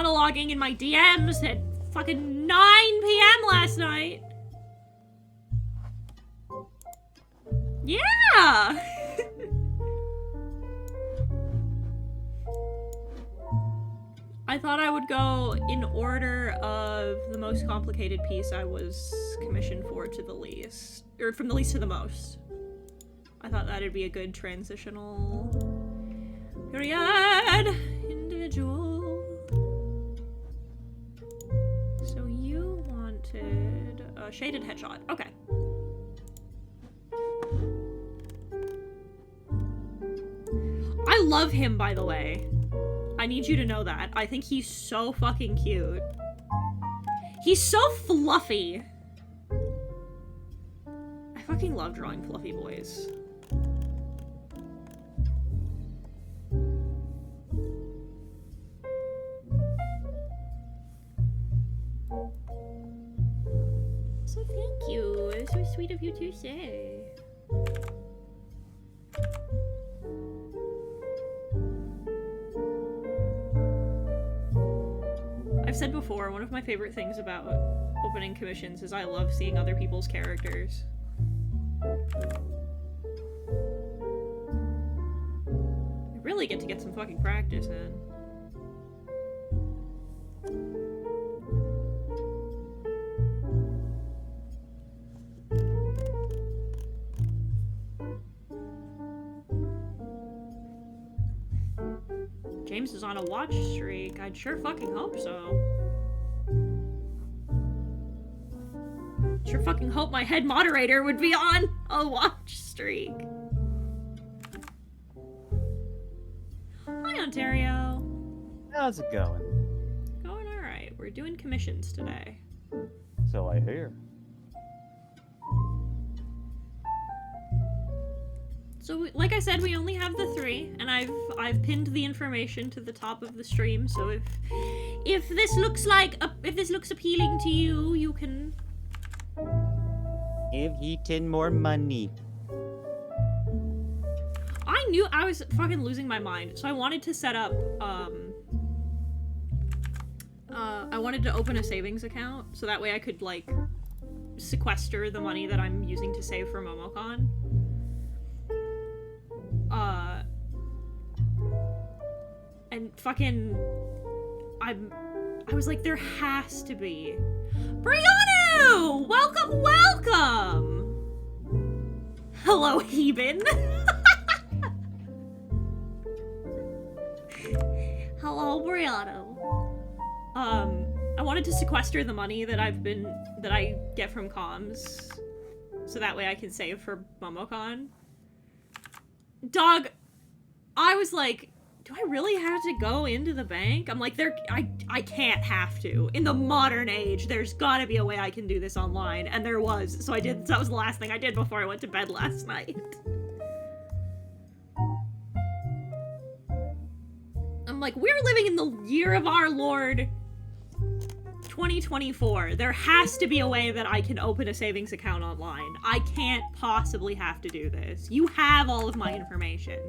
monologuing in my DMs at fucking 9 p.m. last night. Yeah! I thought I would go in order of the most complicated piece I was commissioned for to the least. Or from the least to the most. I thought that'd be a good transitional period. Individual. So you wanted a shaded headshot. Okay. I love him, by the way. I need you to know that. I think he's so fucking cute. He's so fluffy. I fucking love drawing fluffy boys. So thank you. It's so sweet of you to say. I've said before, one of my favorite things about opening commissions is I love seeing other people's characters. I really get to get some fucking practice in. James is on a watch streak. I'd sure fucking hope so. Sure fucking hope my head moderator would be on a watch streak. Hi, Ontario. How's it going? Going alright. We're doing commissions today. So I hear. So, like I said, we only have the 3, and I've pinned the information to the top of the stream. So if this looks appealing to you, you can Give Eaton more money. I knew I was fucking losing my mind, so I wanted to set up I wanted to open a savings account so that way I could like sequester the money that I'm using to save for MomoCon. And fucking, I was like, there has to be. Brianna! Welcome, welcome! Hello, Heben. Hello, Brianna. I wanted to sequester the money that I get from comms, so that way I can save for MomoCon. Dog, I was like, do I really have to go into the bank? I'm like, I can't have to. In the modern age, there's gotta be a way I can do this online, and there was, so I did. That was the last thing I did before I went to bed last night. I'm like, we're living in the year of our Lord 2024. There has to be a way that I can open a savings account online. I can't possibly have to do this. You have all of my information.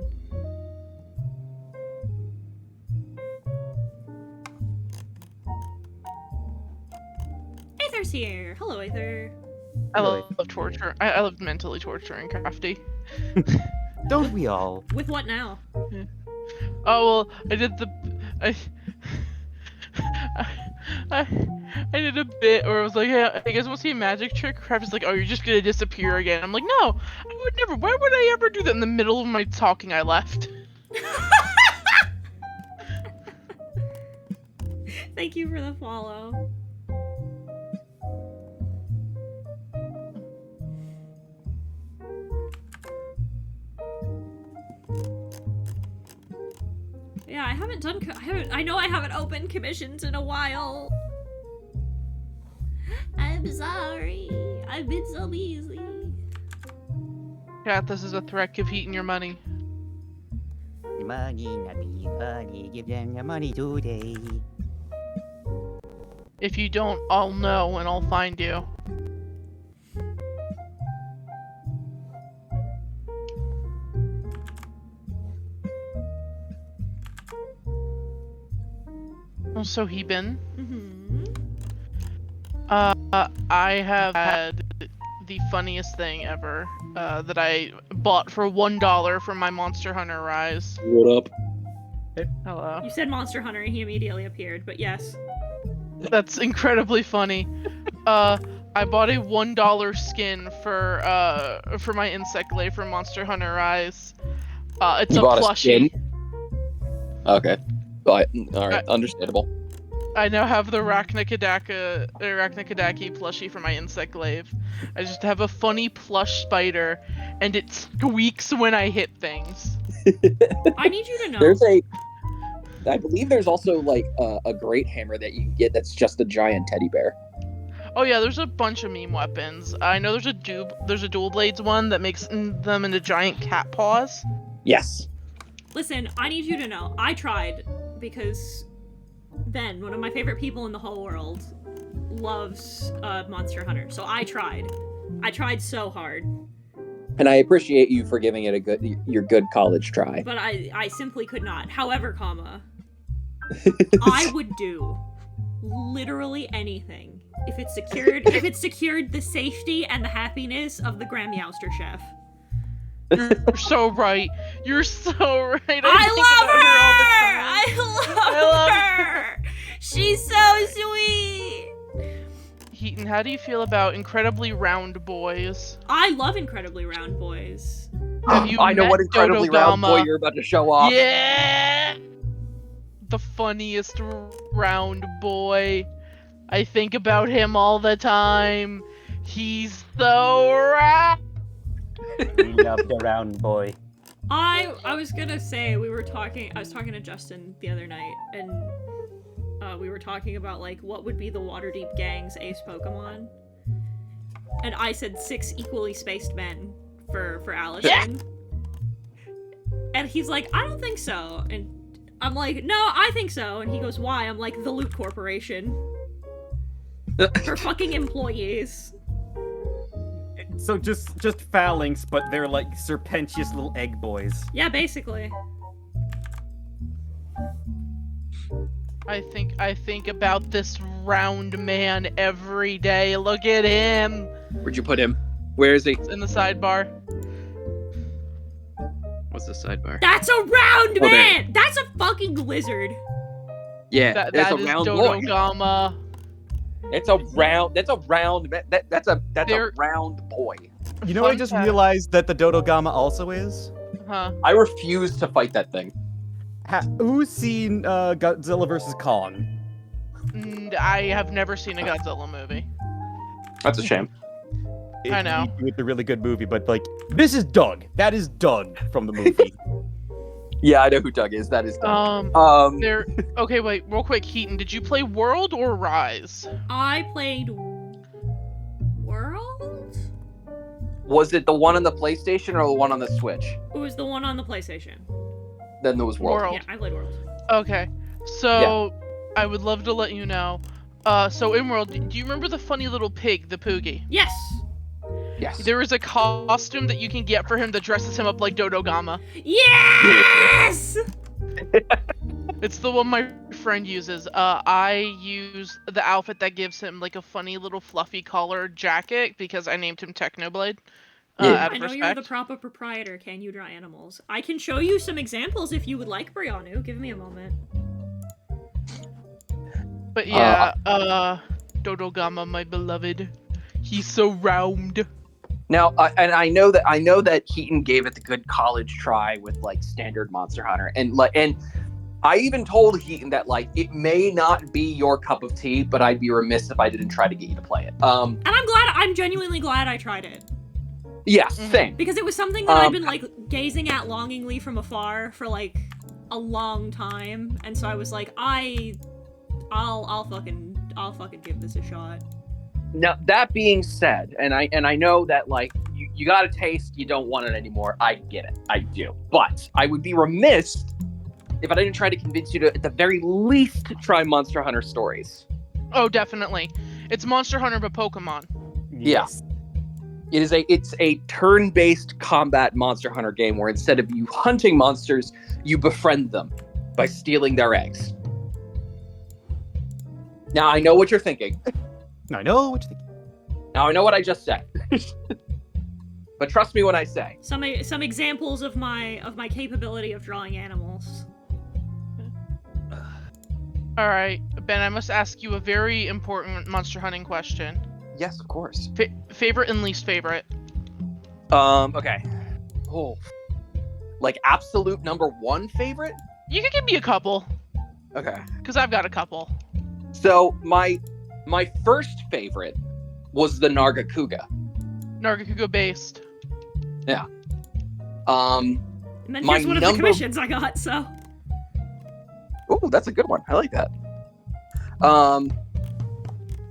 Aether's here. Hello, Aether. I love torture. I love mentally torturing Crafty. Don't we all? With what now? Yeah. Oh, well, I did I did a bit where I was like, hey, you guys want to see a magic trick? Crafty's like, oh, you're just gonna disappear again. I'm like, no, I would never. Why would I ever do that in the middle of my talking? I left. Thank you for the follow. Yeah, I know I haven't opened commissions in a while. I'm sorry. I've been so busy. Yeah, this is a threat. Give Heaton your money. Your money, not me, money. Give them your money today. If you don't, I'll know and I'll find you. So Heben, Mm-hmm. I have had the funniest thing ever that I bought for $1 from my Monster Hunter Rise. What up? Hello. You said Monster Hunter and he immediately appeared, but yes. That's incredibly funny. I bought a $1 skin for my insect lay from Monster Hunter Rise. It's You a bought a plushie. skin? Okay. Alright, understandable. I now have the Arachnicadaki plushie for my insect glaive. I just have a funny plush spider, and it squeaks when I hit things. I need you to know. I believe there's also like a great hammer that you can get that's just a giant teddy bear. Oh yeah, there's a bunch of meme weapons. I know there's a dual blades one that makes them into giant cat paws. Yes. Listen, I need you to know. I tried because Ben, one of my favorite people in the whole world, loves Monster Hunter. So I tried. I tried so hard. And I appreciate you for giving it your good college try. But I simply could not. However, I would do literally anything if it secured the safety and the happiness of the Grand Meowster chef. You're so right. You're so right. I love her. She's so sweet. Heaton, how do you feel about incredibly round boys? I love incredibly round boys. Have you I know met what incredibly round boy Dodogama? you're about to show off. Yeah! The funniest round boy. I think about him all the time. He's so round. We love the round boy. I was gonna say I was talking to Justin the other night, and we were talking about like what would be the Waterdeep Gang's ace Pokemon, and I said 6 equally spaced men for Allison. Yeah. And he's like, I don't think so, and I'm like, no, I think so, and he goes, why? I'm like, the Loot Corporation. For fucking employees. So just phalanx, but they're like serpentious little egg boys. Yeah, basically. I think about this round man every day. Look at him. Where'd you put him? Where is he? It's in the sidebar. What's the sidebar? That's a round Oh, man! That's a fucking lizard! Yeah, That that's a is round boy. Dodogama. That's a round round boy. You know what I Fun just fact. realized that the Dodogama also is? Huh. I refuse to fight that thing. Who's seen Godzilla vs. Kong? I have never seen a Godzilla movie. That's a shame. I know. It's a really good movie, but like, this is Doug. That is Doug from the movie. Yeah, I know who Doug is. That is Doug. There. Okay, wait, real quick, Heaton. Did you play World or Rise? I played World? Was it the one on the PlayStation or the one on the Switch? It was the one on the PlayStation. Then there was World. World. Yeah, I played World. Okay, so I would love to let you know. So in World, do you remember the funny little pig, the Poogie? Yes! Yes. There is a costume that you can get for him that dresses him up like Dodogama. Yes! It's the one my friend uses. I use the outfit that gives him like a funny little fluffy collar jacket because I named him Technoblade. Yeah. Out I of know respect. you're the proper proprietor, Can You Draw Animals? I can show you some examples if you would like, Brianu. Give me a moment. But yeah, Dodogama, my beloved. He's so round. Now, and I know that Keaton gave it the good college try with like standard Monster Hunter, and I even told Keaton that like it may not be your cup of tea, but I'd be remiss if I didn't try to get you to play it. And I'm genuinely glad I tried it. Yeah, same. Because it was something that I've been like gazing at longingly from afar for like a long time, and so I was like, I'll fucking give this a shot. Now that being said, and I know that like you got a taste, you don't want it anymore. I get it, I do. But I would be remiss if I didn't try to convince you to, at the very least, try Monster Hunter Stories. Oh, definitely. It's Monster Hunter but Pokemon. Yes. It's a turn-based combat Monster Hunter game where instead of you hunting monsters, you befriend them by stealing their eggs. Now I know what you're thinking. I know what you think. Now I know what I just said. But trust me when I say. Some examples of my capability of drawing animals. All right, Ben, I must ask you a very important monster hunting question. Yes, of course. Favorite and least favorite? Okay. Oh. Like absolute number one favorite? You can give me a couple, Okay. because I've got a couple. So my first favorite was the Nargacuga. Nargacuga based. Um And then My here's one of the number- commissions I got, so. Oh, that's a good one. I like that.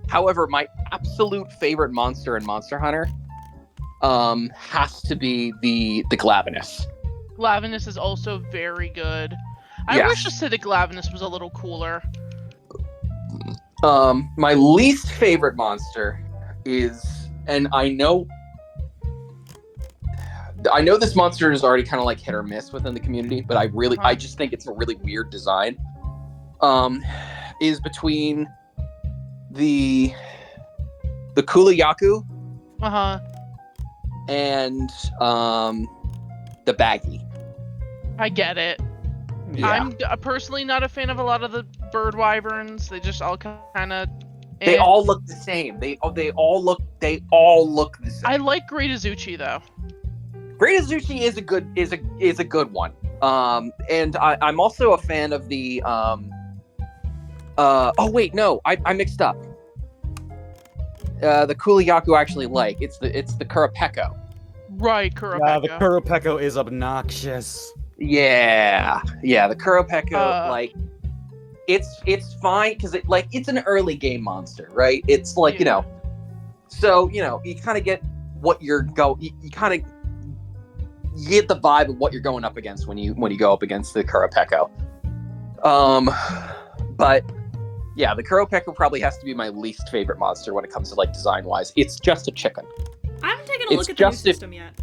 However, my absolute favorite monster in Monster Hunter has to be the Glavenus. Glavenus is also very good. I Yeah. wish acidic Glavenus was a little cooler. My least favorite monster is, and I know this monster is already kind of like hit or miss within the community, but I just think it's a really weird design. Is between the Kulayaku Uh-huh. and the Baggy. I get it. Yeah. I'm personally not a fan of a lot of the bird wyverns. They just all kind of. They all look the same. They all look the same. I like Great Azuchi though. Great Azuchi is a good one. And I'm also a fan of the oh wait, no, I mixed up. The Kulayaku I actually like. It's the Kurapeko. Right, Kurapeka. The Kurapeko is obnoxious. Yeah, the Kurapeko, Uh, it's fine because it's an early game monster, right? It's like, Yeah. so you kind of get what you're you kind of get the vibe of what you're going up against when you go up against the Kurapeko. But yeah, the Kurapeko probably has to be my least favorite monster when it comes to like design wise. It's just a chicken. I haven't taken a It's look at the new just if- system yet.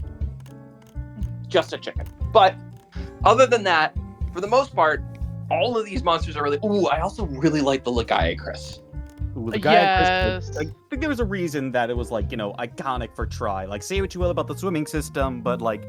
Just a chicken. But other than that, for the most part, all of these monsters are really. Ooh, I also really like the Legiacris. Ooh, the guy Yes. I think there was a reason that it was like, iconic for Tri. Like, say what you will about the swimming system, but like,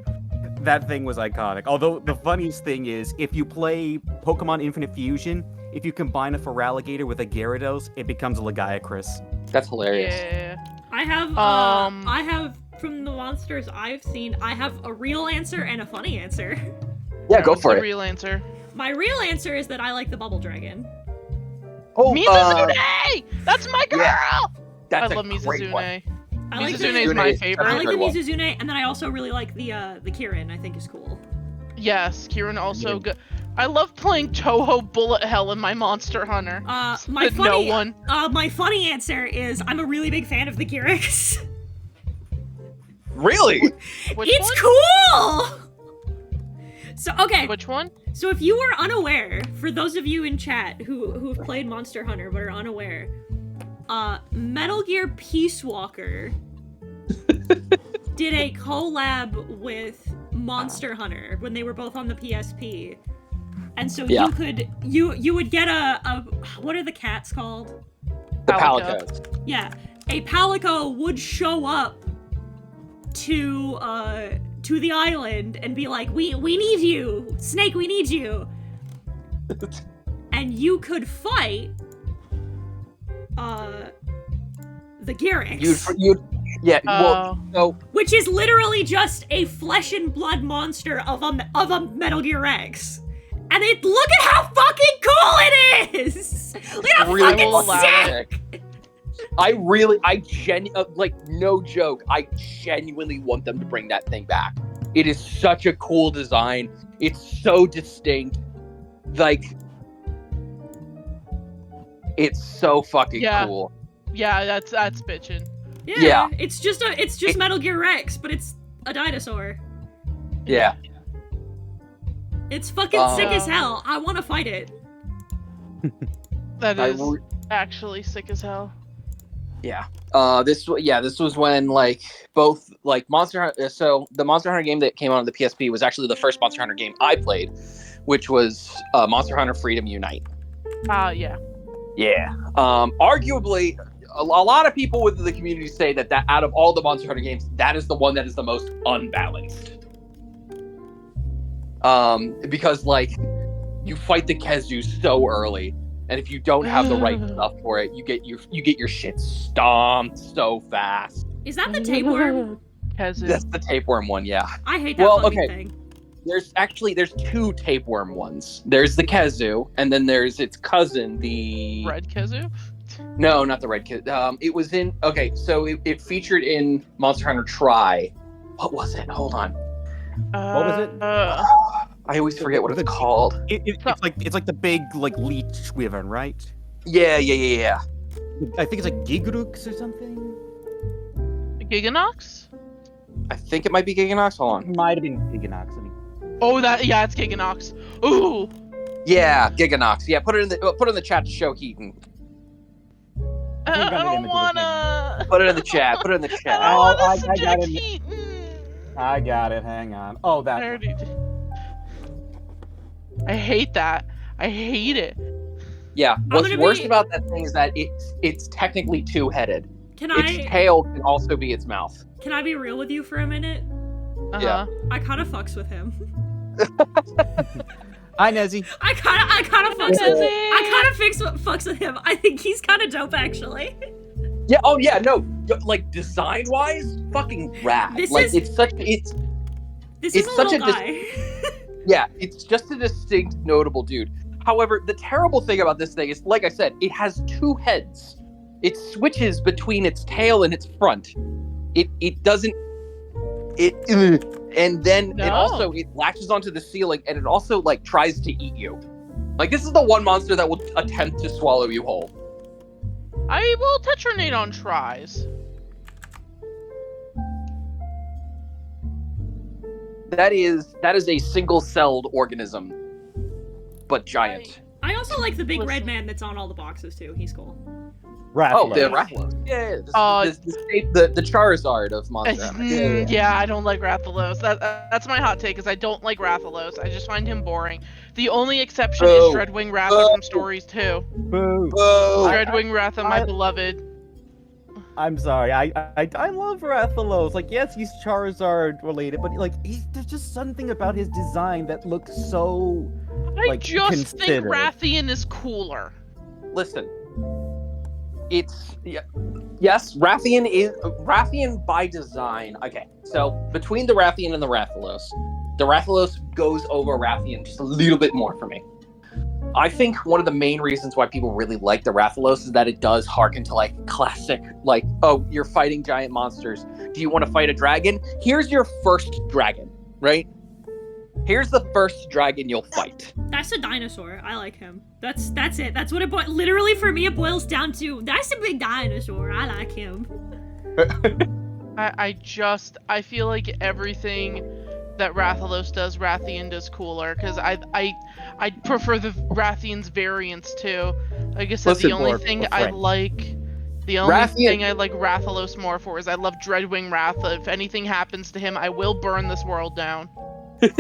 that thing was iconic. Although the funniest thing is, if you play Pokemon Infinite Fusion, if you combine a Feraligatr with a Gyarados, it becomes a Legiacris. That's hilarious. Yeah. I have from the monsters I've seen, I have a real answer and a funny answer. Yeah, go What's for the it. real answer? My real answer is that I like the Bubble Dragon. Oh, Mizuzune! That's my girl! yeah. That's I love a great one. Mizuzune. I like Mizuzune the, is my Mizuzune is favorite. I like the Very well. Mizuzune, and then I also really like the Kirin. I think is cool. Yes, Kieran also Yeah. good. I love playing Toho Bullet Hell in my Monster Hunter. My But funny, no one. my funny answer is I'm a really big fan of the Gyrix. Really? Which It's one? cool. So okay, Which one? so if you were unaware, for those of you in chat who've played Monster Hunter but are unaware, Metal Gear Peace Walker did a collab with Monster Hunter when they were both on the PSP. And so Yeah. you would get a what are the cats called? The Palico. Palicos. Yeah, a Palico would show up to the island and be like, we need you, Snake, we need you, and you could fight the Gyrix, Yeah. Oh. Well, so which is literally just a flesh and blood monster of a Metal Gear X. And look at how fucking cool it is! Look at how really I will allow fucking sick! sick. Like, no joke, I genuinely want them to bring that thing back. It is such a cool design. It's so distinct. Like, it's so fucking Yeah. cool. Yeah, that's bitchin'. Yeah, it's just Metal Gear X, but it's a dinosaur. Yeah. It's fucking sick as hell. I want to fight it. That I is re- actually sick as hell. Yeah. This was when like both like Monster Hunter. So the Monster Hunter game that came out on the PSP was actually the first Monster Hunter game I played, which was Monster Hunter Freedom Unite. Yeah. Yeah. Arguably, a lot of people within the community say that out of all the Monster Hunter games, that is the one that is the most unbalanced. Because like you fight the Kezu so early, and if you don't have the right stuff for it, you get your shit stomped so fast. Is that the tapeworm? Kezu. That's the tapeworm one, yeah. I hate that fucking thing. There's two tapeworm ones. There's the Kezu, and then there's its cousin, the Red Kezu? No, not the red Kezu. It was in so it featured in Monster Hunter Tri. What was it? Hold on. What was it? I always forget what it's called. It's like the big like leech wyvern, right? Yeah. I think it's like Gigrux or something. Giganox? I think it might be Giganox. Hold on. It might have been Giganox. I mean, It's Giganox. Ooh. Yeah, Giganox. Yeah, put it in the chat to show Heaton. I don't wanna. Put it in the chat. Put it in the chat. I I subject got it. Heaton. I got it. Hang on. Oh, that. I hate that. I hate it. Yeah. What's worst about that thing is that it's technically two-headed. Its tail can also be its mouth. Can I be real with you for a minute? Yeah. I kind of fucks with him. Hi, Nezzy. I kind of fucks with him. I kind of fucks with him. I think he's kind of dope, actually. Yeah. Oh yeah. No. Like design-wise, fucking rad. This is such a guy. Yeah. It's just a distinct, notable dude. However, the terrible thing about this thing is, like I said, it has two heads. It switches between its tail and its front. It doesn't. And then it latches onto the ceiling, and it also like tries to eat you. Like this is the one monster that will attempt to swallow you whole. I will tetronate on tries. That is a single-celled organism, but giant. I also like the big red man that's on all the boxes too. He's cool. Rathalos. Oh, the Rathalos. Yeah. The Charizard of Monster Hunter. Yeah, I don't like Rathalos. That's my hot take. Is I don't like Rathalos. I just find him boring. The only exception is Dreadwing Ratha from Stories 2. Boo. Dreadwing Ratha, my beloved. I'm sorry. I love Rathalos. Like, yes, he's Charizard related, but like, there's just something about his design that looks so. I just think Rathian is cooler. Listen. Yes, Rathian by design. Okay, so between the Rathian and the Rathalos goes over Rathian just a little bit more for me. I think one of the main reasons why people really like the Rathalos is that it does harken to like classic, like, oh, you're fighting giant monsters. Do you want to fight a dragon? Here's your first dragon, right? Here's the first dragon you'll fight. That's a dinosaur. I like him. That's it. That's what it literally for me it boils down to. That's a big dinosaur. I like him. I feel like everything that Rathalos does, Rathian does cooler, because I prefer the Rathian's variants too. Like I said, the only thing I like Rathalos more for is I love Dreadwing Ratha. If anything happens to him, I will burn this world down. The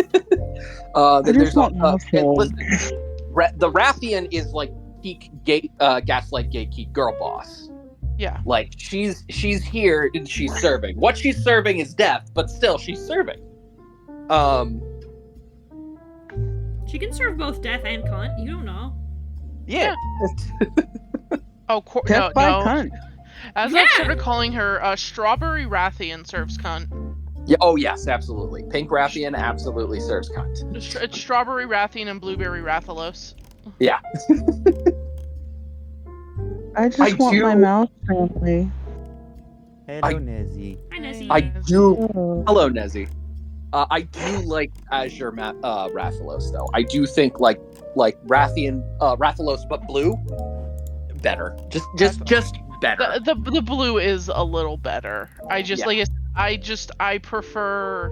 Rathian is like peak Gaslight Gatekeep girl boss. Yeah. Like she's here and she's serving. What she's serving is death, but still she's serving. She can serve both death and cunt. You don't know. Yeah. No. Cunt. As I started calling her, Strawberry Rathian serves cunt. Yeah. Oh yes, absolutely. Pink Rathian absolutely serves cunt. It's Strawberry Rathian and Blueberry Rathalos. Yeah. I want my mouse friendly. Hello, Nezzy. Hi, Nezzy. Hello, Nezzy. I do like Azure Rathalos though. I do think like Rathian Rathalos but blue better. Just better. The blue is a little better. I prefer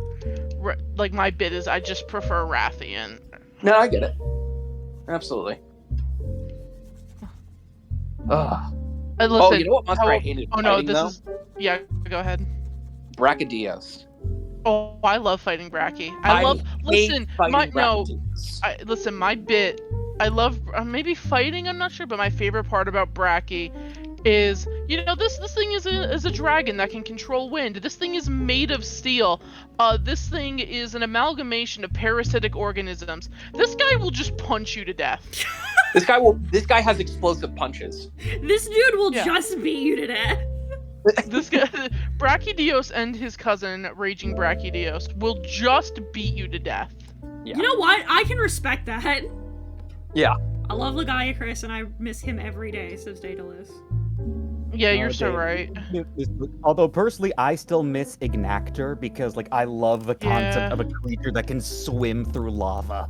like my bit is I just prefer Rathian. No, I get it. Absolutely. Listen, you know what monster I hated fighting, yeah, go ahead. Brachydios. Oh, I love fighting Bracky. Listen, my bit I love maybe fighting. I'm not sure, but my favorite part about Bracky is, you know, this thing is a dragon that can control wind. This thing is made of steel. This thing is an amalgamation of parasitic organisms. This guy will just punch you to death. This guy has explosive punches. This dude will Yeah. just beat you to death. This guy, Brachydios and his cousin, Raging Brachydios, will just beat you to death. Yeah. You know what? I can respect that. Yeah. I love Legaia Chris, and I miss him every day, says Daedalus. Yeah, you're so right. Although personally, I still miss Ignactor because like I love the concept Yeah. of a creature that can swim through lava.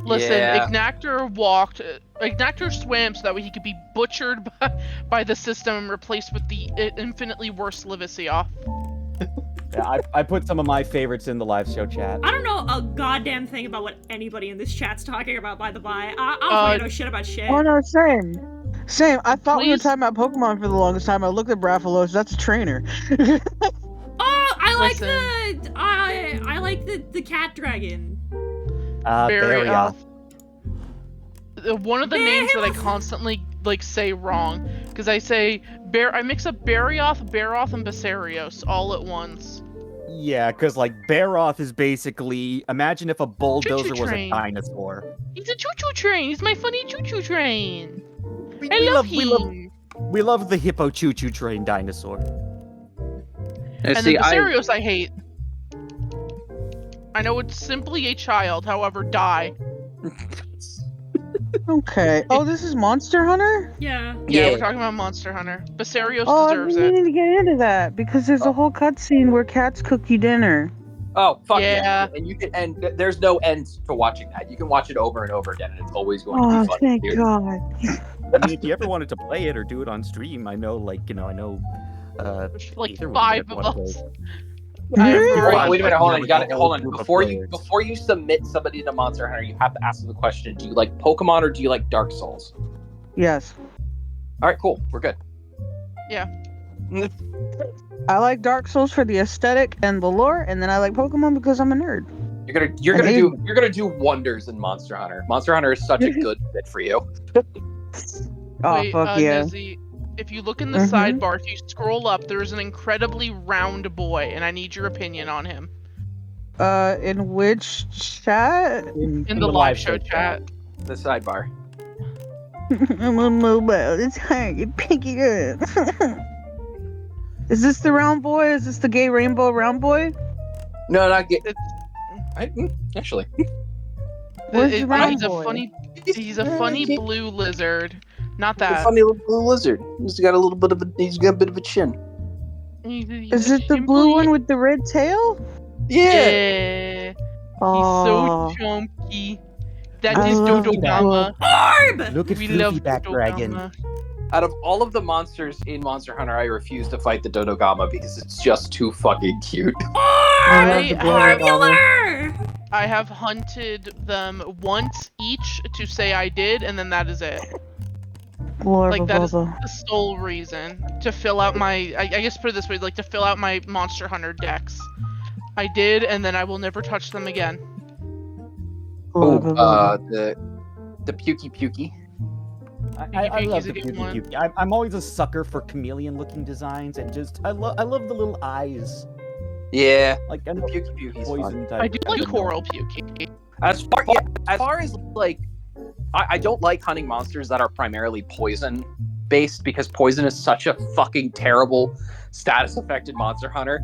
Listen, Yeah. Ignactor swam so that way he could be butchered by the system and replaced with the infinitely worse Livicioth. Yeah, I put some of my favorites in the live show chat. I don't know a goddamn thing about what anybody in this chat's talking about, by the by. I don't fucking know shit about shit. Oh no, same. Same. I thought we were Please- talking about Pokemon for the longest time. I looked at Braphalos. That's a trainer. Oh, I like Listen. I like the cat dragon. Barioth. One of the names that I constantly say wrong, because I mix up Barioth, Baroth, and Basarios all at once. Yeah, because like Barioth is basically imagine if a bulldozer was a train. dinosaur. He's a choo-choo train. He's my funny choo-choo train. We, I we love him. him. We love the hippo choo-choo train dinosaur. And then Basarios I hate. I know it's simply a child, however, die. Okay. Oh, this is Monster Hunter? Yeah. Yeah, we're talking about Monster Hunter. Basarios Oh, deserves we it. need to get into that because there's a whole cutscene where cats cook you dinner. Oh fuck Yeah. yeah! And there's no end to watching that. You can watch it over and over again, and it's always going to Oh, be fun. thank dude. God. I mean, if you ever wanted to play it or do it on stream, I know, like, I know. There's like Ether would 5 be of one of us. those. I'm Really? very- Wait a minute, hold on. You got to Like a hold on. group of Before you players. submit somebody to Monster Hunter, you have to ask them the question: do you like Pokemon or do you like Dark Souls? Yes. All right, cool. We're good. I like Dark Souls for the aesthetic and the lore, and then I like Pokemon because I'm a nerd. You're gonna do wonders in Monster Hunter. Monster Hunter is such a good fit for you. Oh, Wait, fuck yeah. Nizzy, if you look in the Mhm. sidebar, if you scroll up, there's an incredibly round boy, and I need your opinion on him. In which chat? In the live show chat. The sidebar. I'm on mobile. It's hard to pick it up. Is this the round boy? Is this the gay rainbow round boy? No, not get. It's- Actually. Where's the round He's a boy? funny. He's a funny blue lizard. Not A that. funny little blue lizard. He's got a bit of a chin. He's Is it the blue one with the red tail? Yeah. Oh, He's so chunky. That I is love Dodogama. Orb! Look at We Floofy love Back Dragon. Dodogama. Out of all of the monsters in Monster Hunter, I refuse to fight the Dodogama because it's just too fucking cute. I- Orbular! I have hunted them once each to say I did, and then that is it. Like, that is the sole reason to fill out my. I guess put it this way, like to fill out my Monster Hunter decks. I did, and then I will never touch them again. The Pukey Pukey. I love the Pukey's a good Pukey one. Pukey. I'm always a sucker for chameleon-looking designs, and just I love the little eyes, Yeah, like the Pukey Pukey's fun. poison type. I do like Coral Pukey. As far as like, I don't like hunting monsters that are primarily poison based because poison is such a fucking terrible status affected monster hunter.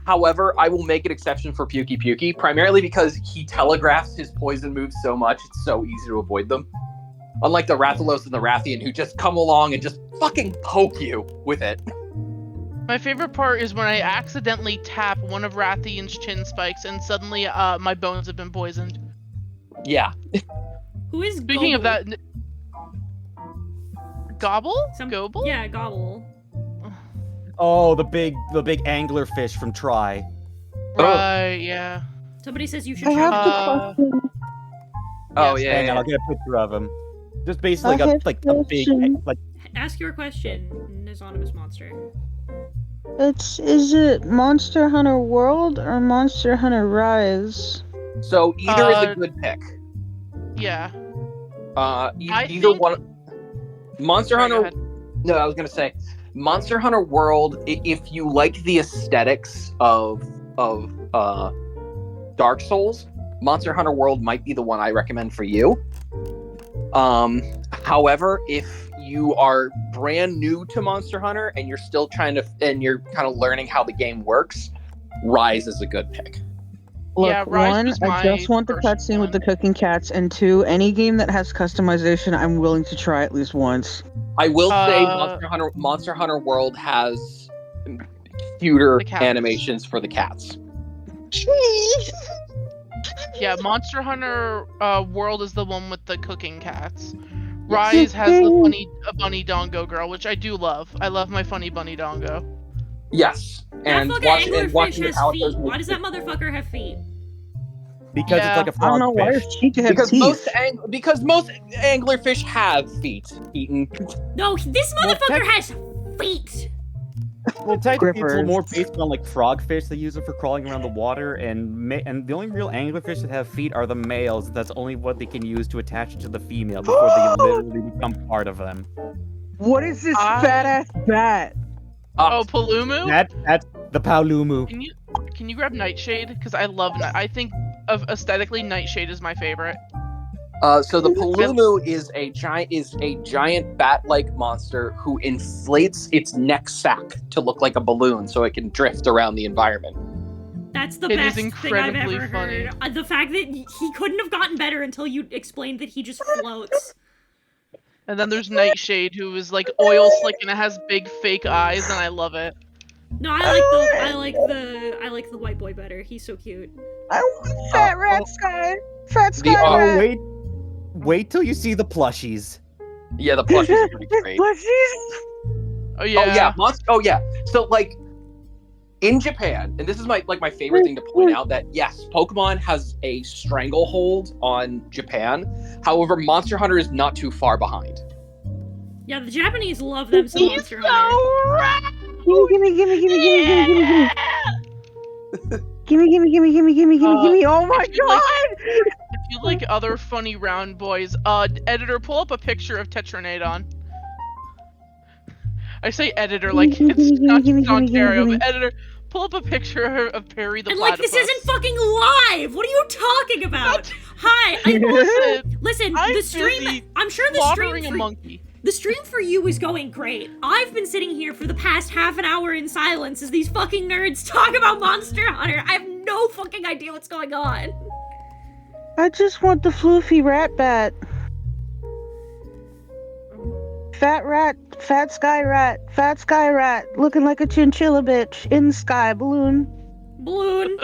However, I will make an exception for Pukey Pukey primarily because he telegraphs his poison moves so much it's so easy to avoid them. Unlike the Rathalos and the Rathian who just come along and just fucking poke you with it. My favorite part is when I accidentally tap one of Rathian's chin spikes, and suddenly my bones have been poisoned. Yeah. Who is Speaking of Gobble? that, Gobble? Gobble? Yeah, Gobble. Oh, the big anglerfish from Try. Right, yeah. Somebody says you should I show have me. to question. Oh Yes. yeah. Hang on, yeah. I'll get a picture of him. Just basically I have like a big question. like Ask your question, Anonymous Monster. Is it Monster Hunter World or Monster Hunter Rise? So either is a good pick. Yeah. Either think- one. Monster Sorry, go Hunter. ahead. No, I was gonna say, Monster Hunter World. If you like the aesthetics of Dark Souls, Monster Hunter World might be the one I recommend for you. However, if you are brand new to Monster Hunter and you're still kind of learning how the game works, Rise is a good pick. Look, Yeah, Rise one, was I my just want the first cutscene with one. the cooking cats, and two, any game that has customization, I'm willing to try at least once. I will say Uh, Monster Hunter World has cuter The cats. animations for the cats. Yeah, Monster Hunter World is the one with the cooking cats. Rise has the funny bunny dongo girl, which I do love. I love my funny bunny dongo. Yes, That and fucking watching anglerfish the has Calicos feet. make Why does that motherfucker have feet? Because Yeah. it's like a I don't know why frogfish. does Chica have because teeth. most anglerfish have feet, Eaton. No, this Well, motherfucker has feet. Well, technically, it's a little more Grippers. based on like frogfish. They use it for crawling around the water, and the only real anglerfish that have feet are the males. That's only what they can use to attach to the female before they literally become part of them. What is this I- fat ass bat? Oh, Palumu? That's the Paolumu. Can you grab Nightshade? Because I love I think of aesthetically Nightshade is my favorite. So the Palumu is a giant bat-like monster who inflates its neck sack to look like a balloon, so it can drift around the environment. That's the It is best thing I've incredibly ever funny. heard. The fact that he couldn't have gotten better until you explained that he just floats. And then there's Nightshade, who is like oil slick and it has big fake eyes, and I love it. No, I like the white boy better. He's so cute. I want fat rat Sky. Fat Sky The- rat. Wait till you see the plushies. Yeah, the plush is pretty great. Plushies. Oh yeah. Oh yeah. So like in Japan, and this is my favorite thing to point out, that yes, Pokemon has a stranglehold on Japan. However, Monster Hunter is not too far behind. Yeah, the Japanese love them some He's Monster so Hunter. right. Gimme. Oh my if you like- god! If you like other funny round boys, editor, pull up a picture of Tetranadon. I say editor like it's not just Ontario, but editor, pull up a picture of Perry the And like, platypus. this isn't fucking live! What are you talking about? Hi, listen, I'm the stream, busy I'm sure the slaughtering a stream, monkey. the stream for you is going great. I've been sitting here for the past half an hour in silence as these fucking nerds talk about Monster Hunter. I have no fucking idea what's going on. I just want the floofy rat bat. Fat sky rat, looking like a chinchilla bitch in the sky balloon. Balloon.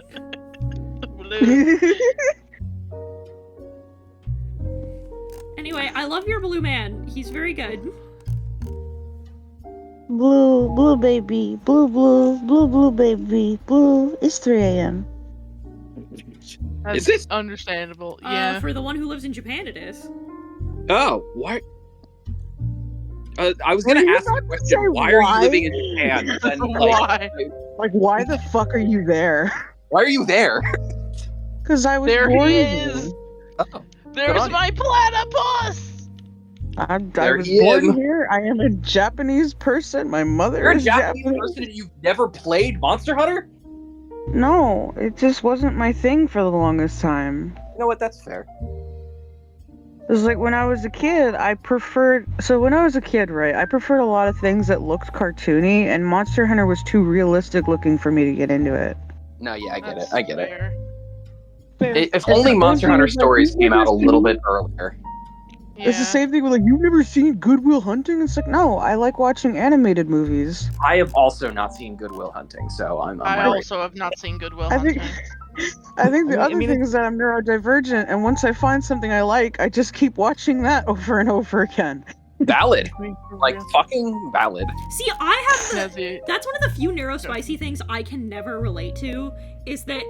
Blue. Anyway, I love your blue man. He's very good. Blue baby, blue baby, blue. It's 3 a.m. That's Is this- understandable? Yeah. For the one who lives in Japan, it is. Oh, why? I was gonna Were you ask the about to question. say Why are why? you living in Japan? And then, Why? Like, why the fuck are you there? why are you there? Because I was There he born is. here. Oh, There's on my platypus. I There was he born is. here. I am a Japanese person. My mother you're a is Japanese Japanese. person and you've never played Monster Hunter? No, it just wasn't my thing for the longest time. You know what? That's fair. It was like when I was a kid, I preferred right, I preferred a lot of things that looked cartoony, and Monster Hunter was too realistic looking for me to get into it. No, yeah, I get That's it. I get it. fair. If only Monster Hunter Stories came out a little bit earlier. It's the Yeah. same thing with like, you've never seen Good Will Hunting? It's like, no, I like watching animated movies. I have also not seen Good Will Hunting, so I'm I right. also have not seen Good Will I think, Hunting. I think the I other mean, thing is that I'm neurodivergent, and once I find something I like, I just keep watching that over and over again. Valid. Like, fucking valid. See, I have the. That's it. That's one of the few neurospicy things I can never relate to, is that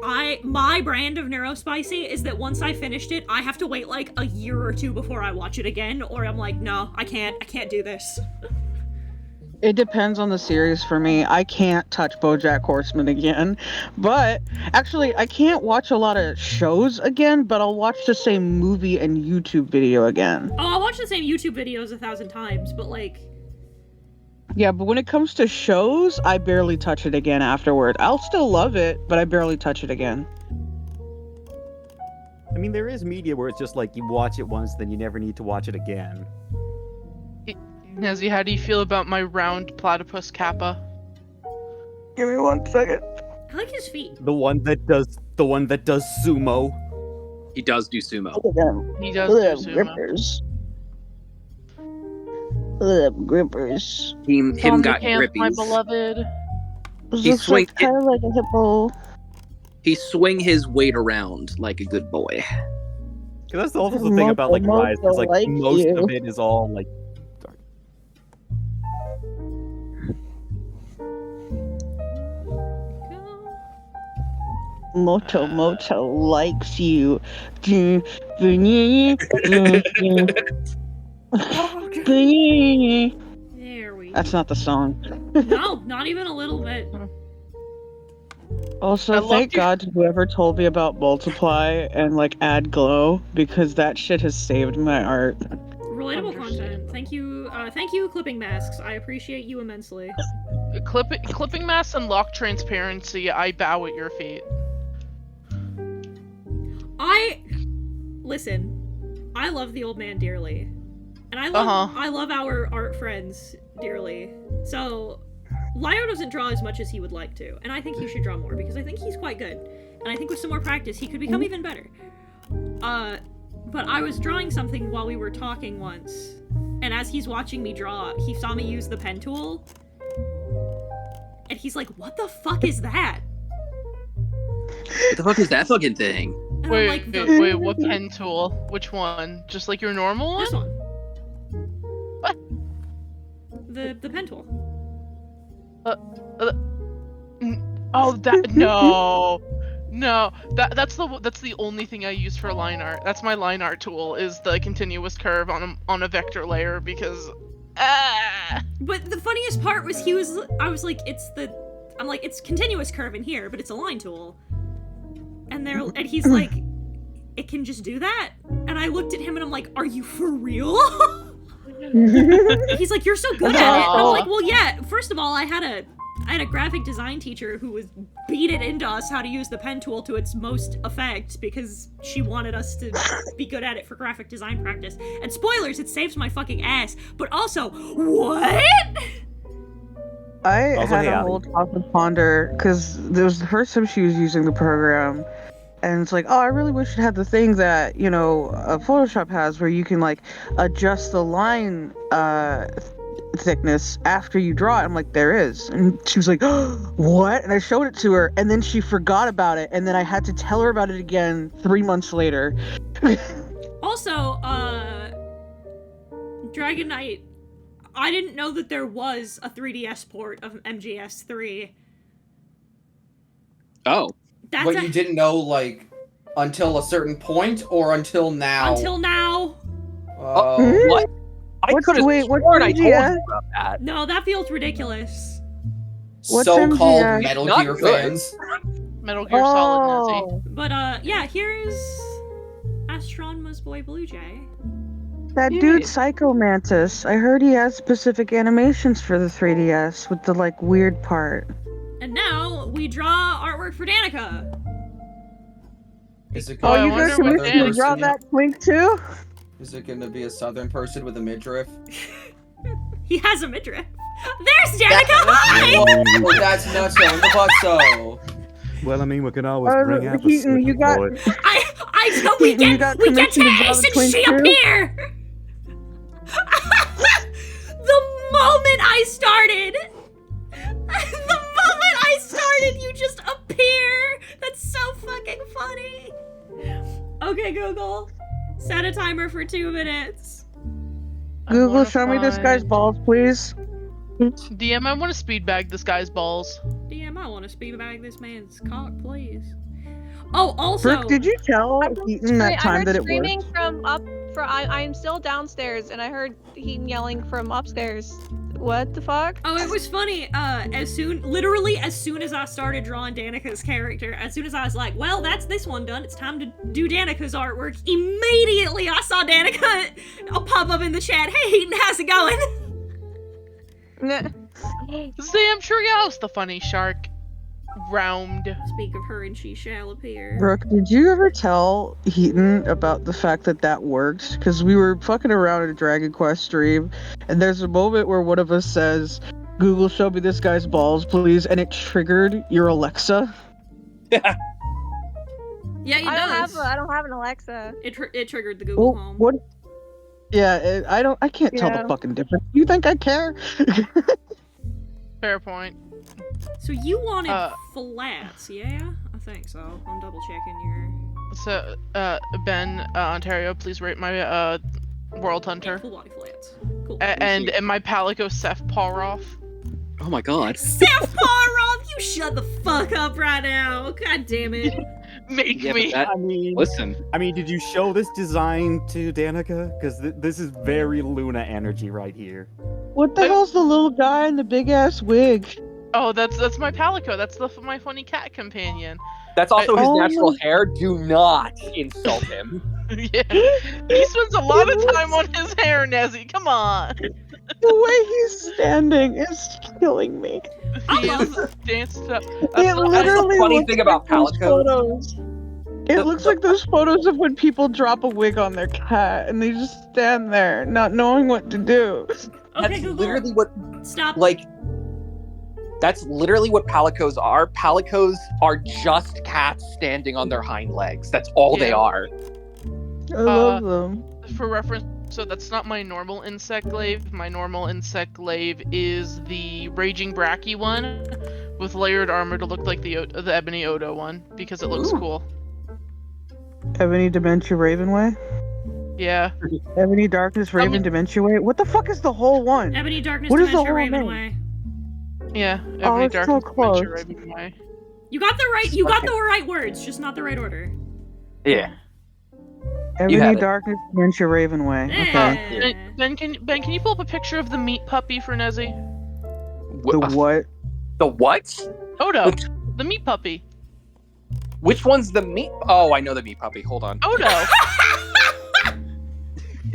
my brand of neurospicy is that once I finished it, I have to wait like a year or two before I watch it again, or I'm like, no, I can't do this. It depends on the series for me. I can't touch BoJack Horseman again. But actually, I can't watch a lot of shows again, but I'll watch the same movie and YouTube video again. Oh, I'll watch the same YouTube videos 1,000 times, but like, Yeah, but when it comes to shows, I barely touch it again afterward. I'll still love it, but I barely touch it again. I mean, there is media where it's just like you watch it once, then you never need to watch it again. Nezzy, how do you feel about my round platypus kappa? Give me 1 second. I like his feet. The one that does sumo. He does do sumo. Look at them. He does Look at do them sumo. grippers. Look at them grippers. Him got Thundercamp, my grippies. beloved. This He looks like swing- kind of like a hippo. He swing his weight around like a good boy. 'Cause that's also the thing about like Moto Rise, is like like most you. of it is all like. Moto likes you. That's There we not the song. No, not even a little bit. Also, I love thank you. God to whoever told me about Multiply and like add glow, because that shit has saved my art. Relatable content. Thank you, Clipping Masks. I appreciate you immensely. Clipping mass and lock transparency, I bow at your feet. Listen, I love the old man dearly. And I love our art friends dearly. So, Lio doesn't draw as much as he would like to, and I think he should draw more, because I think he's quite good. And I think with some more practice, he could become even better. But I was drawing something while we were talking once, and as he's watching me draw, he saw me use the pen tool, and he's like, "What the fuck is that?" What the fuck is that fucking thing? And I'm Wait, like, wait, what pen tool? Which one? Just like your normal one? This one. What? The pen tool. Oh, that no, that's the only thing I use for line art. That's my line art tool, is the continuous curve on a vector layer, because But the funniest part was I was like, I'm like, it's continuous curve in here, but it's a line tool. And he's like, it can just do that? And I looked at him and I'm like, are you for real? He's like, you're so good at it. And I'm like, well, yeah, first of all, I had a graphic design teacher who was beat it into us how to use the pen tool to its most effect, because she wanted us to be good at it for graphic design practice. And spoilers, it saves my fucking ass. But also, what? I Also, had hey, a Abby. whole talk with Ponder, because there was the first time she was using the program, and it's like, oh, I really wish it had the thing that, Photoshop has, where you can, like, adjust the line thickness after you draw it. I'm like, there is. And she was like, oh, what? And I showed it to her, and then she forgot about it, and then I had to tell her about it again 3 months later. Also, Dragon Knight, I didn't know that there was a 3DS port of MGS3. Oh. That's But you didn't know, like, until a certain point, or until now? Until now. Oh. What? I What's- could have wait, what's sworn I told you MGS? about that. No, that feels ridiculous. What's So-called MGS? Metal Not Gear good. fans. Metal Gear Solid Nazi. But, yeah, here is Astronma's boy Blue Jay. That dude, Psycho Mantis. I heard he has specific animations for the 3DS with the, like, weird part. And now, we draw artwork for Danica. Is it Oh, I gonna you be a wonder guys what southern commissioned me to draw person? that twink too? Is it gonna be a southern person with a midriff? He has a midriff. There's Danica! Hi! Whoa, that's nuts on the butt so. Well, I mean, we can always Oh, bring up a Heaton, you got- boy. I know we You get got to commissioned to draw Ace the and twink she too? appear! The moment I started, you just appear! That's so fucking funny! Okay, Google, set a timer for 2 minutes. Google, show me this guy's balls, please. DM, I want to speed bag this guy's balls. DM, I want to speed bag this man's cock, please. Oh, also... Brooke, did you tell Heaton that time that it screaming worked? from up. I'm still downstairs, and I heard Heaton yelling from upstairs What the fuck? Oh, it was funny. Literally as soon as I started drawing Danica's character, as soon as I was like, well, that's this one done, it's time to do Danica's artwork, immediately I saw Danica pop up in the chat. Hey, Heaton, how's it going? Sam Treehouse, the funny shark. Round. Speak of her and she shall appear. Brooke, did you ever tell Heaton about the fact that that worked? Because we were fucking around in a Dragon Quest stream, and there's a moment where one of us says, Google, show me this guy's balls, please, and it triggered your Alexa. Yeah, it does. I don't have an Alexa. It triggered the Google Home. What? Yeah, I can't tell the fucking difference. You think I care? Fair point. So you wanted flats, yeah? I think so. I'm double checking your... So, Ben, Ontario, please rate my, World Hunter. Yeah, full body flats. Cool. And my Palico Seth Paroff. Oh my god. Seth Paroff, you shut the fuck up right now. God damn it. Make Yeah, me. but I mean, listen. I mean, did you show this design to Danica? Because this is very Luna energy right here. What the hell's the little guy in the big ass wig? Oh, that's my Palico. That's my funny cat companion. That's also his Oh natural my- hair. Do not insult him. Yeah, he spends a lot of time on his hair, Nezzy. Come on. The way he's standing is killing me. I He love- is danced up. It literally funny looks thing about like those Palico. photos. It looks like those photos of when people drop a wig on their cat and they just stand there, not knowing what to do. Okay, That's Google. literally what, Stop. like, that's literally what palicos are. Palicos are just cats standing on their hind legs. That's all they Yeah. are. I love them. For reference, so that's not my normal insect glaive. My normal insect glaive is the Raging Bracky one with layered armor to look like the Ebony Odo one because it looks cool. Ebony Dementia Ravenway? Yeah. Ebony Darkness Raven Dementia Way? What the fuck is the whole one? Ebony Darkness What is the Dementia whole Raven name? Way. Yeah. Oh, Ebony it's so Darkness close. Adventure Raven Way. You got the right words, just not the right order. Yeah. Ebony have it. Darkness Dementia Ravenway. Okay. Eh. Ben, can you pull up a picture of the meat puppy for Nezzy? The what? The what? Odo, the meat puppy. Which one's the meat? Oh, I know the meat puppy. Hold on. Odo.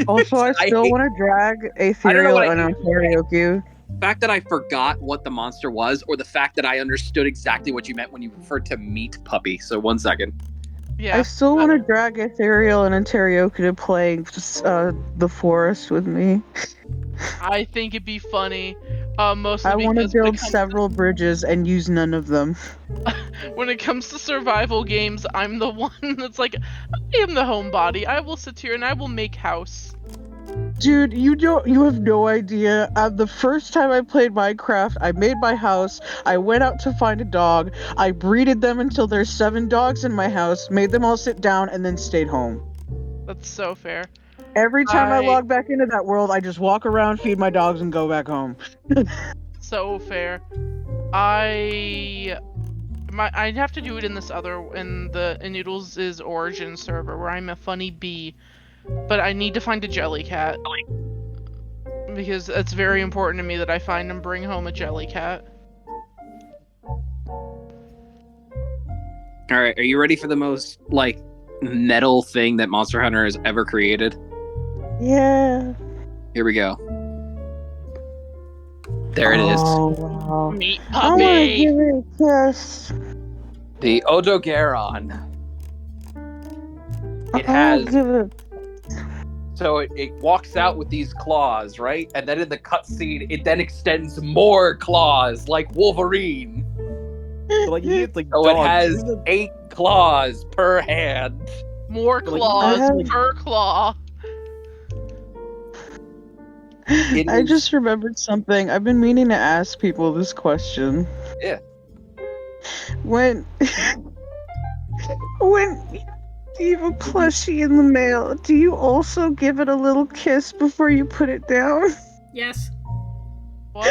Also, I still hate- want to drag I don't know Ethereal what I and hate. Ontario. The fact that I forgot what the monster was, or the fact that I understood exactly what you meant when you referred to meat puppy. So 1 second. Yeah. I still want to drag Ethereal and Ontario to play the forest with me. I think it'd be funny. Mostly I want to because when it build comes several bridges and use none of them. when it comes to survival games, I'm the one that's like, I am the homebody. I will sit here and I will make house. Dude, you have no idea. The first time I played Minecraft, I made my house, I went out to find a dog, I breeded them until there's 7 dogs in my house, made them all sit down, and then stayed home. That's so fair. Every time I I- log back into that world, I just walk around, feed my dogs, and go back home. So fair. I'd have to do it in the Noodles' origin server where I'm a funny bee, but I need to find a jelly cat because it's very important to me that I find and bring home a jelly cat. All right, are you ready for the most like metal thing that Monster Hunter has ever created? Yeah. Here we go. There it is. Oh, wow. Meat I want to puppy. give it a kiss. The Odogaron. It I has wanna give it so it walks out with these claws, right? And then in the cutscene, it then extends more claws like Wolverine. So, like, you need, like, So it dogs. has 8 claws per hand. More Like, claws I have- per claw. It I is- just remembered something. I've been meaning to ask people this question. Yeah. When you have a plushie in the mail, do you also give it a little kiss before you put it down? Yes. What?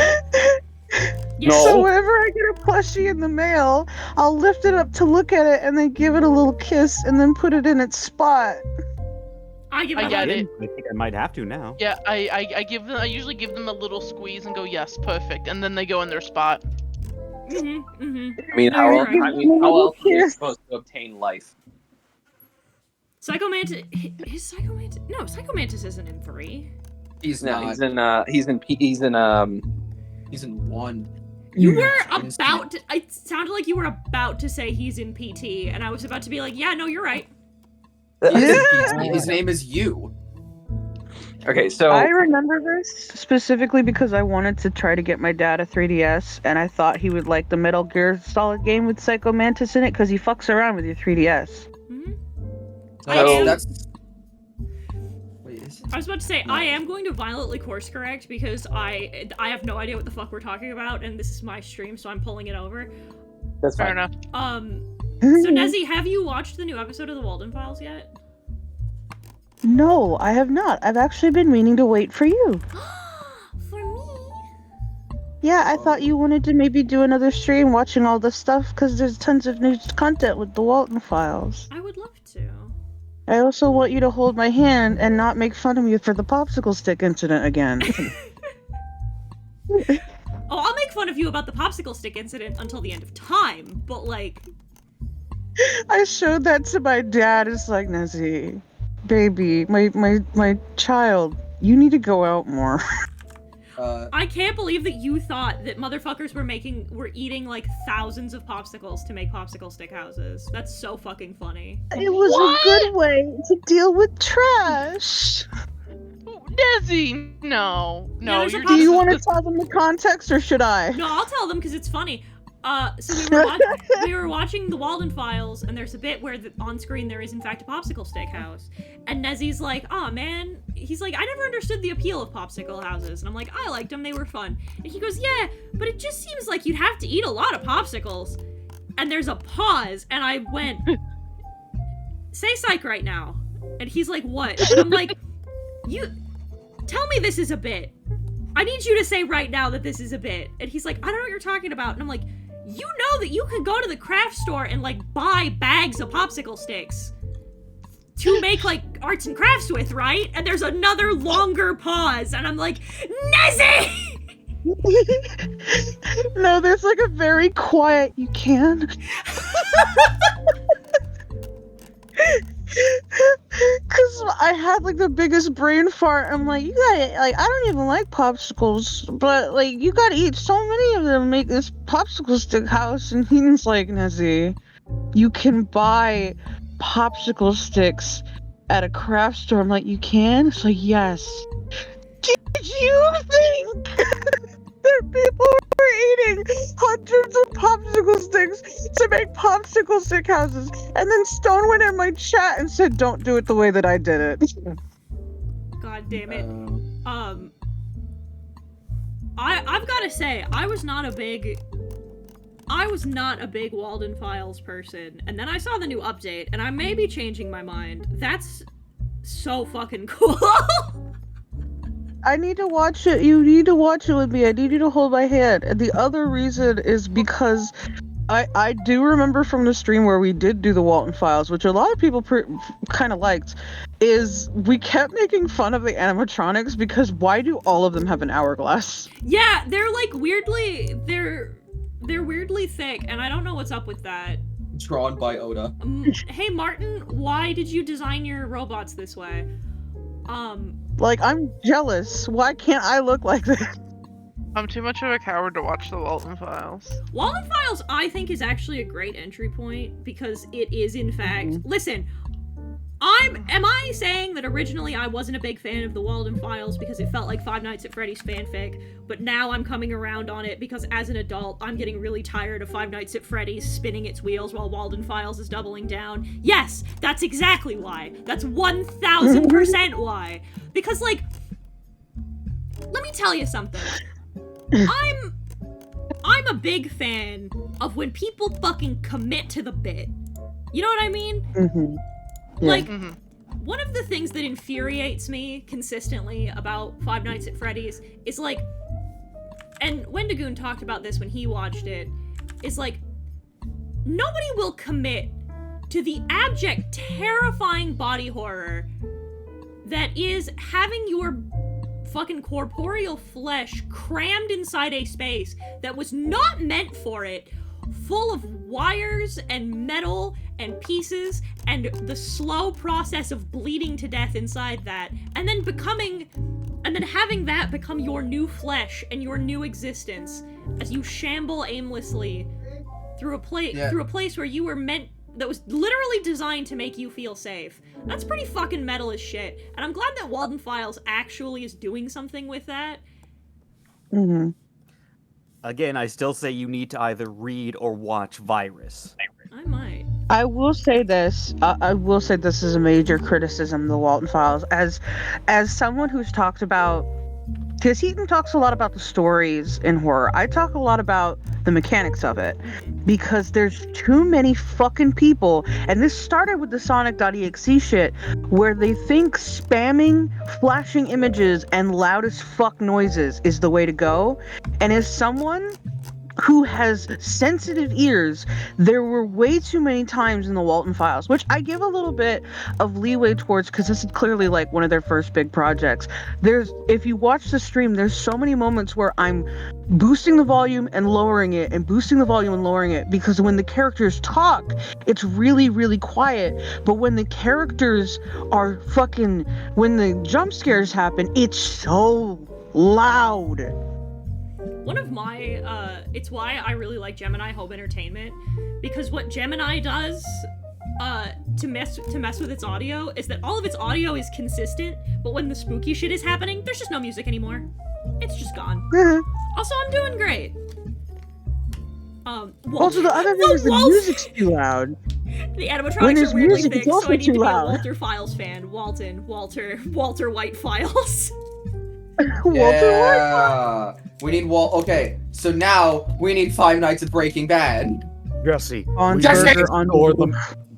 Yes. No. So whenever I get a plushie in the mail, I'll lift it up to look at it and then give it a little kiss and then put it in its spot. I give I up. get it. I think I might have to now. Yeah, I usually give them a little squeeze and go, yes, perfect, and then they go in their spot. Mm-hmm, mm-hmm. I mean, how else? Right. I mean, how else are they supposed to obtain life? Psychomantis is Psychomantis. No, Psychomantis isn't in 3. He's No, not. he's in 1. You were It's- about to, it sounded like you were about to say he's in PT, and I was about to be like, yeah, no, you're right. He is in PT. His name is you. Okay, so I remember this specifically because I wanted to try to get my dad a 3DS, and I thought he would like the Metal Gear Solid game with Psycho Mantis in it because he fucks around with your 3DS. Mm-hmm. So- That's. Wait, is it? I was about to say, I am going to violently course correct because I have no idea what the fuck we're talking about, and this is my stream, so I'm pulling it over. that's Fair fine. enough. So Nezzy, have you watched the new episode of the Walden Files yet? No, I have not. I've actually been meaning to wait for you. For me? Yeah, I thought you wanted to maybe do another stream watching all this stuff because there's tons of new content with the Walton Files. I would love to. I also want you to hold my hand and not make fun of me for the popsicle stick incident again. Oh, I'll make fun of you about the popsicle stick incident until the end of time, but like... I showed that to my dad. It's like, Nezzy, baby, my child, you need to go out more. I can't believe that you thought that motherfuckers were eating like thousands of popsicles to make popsicle stick houses. That's so fucking funny. It was a good way to deal with trash. Desi, no, there's a you're Do you just- want to tell them the context or should I? No, I'll tell them because it's funny. So we were watching the Walden Files, and there's a bit where on screen there is in fact a popsicle stick house, and Nezzy's like, "Oh man," he's like, "I never understood the appeal of popsicle houses," and I'm like, "I liked them, they were fun," and he goes, "Yeah, but it just seems like you'd have to eat a lot of popsicles," and there's a pause, and I went, "Say psych right now," and he's like, "What?" And I'm like, "You tell me this is a bit. I need you to say right now that this is a bit," and he's like, "I don't know what you're talking about," and I'm like, "You know that you can go to the craft store and like buy bags of popsicle sticks to make like arts and crafts with, right?" And there's another longer pause, and I'm like, "Nezzy!" No, there's like a very quiet, you can. Cause I had like the biggest brain fart. I'm like, you gotta, like, I don't even like popsicles, but like, you gotta eat so many of them to make this popsicle stick house. And he's like, Nezzy, you can buy popsicle sticks at a craft store. I'm like, you can? It's like, yes. Did you think that people were eating hundreds of popsicle sticks to make popsicle stick houses? And then Stone went in my chat and said, don't do it the way that I did it. God damn it. I've gotta say, I was not a big Walden Files person, and then I saw the new update, and I may be changing my mind. That's so fucking cool. I need to watch it. You need to watch it with me. I need you to hold my hand. And the other reason is because I do remember from the stream where we did do the Walton Files, which a lot of people kind of liked, is we kept making fun of the animatronics because why do all of them have an hourglass? Yeah, they're like weirdly, they're weirdly thick, and I don't know what's up with that. Drawn by Oda. Hey Martin, why did you design your robots this way? Like, I'm jealous. Why can't I look like that? I'm too much of a coward to watch the Walton Files. Walden Files, I think, is actually a great entry point because it is, in fact. Listen, am I saying that originally I wasn't a big fan of the Walden Files because it felt like Five Nights at Freddy's fanfic, but now I'm coming around on it because as an adult, I'm getting really tired of Five Nights at Freddy's spinning its wheels while Walden Files is doubling down? Yes, that's exactly why. That's 1000% why. Because, like, let me tell you something. I'm a big fan of when people fucking commit to the bit. You know what I mean? Mm-hmm. Yeah. Like, one of the things that infuriates me consistently about Five Nights at Freddy's is like, and Wendigoon talked about this when he watched it, is like, nobody will commit to the abject, terrifying body horror that is having your fucking corporeal flesh crammed inside a space that was not meant for it, full of wires and metal and pieces and the slow process of bleeding to death inside that, and then having that become your new flesh and your new existence as you shamble aimlessly through a place where you were meant, that was literally designed to make you feel safe. That's pretty fucking metal as shit. And I'm glad that Walden Files actually is doing something with that. Mm-hmm. Again, I still say you need to either read or watch Virus. I might. I will say this. I will say this is a major criticism of the Walton Files. As someone who's talked about, because Heaton talks a lot about the stories in horror, I talk a lot about the mechanics of it. Because there's too many fucking people, and this started with the Sonic.exe shit, where they think spamming, flashing images, and loud as fuck noises is the way to go. And as someone who has sensitive ears, there were way too many times in the Walton Files, which I give a little bit of leeway towards because this is clearly like one of their first big projects. If you watch the stream, there's so many moments where I'm boosting the volume and lowering it and boosting the volume and lowering it, because when the characters talk, it's really, really quiet. But when the characters are when the jump scares happen, it's so loud. One of my, it's why I really like Gemini Home Entertainment, because what Gemini does, to mess with its audio is that all of its audio is consistent, but when the spooky shit is happening, there's just no music anymore. It's just gone. Also, I'm doing great. Also, the other thing is the music's too loud. The animatronics are weirdly thick, so I need to be a loud. Walter Files fan. Walter White Files. Yeah. We need Okay, so now we need 5 Nights at Breaking Bad. Jesse. On Jesse! Burger, on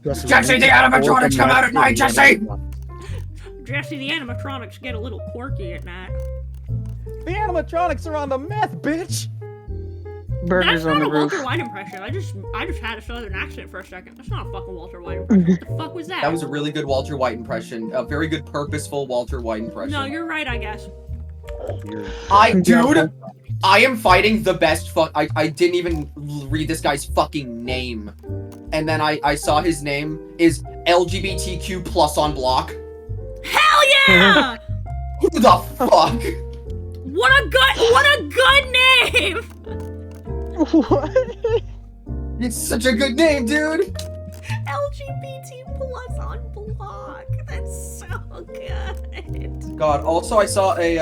Jesse, the animatronics come out at night, Jesse! Jesse, the animatronics get a little quirky at night. The animatronics are on the meth, bitch! Burgers That's on not the a roof. Walter White impression. I just had a southern accent for a second. That's not a fucking Walter White impression. What the fuck was that? That was a really good Walter White impression. A very good, purposeful Walter White impression. No, you're right, I guess. Dude, I am fighting the best I didn't even read this guy's fucking name. And then I saw his name is LGBTQ plus on block. Hell yeah! Who the fuck? What a good name! What? It's such a good name, dude. LGBT plus on block. That's so good. God, also I saw a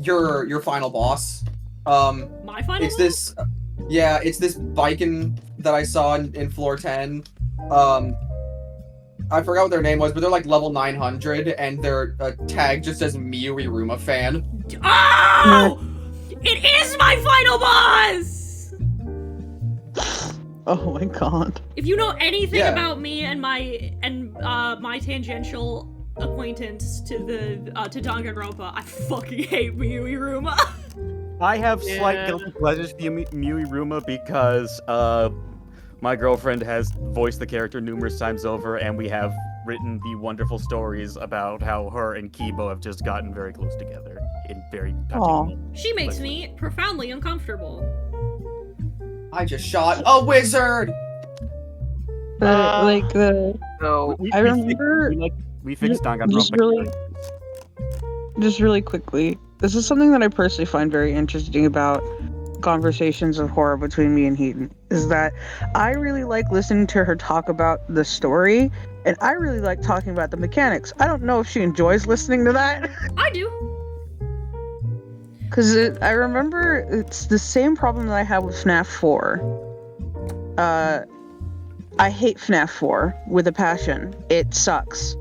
your final boss. My final It's this it's this Viking that I saw in floor 10. I forgot what their name was, but they're like level 900 and they're tagged just as Miyu Iruma fan. Oh! It is my final boss! Oh my god. If you know anything Yeah. about me and my tangential acquaintance to Danganronpa, I fucking hate Miyu Iruma. I have slight Yeah. guilty pleasures for Miyu because my girlfriend has voiced the character numerous times over, and we have written the wonderful stories about how her and Kibo have just gotten very close together in very touching Aw. moments. She makes me profoundly uncomfortable. I just shot a wizard. So I remember- We fixed just Danganronpa. really- Just really quickly, this is something that I personally find very interesting about conversations of horror between me and Heaton, is that I really like listening to her talk about the story, and I really like talking about the mechanics. I don't know if she enjoys listening to that. I do. Because I remember it's the same problem that I had with FNAF 4. I hate FNAF 4 with a passion. It sucks.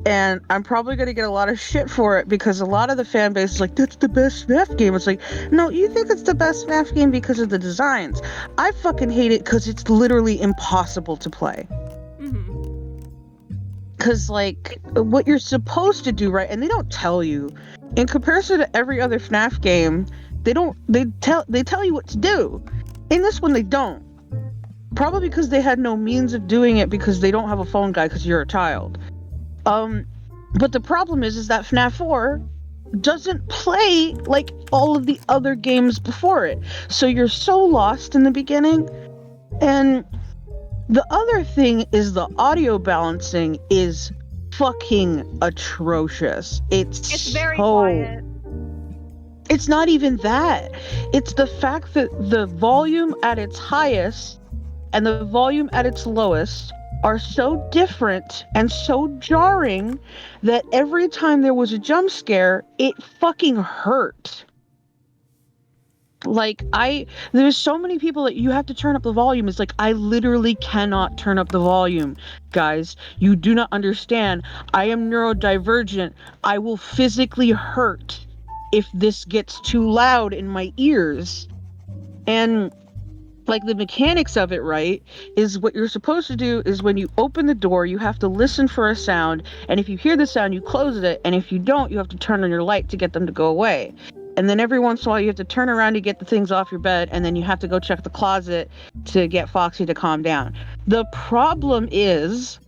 And I'm probably going to get a lot of shit for it because a lot of the fan base is like, that's the best FNAF game. It's like, no, you think it's the best FNAF game because of the designs. I fucking hate it because it's literally impossible to play. Mm-hmm. Because, like, what you're supposed to do, right, and they don't tell you, in comparison to every other FNAF game, they tell you what to do. In this one, they don't. Probably because they had no means of doing it because they don't have a phone guide because you're a child. But the problem is that FNAF 4 doesn't play like all of the other games before it. So you're so lost in the beginning. And the other thing is the audio balancing is fucking atrocious. It's very so quiet. It's not even that. It's the fact that the volume at its highest and the volume at its lowest are so different and so jarring that every time there was a jump scare, it fucking hurt. Like, there's so many people that you have to turn up the volume. It's like, I literally cannot turn up the volume. Guys, you do not understand. I am neurodivergent. I will physically hurt if this gets too loud in my ears. And like the mechanics of it, right, is what you're supposed to do is when you open the door, you have to listen for a sound, and if you hear the sound, you close it, and if you don't, you have to turn on your light to get them to go away. And then every once in a while, you have to turn around to get the things off your bed, and then you have to go check the closet to get Foxy to calm down. The problem is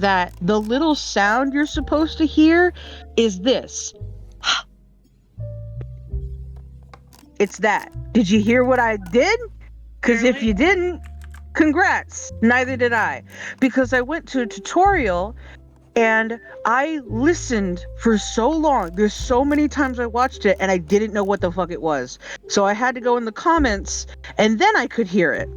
that the little sound you're supposed to hear is this. It's that. Did you hear what I did? Because if you didn't, congrats. Neither did I. Because I went to a tutorial and I listened for so long. There's so many times I watched it and I didn't know what the fuck it was. So I had to go in the comments and then I could hear it.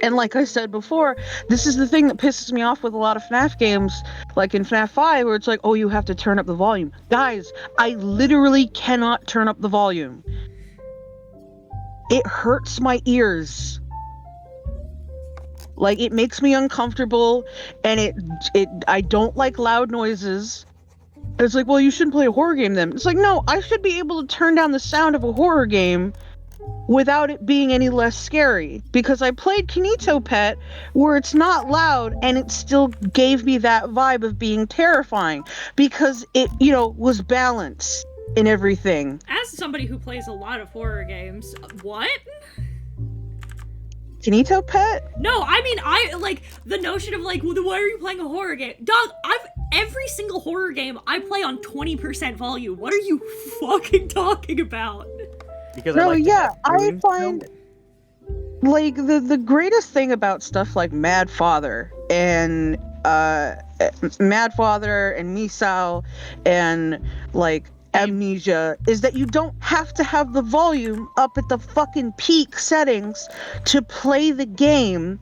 And like I said before, this is the thing that pisses me off with a lot of FNAF games, like in FNAF 5, where it's like, oh, you have to turn up the volume. Guys, I literally cannot turn up the volume. It hurts my ears. Like, it makes me uncomfortable, and I don't like loud noises. It's like, well, you shouldn't play a horror game then. It's like, no, I should be able to turn down the sound of a horror game without it being any less scary. Because I played Kinito Pet, where it's not loud, and it still gave me that vibe of being terrifying. Because it, was balanced in everything. As somebody who plays a lot of horror games, what? Kinito Pet? No, I mean, I like the notion of like, well, why are you playing a horror game? Dog, every single horror game I play on 20% volume. What are you fucking talking about? Because I find like the greatest thing about stuff like Mad Father and Misao and like Amnesia is that you don't have to have the volume up at the fucking peak settings to play the game.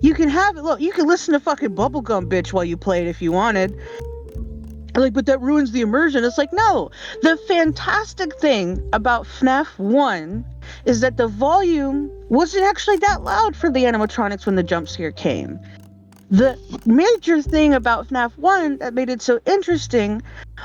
You can have it, look, you can listen to fucking Bubblegum Bitch while you play it if you wanted. Like, but that ruins the immersion. It's like, no. The fantastic thing about FNAF 1 is that the volume wasn't actually that loud for the animatronics when the jump scare came. The major thing about FNAF 1 that made it so interesting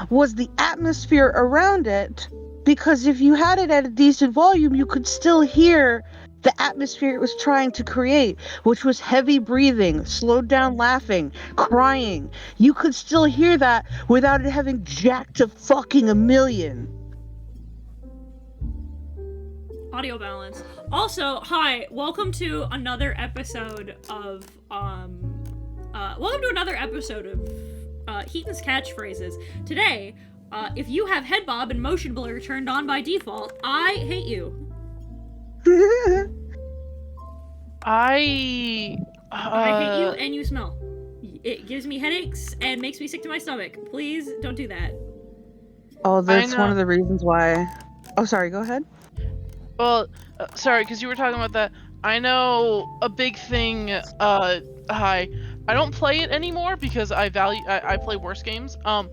was the atmosphere around it, because if you had it at a decent volume, you could still hear the atmosphere it was trying to create, which was heavy breathing, slowed down laughing, crying. You could still hear that without it having jacked to fucking a million. Audio balance. Also, hi, welcome to another episode of Heaton's catchphrases. Today, if you have head bob and motion blur turned on by default, I hate you. I hate you and you smell. It gives me headaches and makes me sick to my stomach. Please don't do that. Oh, that's one of the reasons why. Oh, sorry, go ahead. Well, sorry, because you were talking about that. I know a big thing, hi. I don't play it anymore because I play worse games. But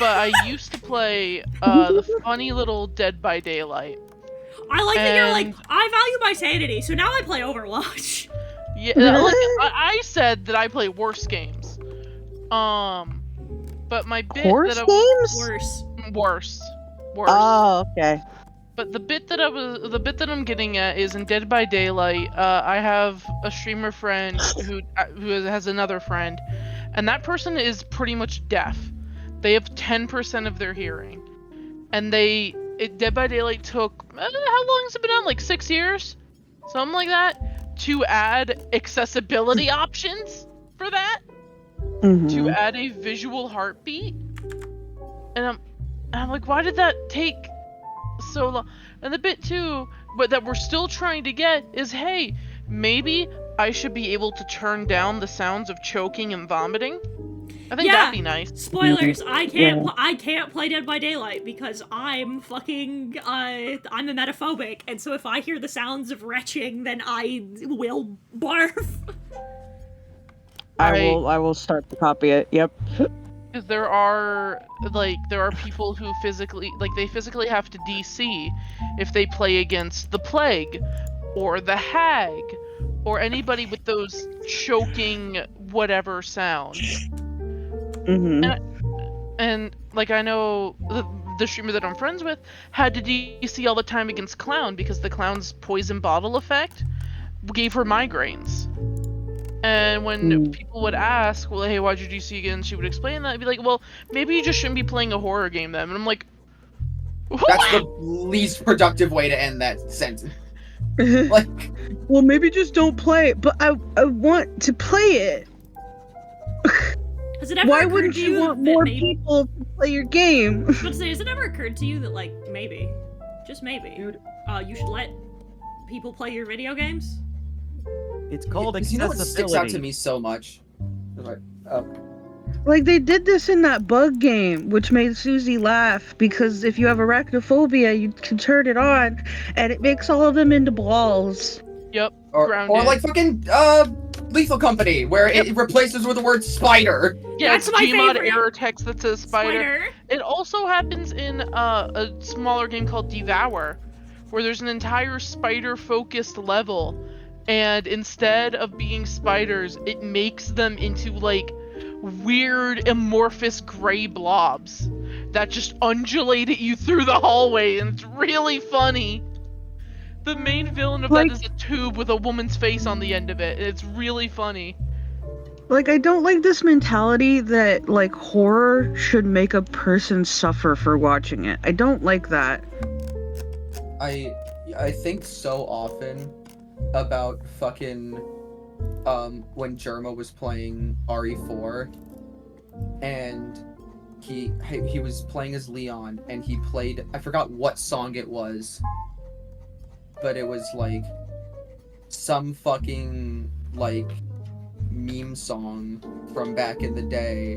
I used to play, the funny little Dead by Daylight. I like that you're like, I value my sanity, so now I play Overwatch. Yeah, like, I said that I play worse games. But my bit Horse games? Worse. Oh, okay. But the bit that I'm getting at is in Dead by Daylight. I have a streamer friend who has another friend, and that person is pretty much deaf. They have 10% of their hearing, and Dead by Daylight took how long has it been on? Like 6 years, something like that, to add accessibility options for that. to add a visual heartbeat, and I'm like, why did that take so long? And the bit too, but that we're still trying to get is, hey, maybe I should be able to turn down the sounds of choking and vomiting. I think that'd be nice. Spoilers. I can't play Dead by Daylight because I'm fucking I'm emetophobic, and so if I hear the sounds of retching, then I will barf. I will start to copy it. Yep. Because there are people who physically have to DC if they play against the Plague or the Hag or anybody with those choking whatever sounds. And like, I know the streamer that I'm friends with had to DC all the time against Clown because the Clown's poison bottle effect gave her migraines. And when people would ask, well, hey, why'd you DC again? She would explain that. I'd be like, well, maybe you just shouldn't be playing a horror game then. And I'm like, what? That's the least productive way to end that sentence. Like, well, maybe just don't play it, but I want to play it. Has it ever Why occurred wouldn't to you want more people to play your game? I was about to say, has it ever occurred to you that, like, maybe, just maybe, you should let people play your video games? It's called accessibility. You know what sticks out to me so much? Like, Like, they did this in that bug game, which made Susie laugh, because if you have arachnophobia, you can turn it on, and it makes all of them into balls. Yep. or like fucking Lethal Company, where it replaces with the word spider. Yeah, That's it's my Gmod favorite. error text that says spider. It also happens in a smaller game called Devour, where there's an entire spider-focused level, and instead of being spiders, it makes them into, like, weird amorphous gray blobs that just undulate at you through the hallway, and it's really funny. The main villain of that is a tube with a woman's face on the end of it, and it's really funny. Like, I don't like this mentality that, like, horror should make a person suffer for watching it. I don't like that. I think so often about fucking when Germa was playing RE4 and he was playing as Leon and he played, I forgot what song it was, but it was like some fucking like meme song from back in the day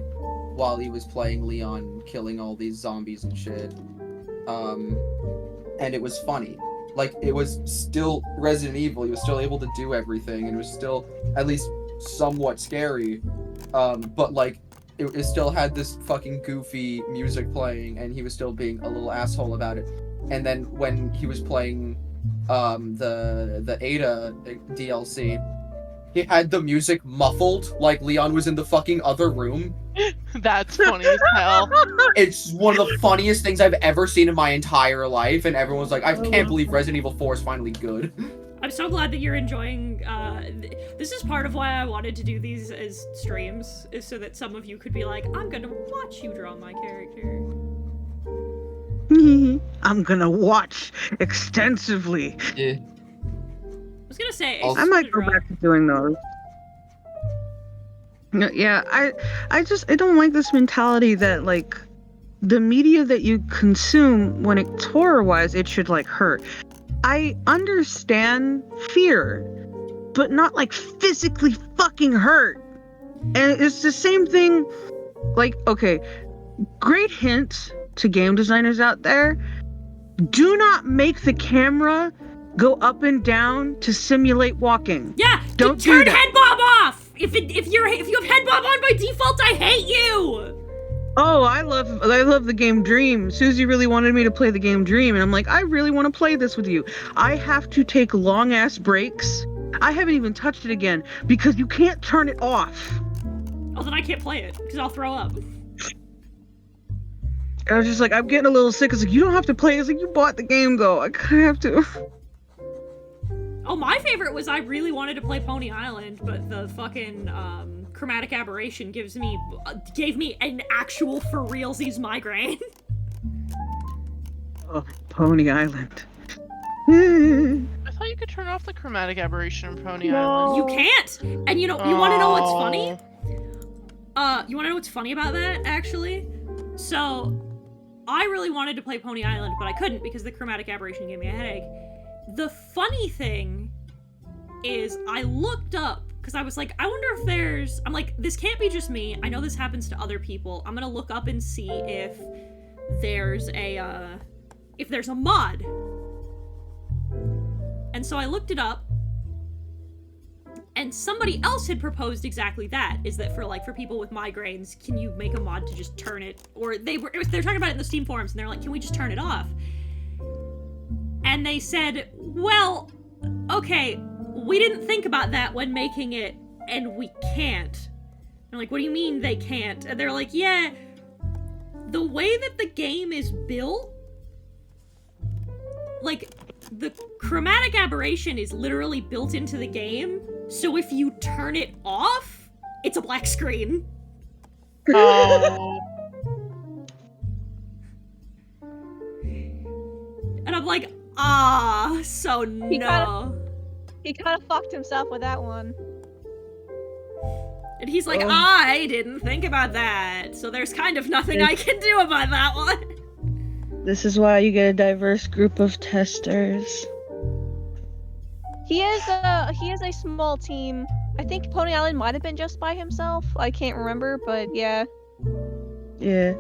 while he was playing Leon killing all these zombies and shit. And it was funny. Like, it was still Resident Evil, he was still able to do everything, and it was still at least somewhat scary. But like, it still had this fucking goofy music playing, and he was still being a little asshole about it. And then when he was playing the Ada DLC, he had the music muffled, like Leon was in the fucking other room. That's funny as hell. It's one of the funniest things I've ever seen in my entire life, and everyone's like, I can't believe Resident Evil 4 is finally good. I'm so glad that you're enjoying, this is part of why I wanted to do these as streams, is so that some of you could be like, I'm gonna watch you draw my character. I'm gonna watch extensively. Yeah. I was gonna say, I might go back to doing those. Yeah, I don't like this mentality that, like, the media that you consume, when it's horror-wise, it should, like, hurt. I understand fear, but not, like, physically fucking hurt. And it's the same thing, like, okay, great hint to game designers out there, do not make the camera go up and down to simulate walking. Yeah, don't turn do that. head bob off. If you have head bob on by default, I hate you. Oh, I love the game Dream. Susie really wanted me to play the game Dream, and I'm like, I really want to play this with you. I have to take long ass breaks. I haven't even touched it again because you can't turn it off. Oh, then I can't play it because I'll throw up. I was just like, I'm getting a little sick. It's like, you don't have to play. It's like, you bought the game though. I kind of have to. Oh, my favorite was I really wanted to play Pony Island, but the fucking chromatic aberration gave me an actual for realsies migraine. Oh, Pony Island. I thought you could turn off the chromatic aberration in Pony Island. You can't. And you want to know what's funny? You wanna know what's funny about that, actually? So, I really wanted to play Pony Island, but I couldn't because the chromatic aberration gave me a headache. The funny thing is I looked up, because I was like, I wonder if there's... I'm like, this can't be just me. I know this happens to other people. I'm gonna look up and see if there's a mod. And so I looked it up, and somebody else had proposed exactly that, is that for people with migraines, can you make a mod to just turn it, or they're talking about it in the Steam forums, and they're like, can we just turn it off? And they said, well, okay, we didn't think about that when making it, and we can't. I'm like, what do you mean they can't? And they're like, yeah, the way that the game is built, like, the chromatic aberration is literally built into the game, so if you turn it off, it's a black screen. Oh. And I'm like, so no. He kind of fucked himself with that one. And he's like, I didn't think about that, so there's kind of nothing I can do about that one. This is why you get a diverse group of testers. He is a small team. I think Pony Island might have been just by himself. I can't remember, but yeah. Yeah.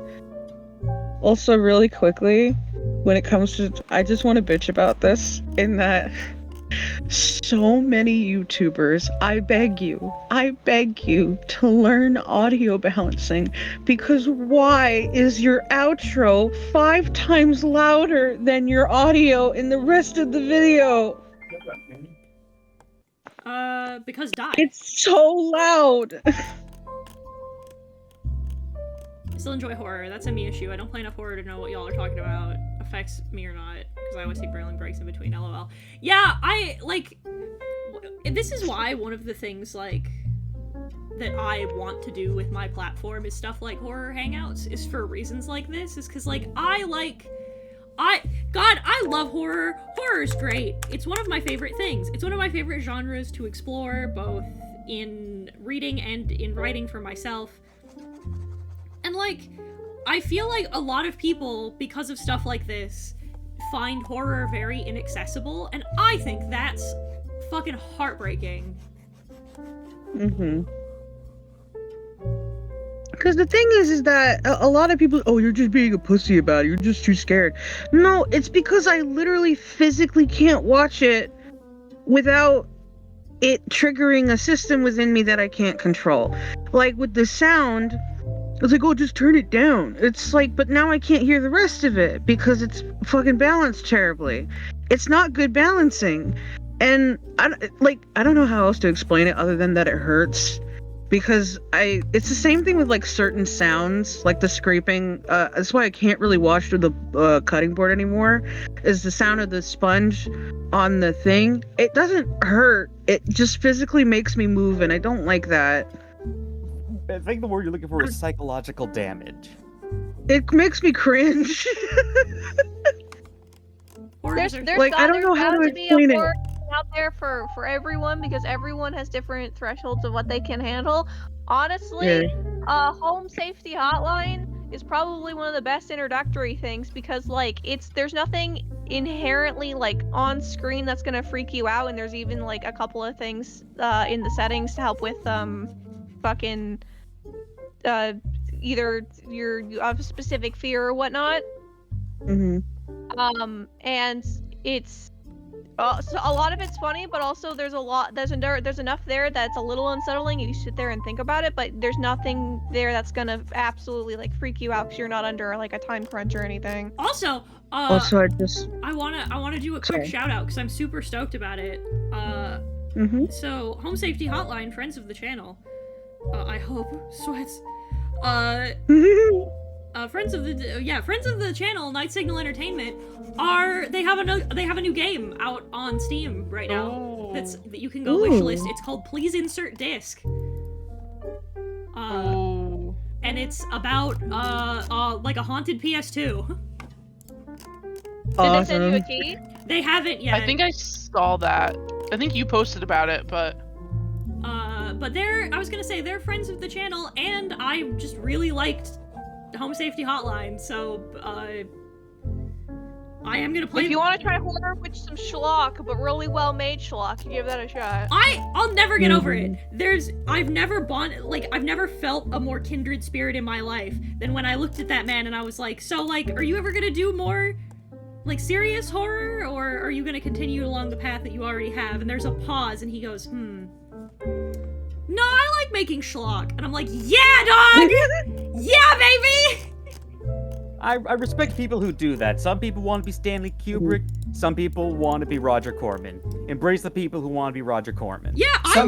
Also, really quickly, when it comes to... I just want to bitch about this, in that so many YouTubers, I beg you to learn audio balancing, because why is your outro 5 times louder than your audio in the rest of the video? Because die. It's so loud! I still enjoy horror. That's a me issue. I don't play enough horror to know what y'all are talking about affects me or not, because I always take barreling breaks in between, lol. Yeah, this is why one of the things, that I want to do with my platform is stuff like horror hangouts, is for reasons like this, is because, I love horror. Horror's great. It's one of my favorite things. It's one of my favorite genres to explore, both in reading and in writing for myself. And, I feel like a lot of people, because of stuff like this, find horror very inaccessible, and I think that's fucking heartbreaking. Mm-hmm. Because the thing is that a lot of people, you're just being a pussy about it, you're just too scared. No, it's because I literally physically can't watch it without it triggering a system within me that I can't control. Like with the sound, it's like, just turn it down. It's like, but now I can't hear the rest of it because it's fucking balanced terribly. It's not good balancing. And I don't know how else to explain it other than that it hurts. Because it's the same thing with certain sounds, like the scraping. That's why I can't really watch through the cutting board anymore. Is the sound of the sponge on the thing? It doesn't hurt. It just physically makes me move, and I don't like that. I think the word you're looking for is psychological damage. It makes me cringe. There's I don't know how to explain it. Out there for everyone, because everyone has different thresholds of what they can handle. Honestly, Home Safety Hotline is probably one of the best introductory things, because there's nothing inherently on screen that's gonna freak you out, and there's even a couple of things in the settings to help with fucking either you have a specific fear or whatnot. Mm-hmm. And it's so a lot of it's funny, but also there's enough there that's a little unsettling if you sit there and think about it, but there's nothing there that's gonna absolutely freak you out because you're not under a time crunch or anything. Also, I wanna do a quick shout out because I'm super stoked about it. So Home Safety Hotline, friends of the channel, I hope, sweats. Friends of the channel, Night Signal Entertainment, they have a new game out on Steam right now. That you can go wishlist. It's called Please Insert Disc. And it's about a haunted PS2. Did they send you a key? They haven't yet. I think I saw that. I think you posted about it, but but I was gonna say, they're friends of the channel, and I just really liked Home Safety Hotline, so, I am gonna play. If you want to try horror with some schlock, but really well-made schlock, you give that a shot. I'll never get over it. I've never felt a more kindred spirit in my life than when I looked at that man and I was like, so, like, are you ever gonna do more, like, serious horror, or are you gonna continue along the path that you already have? And there's a pause, and he goes, no, I like making schlock. And I'm like, yeah, dog! Yeah, baby! I respect people who do that. Some people want to be Stanley Kubrick. Some people want to be Roger Corman. Embrace the people who want to be Roger Corman. Yeah, I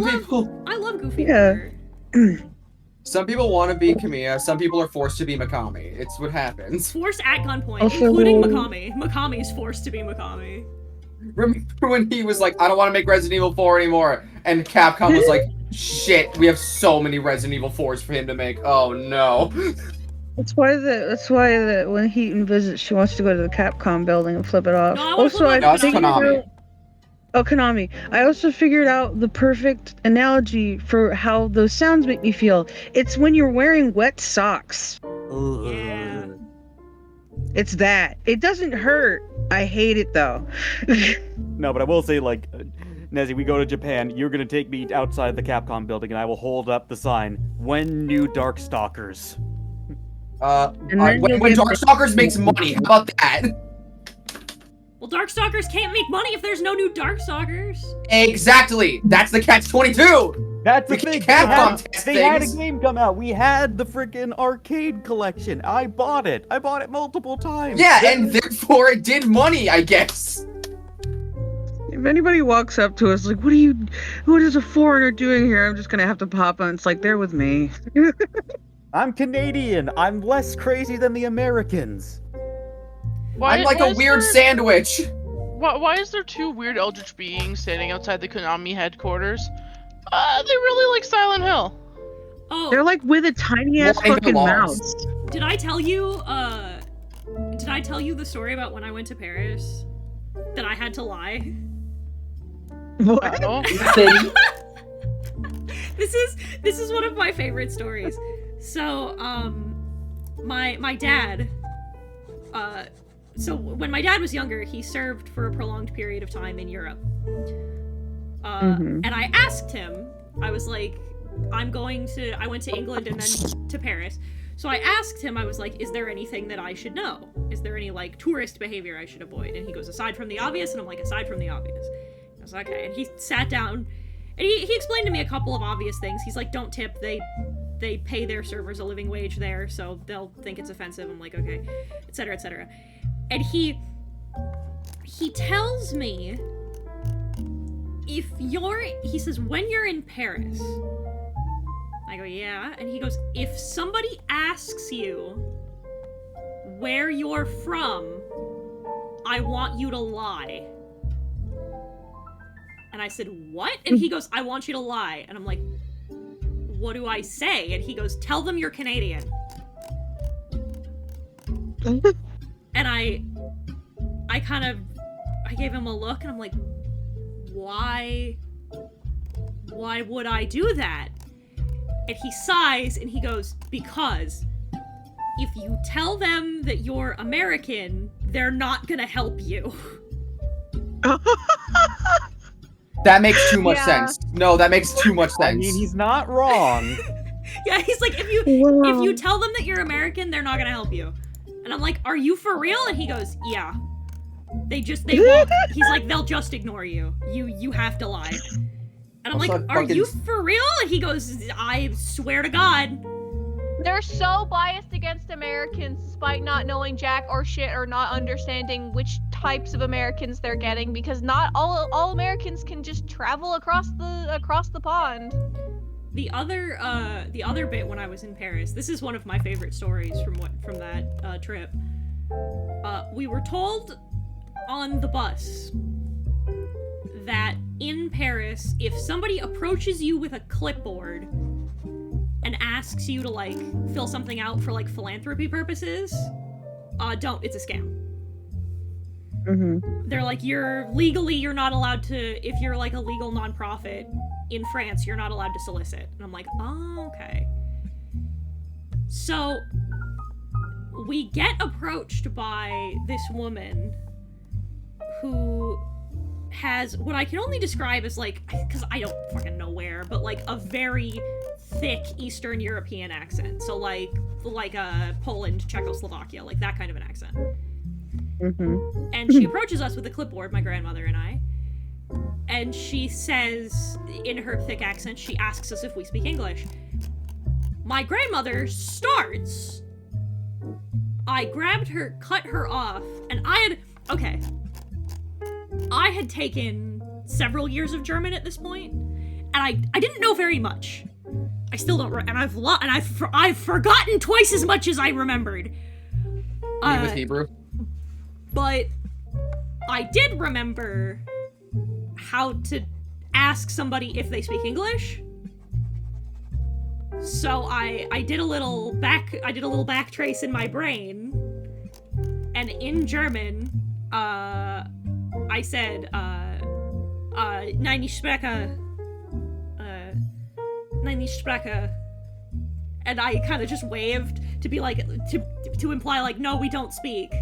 love goofy horror. Some people want to be Kamiya. Some people are forced to be Mikami. It's what happens. Forced at gunpoint, Also- including Mikami. Mikami's forced to be Mikami. Remember when he was like, I don't want to make Resident Evil 4 anymore, and Capcom was like, shit, we have so many Resident Evil 4s for him to make. Oh no. That's why that when Heaton visits, she wants to go to the Capcom building and flip it off. No, I wanna Also, flip I it off figured Konami. out. Oh, Konami. I also figured out the perfect analogy for how those sounds make me feel. It's when you're wearing wet socks. Yeah. It's that. It doesn't hurt. I hate it though. No, but I will say, like, Nezzy, we go to Japan, you're gonna take me outside the Capcom building, and I will hold up the sign, when new Darkstalkers. And then you'll When get- Darkstalkers makes money, how about that? Well, Darkstalkers can't make money if there's no new Darkstalkers. Exactly. That's the catch-22. That's the We thing. Capcom test They had a things. game come out. We had the freaking arcade collection. I bought it. I bought it multiple times. Yeah, and therefore it did money, I guess. If anybody walks up to us like, what is a foreigner doing here? I'm just gonna have to pop on. It's like, they're with me. I'm Canadian. I'm less crazy than the Americans. I'm like why a is weird there- sandwich. Why is there two weird eldritch beings standing outside the Konami headquarters? They really like Silent Hill. They're Oh, like with a tiny ass Wanting fucking the mouth. laws. did I tell you the story about when I went to Paris? That I had to lie? What? Oh, This is one of my favorite stories. So, my dad, so when my dad was younger, he served for a prolonged period of time in Europe. And I asked him, I was like, I went to England and then to Paris. So I asked him, I was like, is there anything that I should know? Is there any, like, tourist behavior I should avoid? And he goes, aside from the obvious? And I'm like, aside from the obvious. I was like, okay. And he sat down, and he explained to me a couple of obvious things. He's like, don't tip, they pay their servers a living wage there, so they'll think it's offensive. I'm like, okay, etc., etc. And he tells me, he says, when you're in Paris, I go, yeah, and he goes, if somebody asks you where you're from, I want you to lie. And I said, what? And he goes, I want you to lie. And I'm like, what do I say? And he goes, tell them you're Canadian. And I gave him a look, and I'm like, why would I do that? And he sighs, and he goes, because if you tell them that you're American, they're not gonna help you. That makes too much Yeah. sense. No, that makes too much I sense. mean, he's not wrong. Yeah, he's like, if you tell them that you're American, they're not gonna help you. And I'm like, are you for real? And he goes, yeah. They won't. He's like, they'll just ignore you. You have to lie. And I'm Also, like, are fucking- you for real? And he goes, I swear to God. They're so biased against Americans despite not knowing jack or shit or not understanding which types of Americans they're getting, because not all Americans can just travel across the pond. The other bit when I was in Paris, this is one of my favorite stories from that trip. We were told on the bus that in Paris, if somebody approaches you with a clipboard and asks you to, like, fill something out for, like, philanthropy purposes, don't. It's a scam. Mm-hmm. They're like, you're not allowed to, if you're, like, a legal nonprofit, in France, you're not allowed to solicit. And I'm like, oh, okay. So we get approached by this woman who has what I can only describe as like, because I don't fucking know where, but like a very thick Eastern European accent. So like a Poland, Czechoslovakia, like that kind of an accent. Mm-hmm. And she approaches us with a clipboard, my grandmother and I, and she says, in her thick accent, she asks us if we speak English. My grandmother starts. I grabbed her, cut her off, and I had taken several years of German at this point, and I didn't know very much. I still don't, and I've forgotten twice as much as I remembered. with Hebrew. But I did remember how to ask somebody if they speak English. So I did a little back trace in my brain, and in German, I said, nein, ich spreche, and I kind of just waved to be like, to imply like, no, we don't speak.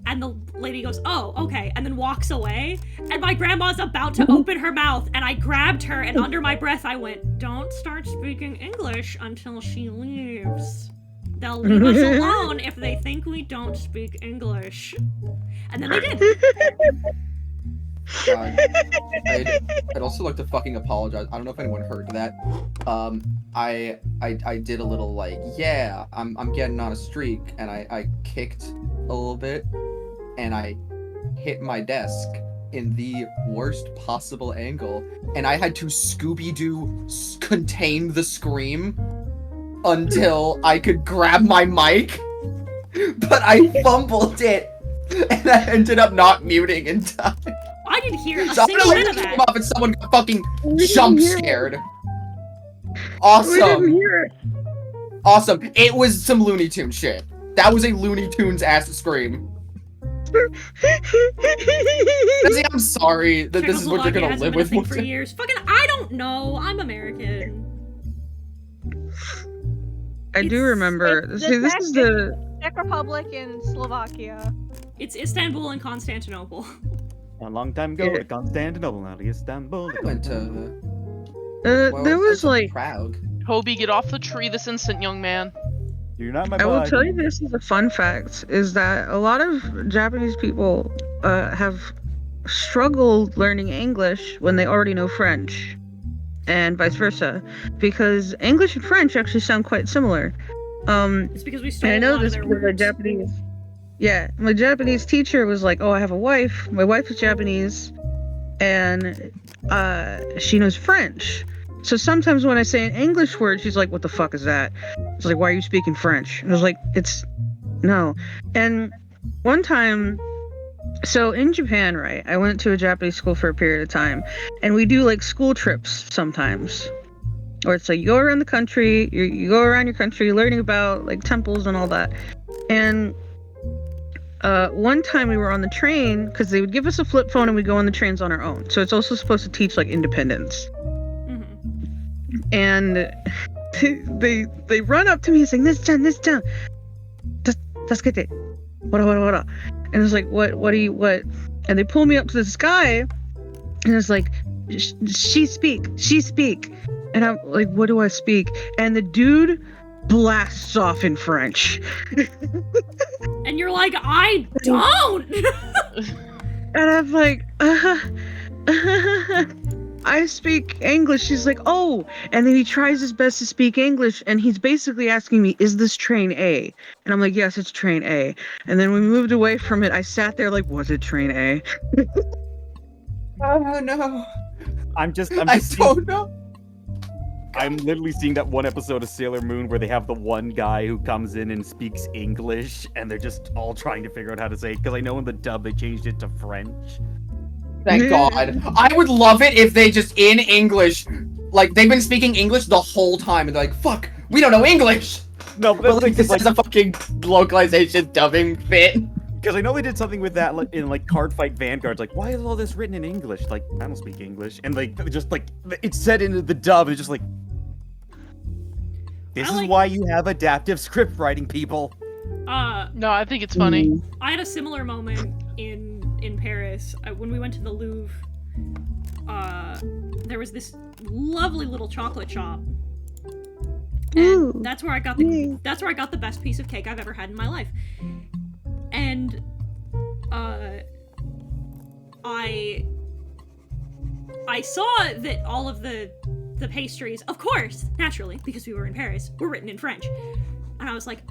And the lady goes, oh, okay, and then walks away, and my grandma's about to open her mouth, and I grabbed her, and under my breath I went, don't start speaking English until she leaves. They'll leave us alone if they think we don't speak English. And then they did. I'd also like to fucking apologize. I don't know if anyone heard that. I did a little like, yeah, I'm getting on a streak, and I kicked a little bit, and I hit my desk in the worst possible angle, and I had to Scooby-Doo contain the scream until I could grab my mic, but I fumbled it, and I ended up not muting in time. I didn't hear a So single bit of came that. up and someone got fucking jump scared. Awesome. Awesome. It was some Looney Tunes shit. That was a Looney Tunes ass scream. I'm sorry that this is what you're gonna live with. For years. Fucking, I don't know. I'm American. I do remember. See, this is the Czech Republic and Slovakia. It's Istanbul and Constantinople. A long time ago to Constantinople, now to Istanbul. I went to. there was like Prague. Toby, get off the tree this instant, young man. You're not my I will bud. tell you this is a fun fact, is that a lot of Japanese people have struggled learning English when they already know French, and vice versa, because English and French actually sound quite similar. It's because we stole And I a know lot this of their because my words. Japanese. Yeah, my Japanese teacher was like, "Oh, I have a wife. My wife is Japanese, and she knows French. So sometimes when I say an English word, she's like, "What the fuck is that?" It's like, "Why are you speaking French?" And I was like, "It's no." And one time, so in Japan, right? I went to a Japanese school for a period of time, and we do like school trips sometimes. Or it's like you go around the country, you go around your country learning about like temples and all that. And one time we were on the train, because they would give us a flip phone and we'd go on the trains on our own. So it's also supposed to teach like independence. Mm-hmm. And they run up to me saying, this down, tasukete, what. And it's like, what? And they pull me up to this guy, and it's like, she speak. And I'm like, what do I speak? And the dude blasts off in French. And you're like, I don't! And I'm like, I speak English. She's like, oh. And then he tries his best to speak English, and he's basically asking me, is this train A? And I'm like, yes, it's train A. And then when we moved away from it, I sat there like, was it train A? Oh no. I'm just I don't know. I'm literally seeing that one episode of Sailor Moon where they have the one guy who comes in and speaks English, and they're just all trying to figure out how to say it, because I know in the dub they changed it to French. Thank God. I would love it if they just in English, like they've been speaking English the whole time, and they're like, "Fuck, we don't know English." No, But like this is a fucking localization dubbing fit. Because I know they did something with that in like Card Fight Vanguard. Like, why is all this written in English? Like, I don't speak English, and like just like it's said into the dub. And it's just like, this is why you have adaptive script writing, people. No, I think it's funny. I had a similar moment in Paris when we went to the Louvre. There was this lovely little chocolate shop, and that's where I got the best piece of cake I've ever had in my life. And I saw that all of the pastries, of course, naturally, because we were in Paris, were written in French. And I was like,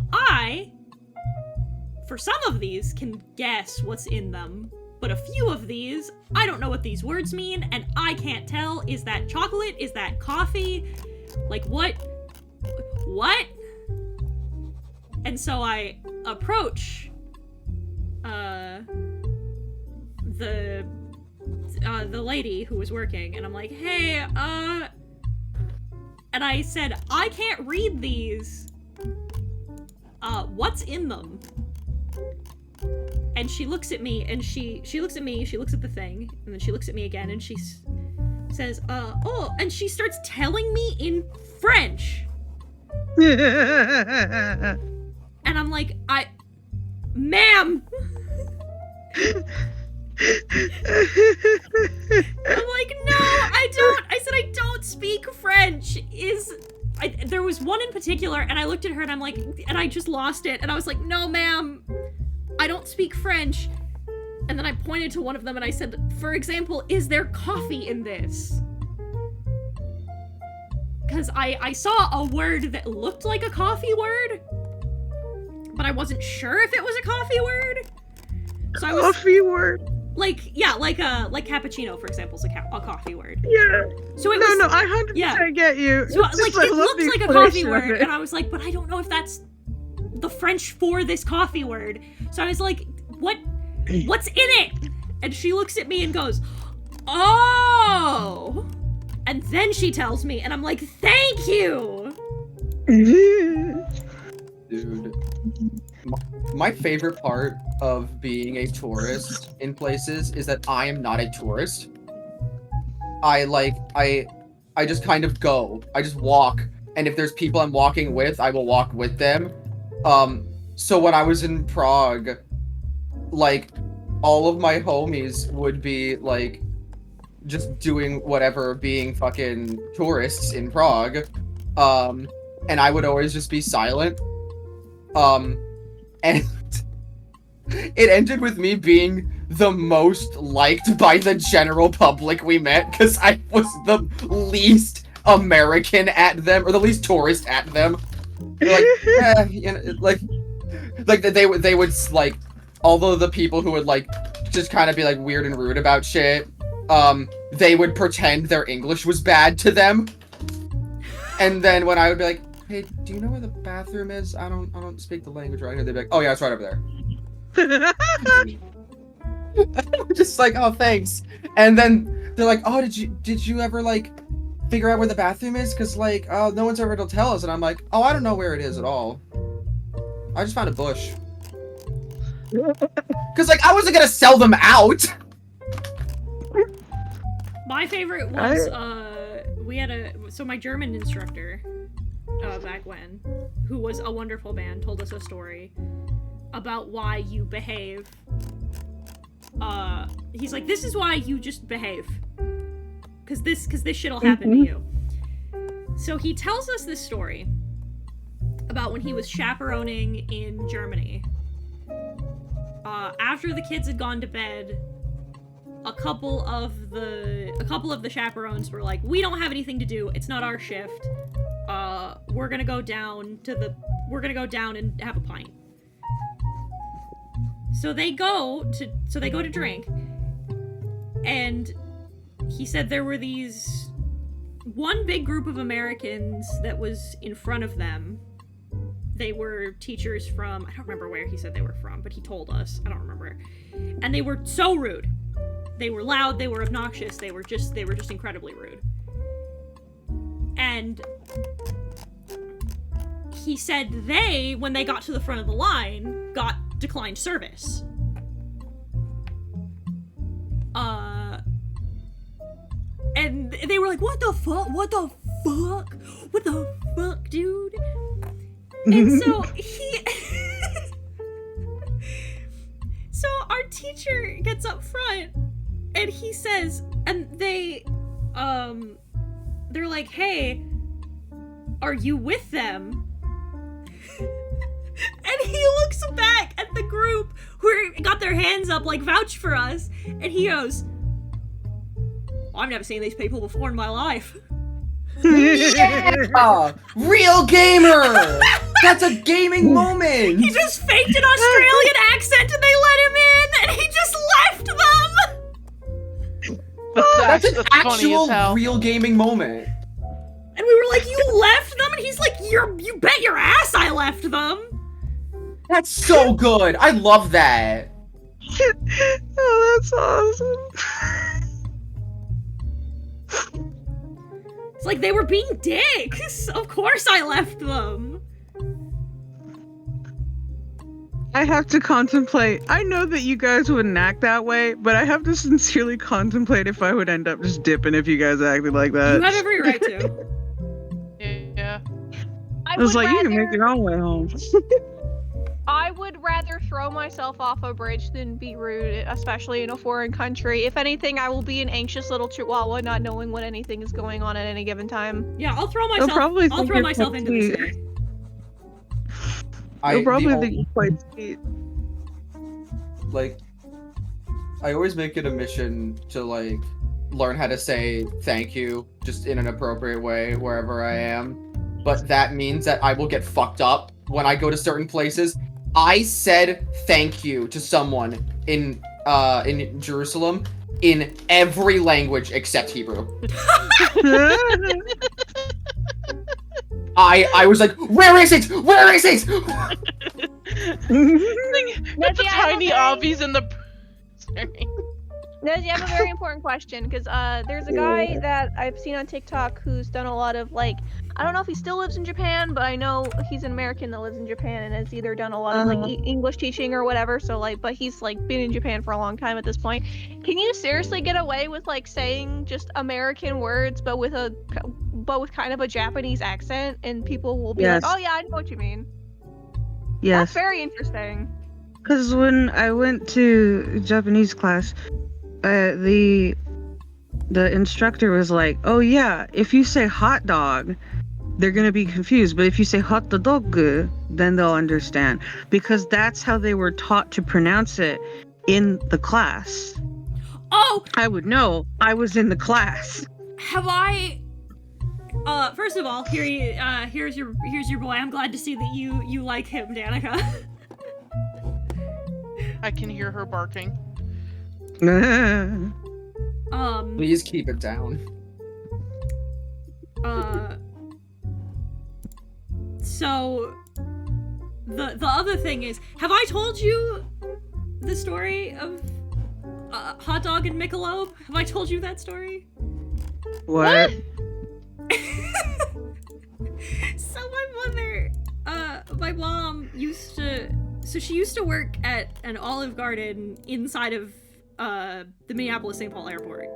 for some of these, can guess what's in them. But a few of these, I don't know what these words mean, and I can't tell. Is that chocolate? Is that coffee? Like, what? What? And so I approach the lady who was working, and I'm like, hey, and I said, I can't read these. What's in them? And she looks at me, and she looks at me, she looks at the thing, and then she looks at me again, and she says, oh, and she starts telling me in French. And I'm like, ma'am! I'm like, no, I don't. I said, I don't speak French. There was one in particular, and I looked at her, and I'm like, and I just lost it, and I was like, no, ma'am, I don't speak French. And then I pointed to one of them, and I said, for example, is there coffee in this? Because I saw a word that looked like a coffee word, but I wasn't sure if it was a coffee word. So I was, coffee word? Like cappuccino, for example, is a coffee word. Yeah. So it was, no, I 100% get you. So like it looks like a coffee word, and I was like, but I don't know if that's the French for this coffee word. So I was like, what's in it? And she looks at me and goes, oh. And then she tells me, and I'm like, thank you. Dude, my favorite part of being a tourist in places is that I am not a tourist. I just kind of go. I just walk, and if there's people I'm walking with, I will walk with them. So when I was in Prague, like, all of my homies would be, like, just doing whatever, being fucking tourists in Prague. And I would always just be silent. And it ended with me being the most liked by the general public we met, because I was the least American at them, or the least tourist at them. Like, yeah, you know, like they would like, although the people who would like just kind of be like weird and rude about shit, they would pretend their English was bad to them. And then when I would be like, hey, do you know where the bathroom is? I don't speak the language right here. They'd be like, oh yeah, it's right over there. I'm just like, oh, thanks. And then they're like, oh, did you ever like figure out where the bathroom is? Because like, oh, no one's ever to tell us. And I'm like, oh, I don't know where it is at all. I just found a bush. Because like, I wasn't gonna sell them out. My favorite was so my German instructor back when, who was a wonderful man, told us a story about why you behave. He's like, this is why you just behave, because this shit'll happen to you. So he tells us this story about when he was chaperoning in Germany. After the kids had gone to bed, a couple of the chaperones were like, we don't have anything to do, it's not our shift, we're gonna go down and have a pint. So they go to drink, and he said there were one big group of Americans that was in front of them. They were teachers from, I don't remember where he said they were from, but he told us, I don't remember. And they were so rude. They were loud, they were obnoxious, they were just incredibly rude. And he said when they got to the front of the line, got declined service. they were like, what the fuck? What the fuck? What the fuck, dude? And so so our teacher gets up front and he says, and they're like, hey, are you with them? And he looks back at the group who got their hands up, like, vouch for us, and he goes, I've never seen these people before in my life. Yeah! Real gamer! That's a gaming moment! He just faked an Australian accent and they let him in, and he just left them! That's an funny as actual hell. real gaming moment. And we were like, you left them? And he's like, you bet your ass I left them! That's so good. I love that. Oh, that's awesome. It's like they were being dicks! Of course I left them! I have to contemplate. I know that you guys wouldn't act that way, but I have to sincerely contemplate if I would end up just dipping if you guys acted like that. You have every right to. Yeah. I was like, you can make your own way home. I would rather throw myself off a bridge than be rude, especially in a foreign country. If anything, I will be an anxious little chihuahua, not knowing what anything is going on at any given time. Yeah, I'll throw They'll probably myself think you're into the sweet. sea. They'll probably the think you're quite sweet. like I always make it a mission to like learn how to say thank you just in an appropriate way wherever I am. But that means that I will get fucked up when I go to certain places. I said thank you to someone in Jerusalem in every language except Hebrew. I was like, where is it? Where is it? With the tiny obbies in the. Sorry. Nez, you have a very important question, because there's a guy that I've seen on TikTok who's done a lot of, like, I don't know if he still lives in Japan, but I know he's an American that lives in Japan and has either done a lot of, like, English teaching or whatever, so, like, but he's, like, been in Japan for a long time at this point. Can you seriously get away with, like, saying just American words, but with kind of a Japanese accent, and people will be Yes. like, oh yeah, I know what you mean. Yes. That's very interesting. Because when I went to Japanese class, the instructor was like, "Oh yeah, if you say hot dog, they're gonna be confused. But if you say hot dog, then they'll understand." Because that's how they were taught to pronounce it in the class. Oh! I would know. I was in the class. Have I... first of all, here's your boy. I'm glad to see that you like him, Danica. I can hear her barking. Please keep it down. So the other thing is, have I told you the story of Hot Dog and Michelob? Have I told you that story? What? So my mom used to work at an Olive Garden inside of the Minneapolis St. Paul airport,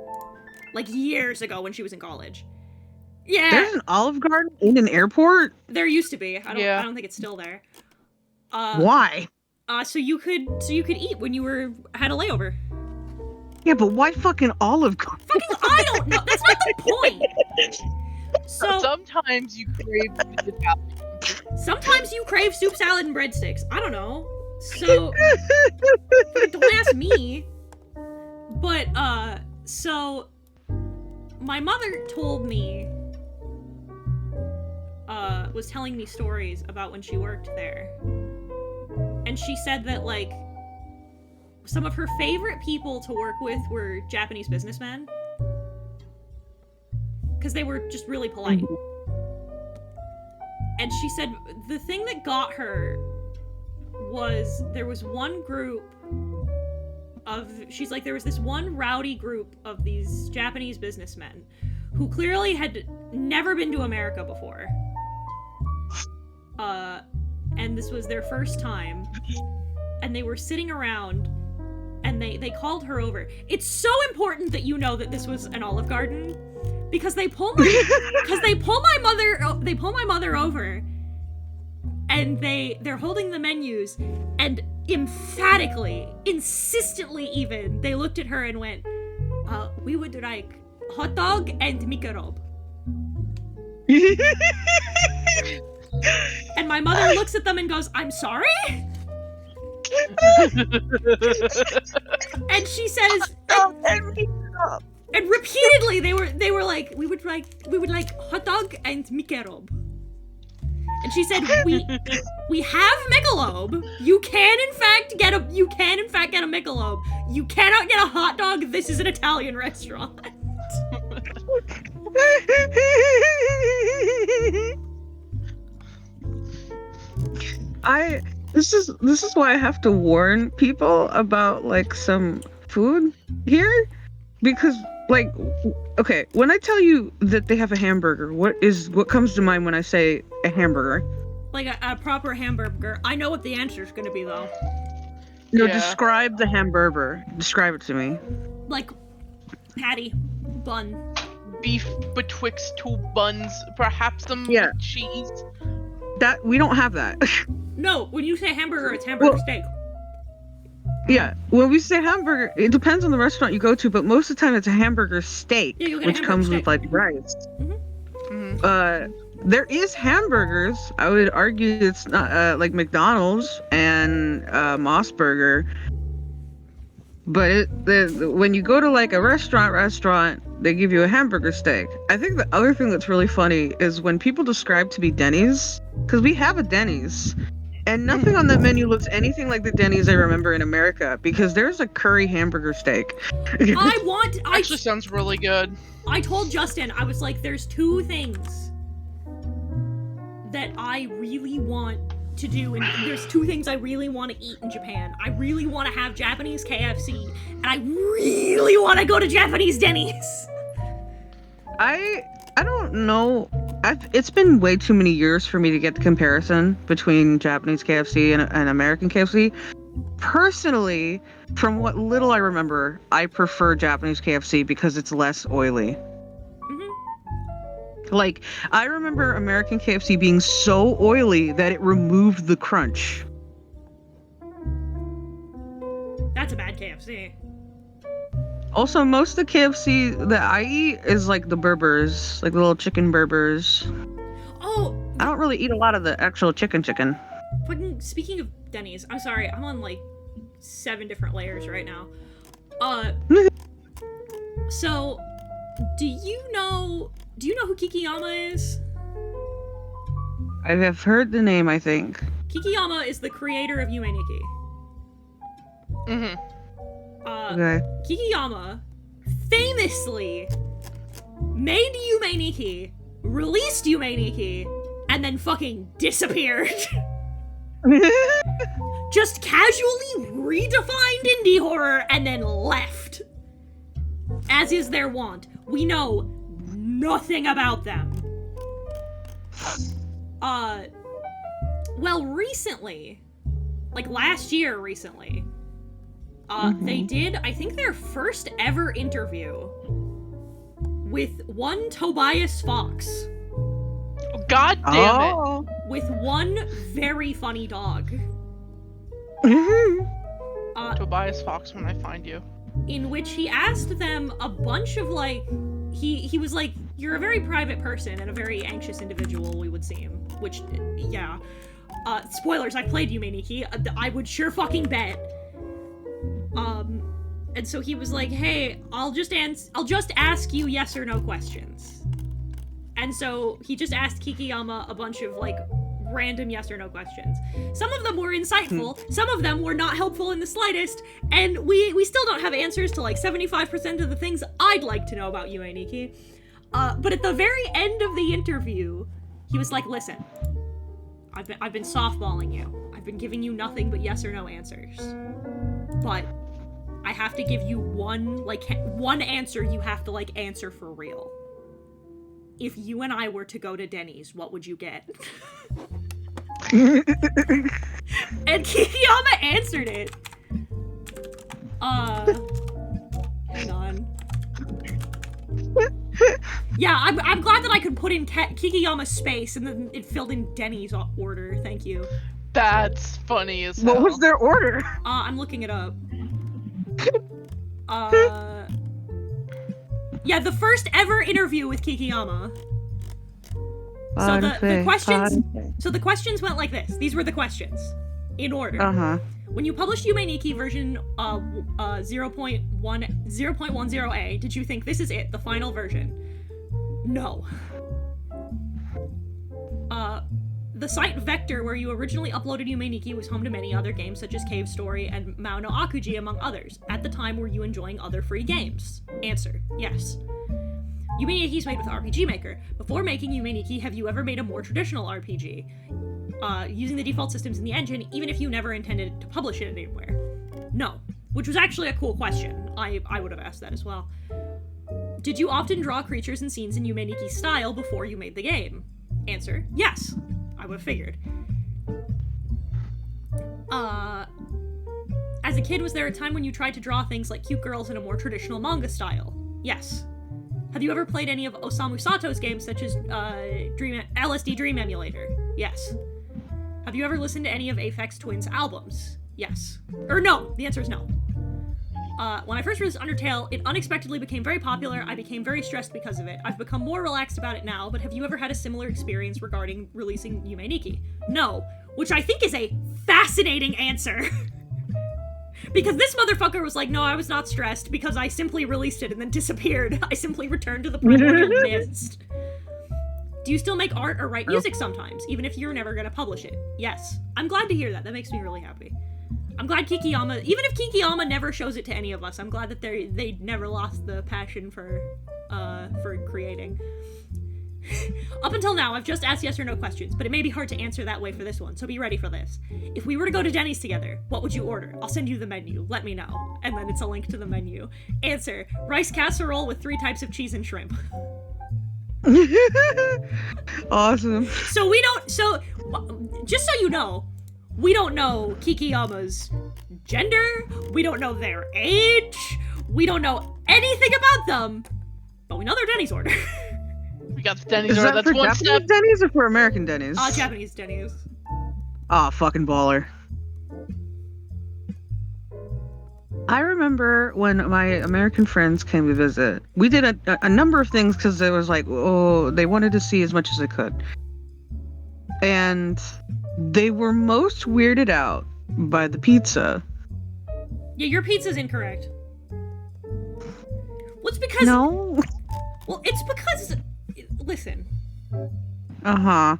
like years ago when she was in college. Yeah, There's an Olive Garden in an airport? there used to be. I don't think it's still there. Why? So you could eat when you had a layover. Yeah, but why fucking Olive Garden? Fucking, I don't know. That's not the point. So Sometimes you crave the Italian. sometimes you crave soup, salad, and breadsticks. I don't know. So don't ask me. But so my mother told me, was telling me stories about when she worked there, and she said that like some of her favorite people to work with were Japanese businessmen, because they were just really polite. And she said the thing that got her was there was one group of, she's like, there was this one rowdy group of these Japanese businessmen who clearly had never been to America before. And this was their first time. And they were sitting around and they called her over. It's so important that you know that this was an Olive Garden, because they pull my mother over, and they're holding the menus, and emphatically, insistently even, they looked at her and went, we would like hot dog and mikrop. And my mother looks at them and goes, I'm sorry? And she says, and repeatedly they were like, we would like hot dog and mikrop. And she said, we have Michelob. You can in fact get a Michelob. You cannot get a hot dog. This is an Italian restaurant. This is why I have to warn people about like some food here, because like, okay, when I tell you that they have a hamburger, what comes to mind when I say a hamburger? Like a proper hamburger. I know what the answer is going to be though. No, Yeah. describe the hamburger. Describe it to me. Like patty, bun. Beef betwixt two buns, perhaps some Yeah. cheese. That we don't have that. No, when you say hamburger, it's hamburger Well- steak. Yeah, when we say hamburger, it depends on the restaurant you go to, but most of the time it's a hamburger steak, Yeah, you'll get a which comes hamburger with like rice. Mhm. There is hamburgers. I would argue it's not like McDonald's and Moss Burger, but when you go to like a restaurant, they give you a hamburger steak. I think the other thing that's really funny is when people describe to be Denny's, because we have a Denny's. And nothing on that menu looks anything like the Denny's I remember in America, because there's a curry hamburger steak. Actually sounds really good. I told Justin, I was like, there's two things that I really want to do, and there's two things I really want to eat in Japan. I really want to have Japanese KFC, and I really want to go to Japanese Denny's. I don't know. It's been way too many years for me to get the comparison between Japanese KFC and American KFC. Personally, from what little I remember, I prefer Japanese KFC because it's less oily. Like, I remember American KFC being so oily that it removed the crunch. That's a bad KFC. Also, most of the KFC that I eat is like the burgers, like little chicken burgers. Oh, I don't really eat a lot of the actual chicken. fucking speaking of Denny's, I'm sorry, I'm on like 7 different layers right now. So, do you know who Kikiyama is? I have heard the name, I think. Kikiyama is the creator of Yume Nikki. Mm-hmm. Okay. Kikiyama famously made Yume Nikki, released Yume Nikki, and then fucking disappeared. Just casually redefined indie horror and then left. As is their wont. We know nothing about them. Well, recently, like last year recently, they did, I think, their first ever interview with one Tobias Fox. God damn it. With one very funny dog. Tobias Fox when I find you. In which he asked them a bunch of like, he was like, you're a very private person and a very anxious individual, we would seem. Which, yeah. Spoilers, I played Yume Nikki. I would sure fucking bet. And so he was like, hey, I'll just ask you yes or no questions. And so he just asked Kikiyama a bunch of like random yes or no questions. Some of them were insightful, some of them were not helpful in the slightest, and we still don't have answers to like 75% of the things I'd like to know about Yume Nikki. But at the very end of the interview, he was like, listen, I've been softballing you. I've been giving you nothing but yes or no answers. But I have to give you one answer you have to like answer for real. If you and I were to go to Denny's, what would you get? And Kikiyama answered it. Hang on. Yeah, I'm glad that I could put in Kikiyama's space and then it filled in Denny's order. Thank you. That's funny as hell. What was their order? I'm looking it up. Yeah, the first ever interview with Kikiyama. So the questions. So the questions went like this. These were the questions, in order. When you published Yume Nikki version 0.10a, did you think this is it, the final version? No. The site Vector, where you originally uploaded Yume Nikki, was home to many other games such as Cave Story and Mao no Akuji, among others. At the time, were you enjoying other free games? Answer: yes. Yume Nikki is made with RPG Maker. Before making Yume Nikki, have you ever made a more traditional RPG? Using the default systems in the engine, even if you never intended to publish it anywhere? No. Which was actually a cool question. I would have asked that as well. Did you often draw creatures and scenes in Yume Nikki style before you made the game? Answer: yes. I would have figured. As a kid, was there a time when you tried to draw things like cute girls in a more traditional manga style? Yes. Have you ever played any of Osamu Sato's games such as LSD Dream Emulator? Yes. Have you ever listened to any of Aphex Twin's albums? Yes. Or no, the answer is no. When I first released Undertale, it unexpectedly became very popular. I became very stressed because of it. I've become more relaxed about it now, but have you ever had a similar experience regarding releasing Yume Nikki? No. Which I think is a fascinating answer. Because this motherfucker was like, no, I was not stressed because I simply released it and then disappeared. I simply returned to the primordial mist. Do you still make art or write music sometimes, even if you're never gonna publish it? Yes. I'm glad to hear that. That makes me really happy. I'm glad Kikiyama, even if Kikiyama never shows it to any of us, I'm glad that they never lost the passion for creating. Up until now, I've just asked yes or no questions, but it may be hard to answer that way for this one, so be ready for this. If we were to go to Denny's together, what would you order? I'll send you the menu. Let me know. And then it's a link to the menu. Answer: rice casserole with 3 types of cheese and shrimp. Awesome. So just so you know, we don't know Kikiyama's gender, we don't know their age, we don't know anything about them, but we know their Denny's order. We got the Denny's Is order. that That's for one Japanese step. Denny's or for American Denny's? Japanese Denny's. Aw, fucking baller. I remember when my American friends came to visit, we did a number of things because it was like, oh, they wanted to see as much as they could. And they were most weirded out by the pizza. Yeah, your pizza's incorrect. Well, it's because... No. Well, it's because... Listen. Uh-huh.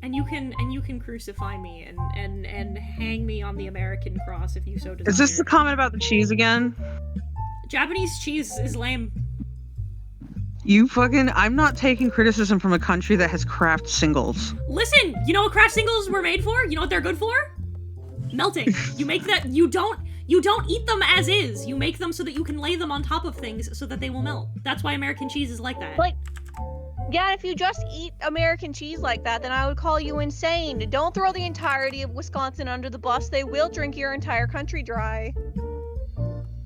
And you can crucify me and hang me on the American cross if you so desire. Is this the comment about the cheese again? Japanese cheese is lame. I'm not taking criticism from a country that has craft singles. Listen, you know what craft singles were made for? You know what they're good for? Melting. You make that, you don't eat them as is. You make them so that you can lay them on top of things so that they will melt. That's why American cheese is like that. Like, yeah, if you just eat American cheese like that, then I would call you insane. Don't throw the entirety of Wisconsin under the bus. They will drink your entire country dry.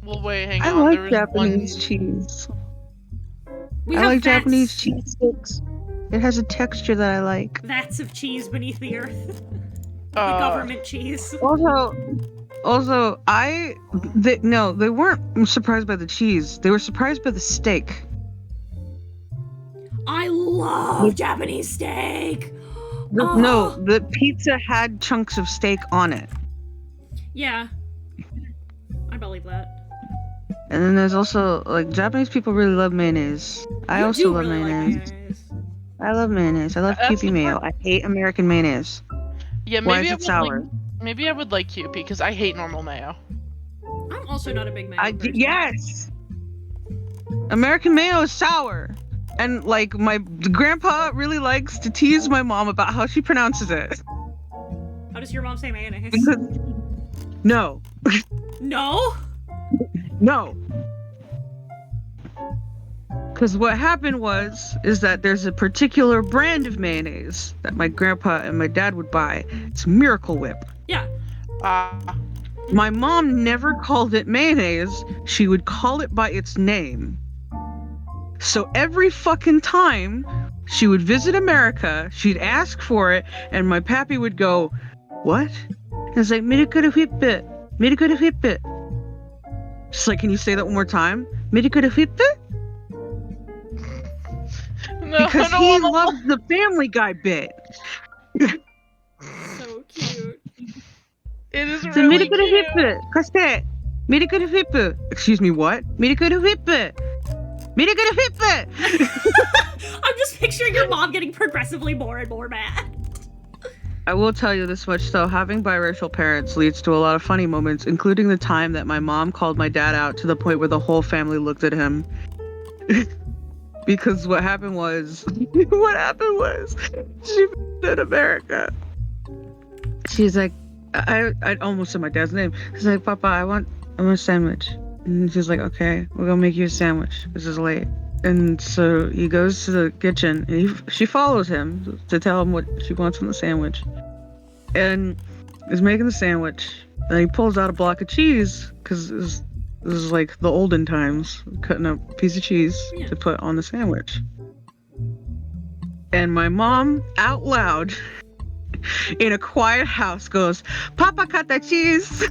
Well, wait, hang I on. like There was Japanese one... cheese. We I have like vats, Japanese cheese sticks. It has a texture that I like. vats of cheese beneath the earth. The Uh, government cheese. Also, they weren't surprised by the cheese. They were surprised by the steak. I love Japanese steak. No, the pizza had chunks of steak on it. Yeah. I believe that. And then there's also, like, Japanese people really love mayonnaise. I also do love really like mayonnaise. mayonnaise. I love mayonnaise. I love That's Kewpie the mayo. I hate American mayonnaise. Yeah, Why maybe is I it would sour? maybe I would like Kewpie because I hate normal mayo. I'm also not a big mayo person. Yes! American mayo is sour. And, like, my grandpa really likes to tease my mom about how she pronounces it. How does your mom say mayonnaise? No. No? No. Because what happened is that there's a particular brand of mayonnaise that my grandpa and my dad would buy. It's Miracle Whip. Yeah. My mom never called it mayonnaise. She would call it by its name. So every fucking time she would visit America, she'd ask for it, and my pappy would go, "What?" And it's like, "Mirikuru whippe, mirikuru whippe." Just like, can you say that one more time? Mirikuru whippe? No, Because I he don't wanna... loves the Family Guy bit. So cute. It is So really mirikuru cute. whippe, kaste, mirikuru whippe. Excuse me, what? Mirikuru whippe, mirikuru whippe. I'm just picturing your mom getting progressively more and more mad. I will tell you this much though, having biracial parents leads to a lot of funny moments, including the time that my mom called my dad out to the point where the whole family looked at him. Because what happened was, she in America. She's like, I almost said my dad's name. She's like, "Papa, I want a sandwich." And she's like, "Okay, we're gonna make you a sandwich. This is late." And so he goes to the kitchen, and she follows him to tell him what she wants from the sandwich. And he's making the sandwich. And he pulls out a block of cheese, because this is like the olden times, cutting up a piece of cheese to put on the sandwich. And my mom, out loud, in a quiet house, goes, "Papa, cut that cheese."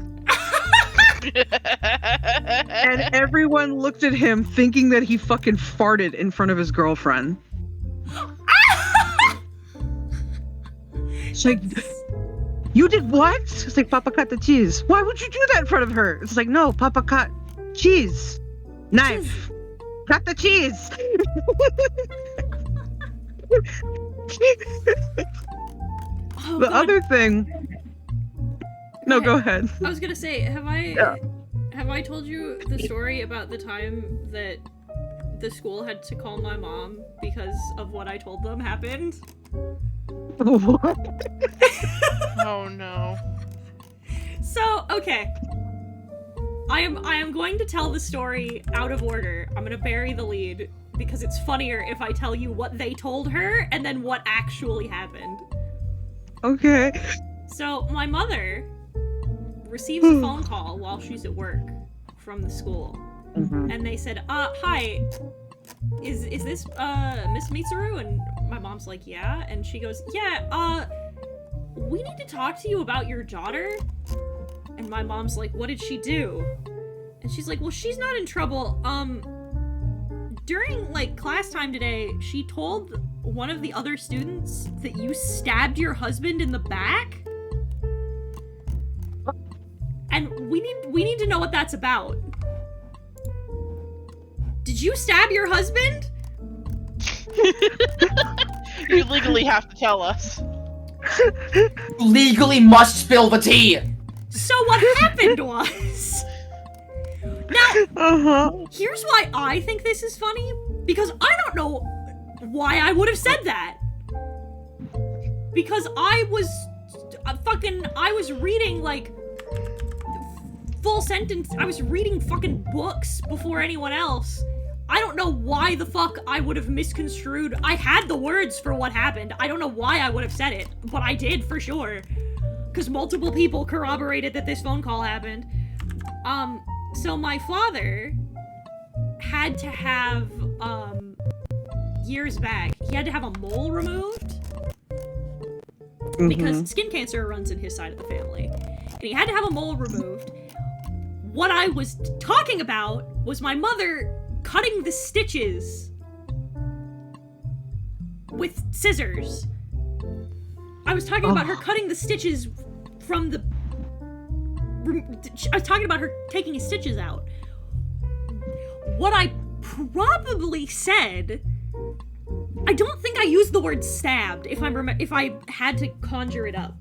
And everyone looked at him thinking that he fucking farted in front of his girlfriend. It's like, "You did what?" It's like, "Papa cut the cheese." "Why would you do that in front of her?" It's like, "No, Papa cut cheese. Knife. Cut the cheese." Oh, The God. other thing. No, go ahead. I was gonna say, have I told you the story about the time that the school had to call my mom because of what I told them happened? What? Oh no. So, okay. I am going to tell the story out of order. I'm gonna bury the lead because it's funnier if I tell you what they told her and then what actually happened. Okay. So, my mother receives a phone call while she's at work from the school. Mhm. And they said, "Hi, is this Miss Mitsuru?" And my mom's like, "Yeah." And she goes, "Yeah, we need to talk to you about your daughter." And my mom's like, "What did she do?" And she's like, "Well, she's not in trouble. During like class time today, she told one of the other students that you stabbed your husband in the back. And we need to know what that's about. Did you stab your husband?" You legally have to tell us. Legally must spill the tea. So what happened was... Now, here's why I think this is funny. Because I don't know why I would have said that. Because I was reading, like, full sentence. I was reading fucking books before anyone else. I don't know why the fuck I would have misconstrued. I had the words for what happened. I don't know why I would have said it, but I did for sure. Because multiple people corroborated that this phone call happened. So my father had to have, years back, he had to have a mole removed. Because skin cancer runs in his side of the family. And he had to have a mole removed. What I was talking about was my mother cutting the stitches with scissors. I was talking about her cutting the stitches from the... I was talking about her taking his stitches out. What I probably said... I don't think I used the word stabbed if I had to conjure it up.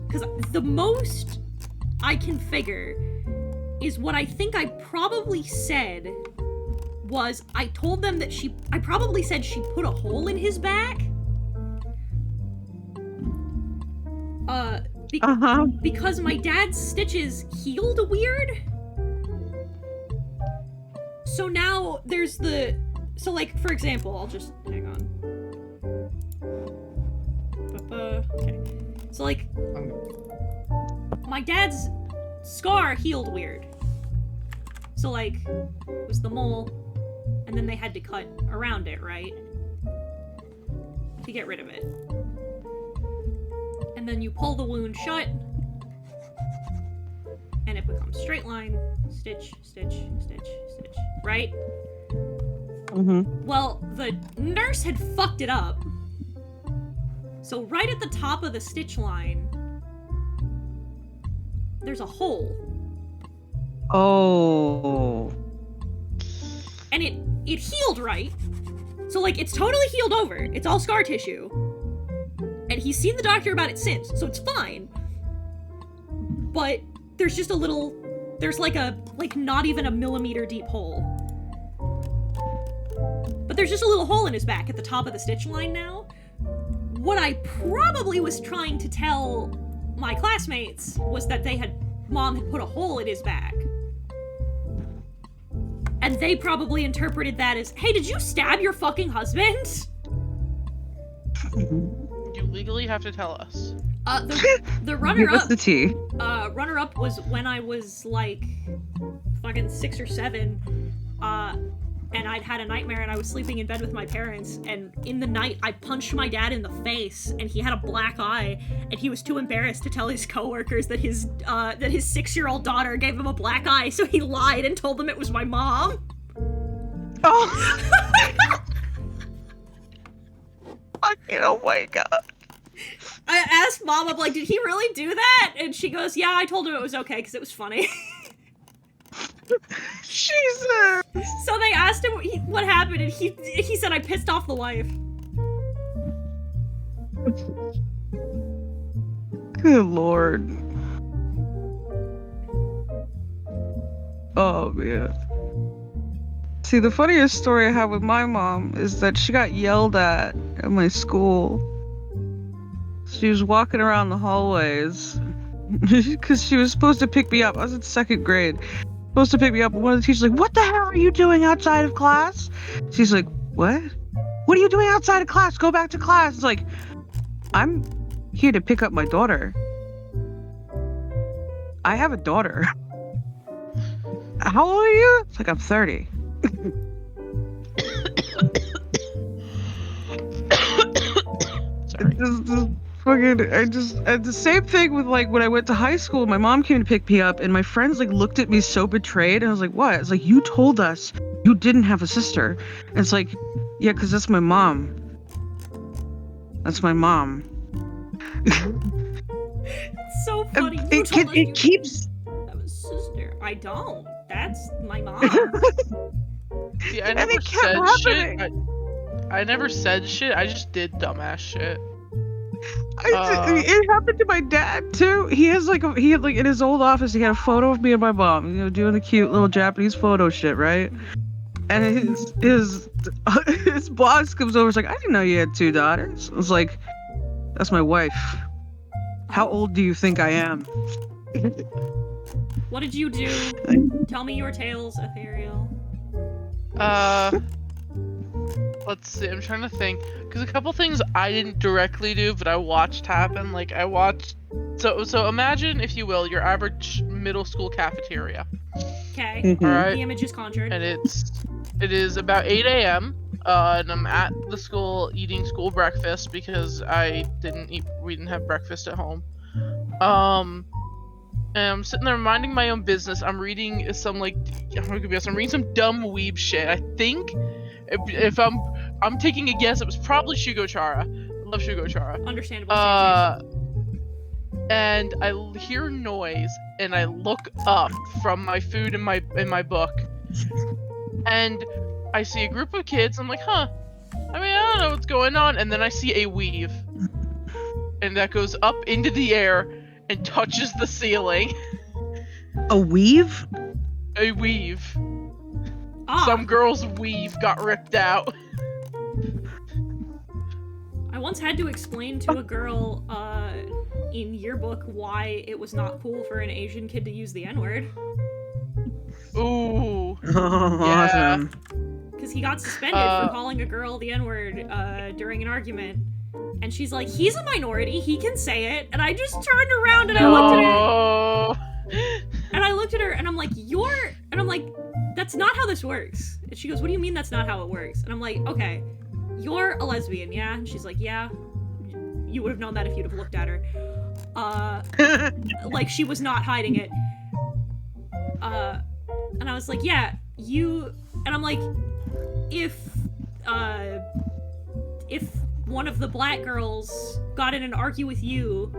Because the most I can figure is what I think I probably said was I told them that I probably said she put a hole in his back. Because my dad's stitches healed weird. So now there's so like, for example, I'll just, hang on. Okay. So like, my dad's scar healed weird. So like, it was the mole, and then they had to cut around it, right? To get rid of it. And then you pull the wound shut, and it becomes straight line, stitch, stitch, stitch, stitch, right? Mm-hmm. Well, the nurse had fucked it up. So right at the top of the stitch line, there's a hole. Oh. And it healed right. So, like, it's totally healed over. It's all scar tissue. And he's seen the doctor about it since, so it's fine. But there's just a little... There's like not even a millimeter deep hole. But there's just a little hole in his back at the top of the stitch line now. What I probably was trying to tell my classmates was that Mom had put a hole in his back. And they probably interpreted that as, hey, did you stab your fucking husband? You legally have to tell us. The runner-up... What's the tea? Runner-up was when I was, like, fucking 6 or 7, and I'd had a nightmare and I was sleeping in bed with my parents, and in the night I punched my dad in the face, and he had a black eye, and he was too embarrassed to tell his coworkers that his 6-year-old daughter gave him a black eye, so he lied and told them it was my mom. Oh! Oh my god. I asked Mom, I'm like, did he really do that? And she goes, yeah, I told him it was okay because it was funny. Jesus! So they asked him what happened, and he said, I pissed off the wife. Good lord. Oh man. See, the funniest story I have with my mom is that she got yelled at my school. She was walking around the hallways because she was supposed to pick me up. I was in 2nd grade. Supposed to pick me up, and one of the teachers was like, what the hell are you doing outside of class? She's like, what? What are you doing outside of class? Go back to class. It's like, I'm here to pick up my daughter. I have a daughter. How old are you? It's like, I'm 30. Sorry. And the same thing with, like, when I went to high school, my mom came to pick me up, and my friends, like, looked at me so betrayed, and I was like, what? It's like, you told us you didn't have a sister. And it's like, yeah, because that's my mom. That's my mom. It's so funny. It keeps... That was sister. I don't. That's my mom. See, I never said shit. I never said shit. I just did dumbass shit. It happened to my dad too. He had in his old office, he had a photo of me and my mom, you know, doing the cute little Japanese photo shit, right? And his boss comes over, is like, I didn't know you had 2 daughters. I was like, that's my wife. How old do you think I am? What did you do? Tell me your tales, Ethereal. Let's see, I'm trying to think. Because a couple things I didn't directly do, but I watched happen. Like, I watched... So imagine, if you will, your average middle school cafeteria. Okay. Mhm. Alright? The image is conjured. And it is about 8 a.m. And I'm at the school eating school breakfast because we didn't have breakfast at home. And I'm sitting there minding my own business. I'm reading some, like, I'm reading some dumb weeb shit. I think, if I'm taking a guess, it was probably Shugochara. I love Shugochara. Understandable. And I hear noise, and I look up from my food in my book, and I see a group of kids. I'm like, huh. I mean, I don't know what's going on. And then I see a weave, and that goes up into the air and touches the ceiling. A weave? A weave. Ah, Some girl's weave got ripped out. I once had to explain to a girl in yearbook why it was not cool for an Asian kid to use the N-word. Ooh. Awesome. Because he got suspended for calling a girl the N-word during an argument. And she's like, he's a minority, he can say it. And I just turned around and I looked at her. And I looked at her and I'm like, that's not how this works. And she goes, what do you mean that's not how it works? And I'm like, okay, you're a lesbian, yeah? And she's like, yeah. You would have known that if you'd have looked at her. Like, she was not hiding it. And I was like, yeah, you... And I'm like, if one of the black girls got in an argue with you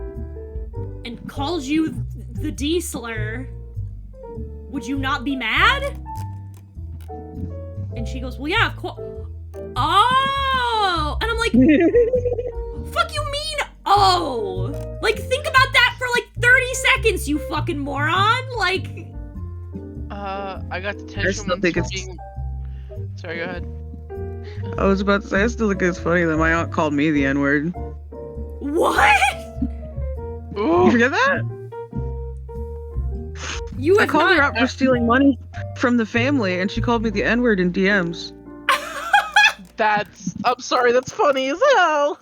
and calls you the D slur, would you not be mad? And she goes, well, yeah, of course. Oh! And I'm like, fuck you mean, oh? Like, think about that for like 30 seconds, you fucking moron. Like... I got detention. I still think it's... Sorry, go ahead. I was about to say, I still think it's funny that my aunt called me the N-word. What? You forget that? I called her out for stealing money from the family, and she called me the N-word in DMs. I'm sorry, that's funny as hell.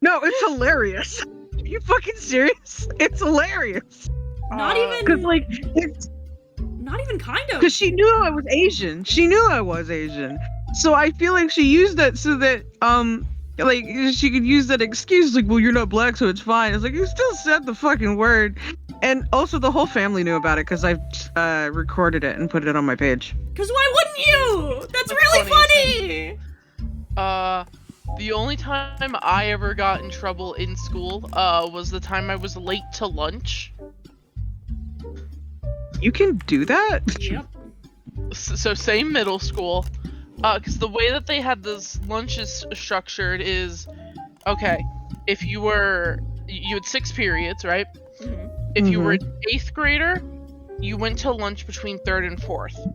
No, it's hilarious. Are you fucking serious? It's hilarious. Not even... Because, like, it's... Not even kind of. Because she knew I was Asian. She knew I was Asian. So I feel like she used that so that, like, she could use that excuse, like, well, you're not black, so it's fine. It's like, you still said the fucking word. And also, the whole family knew about it, because I recorded it and put it on my page. Because why wouldn't you? That's really funny! The only time I ever got in trouble in school, was the time I was late to lunch. You can do that? Yep. So same middle school. Because the way that they had this lunches structured is, okay, if you had 6 periods, right? Mm-hmm. If you were an 8th grader, you went to lunch between 3rd and 4th,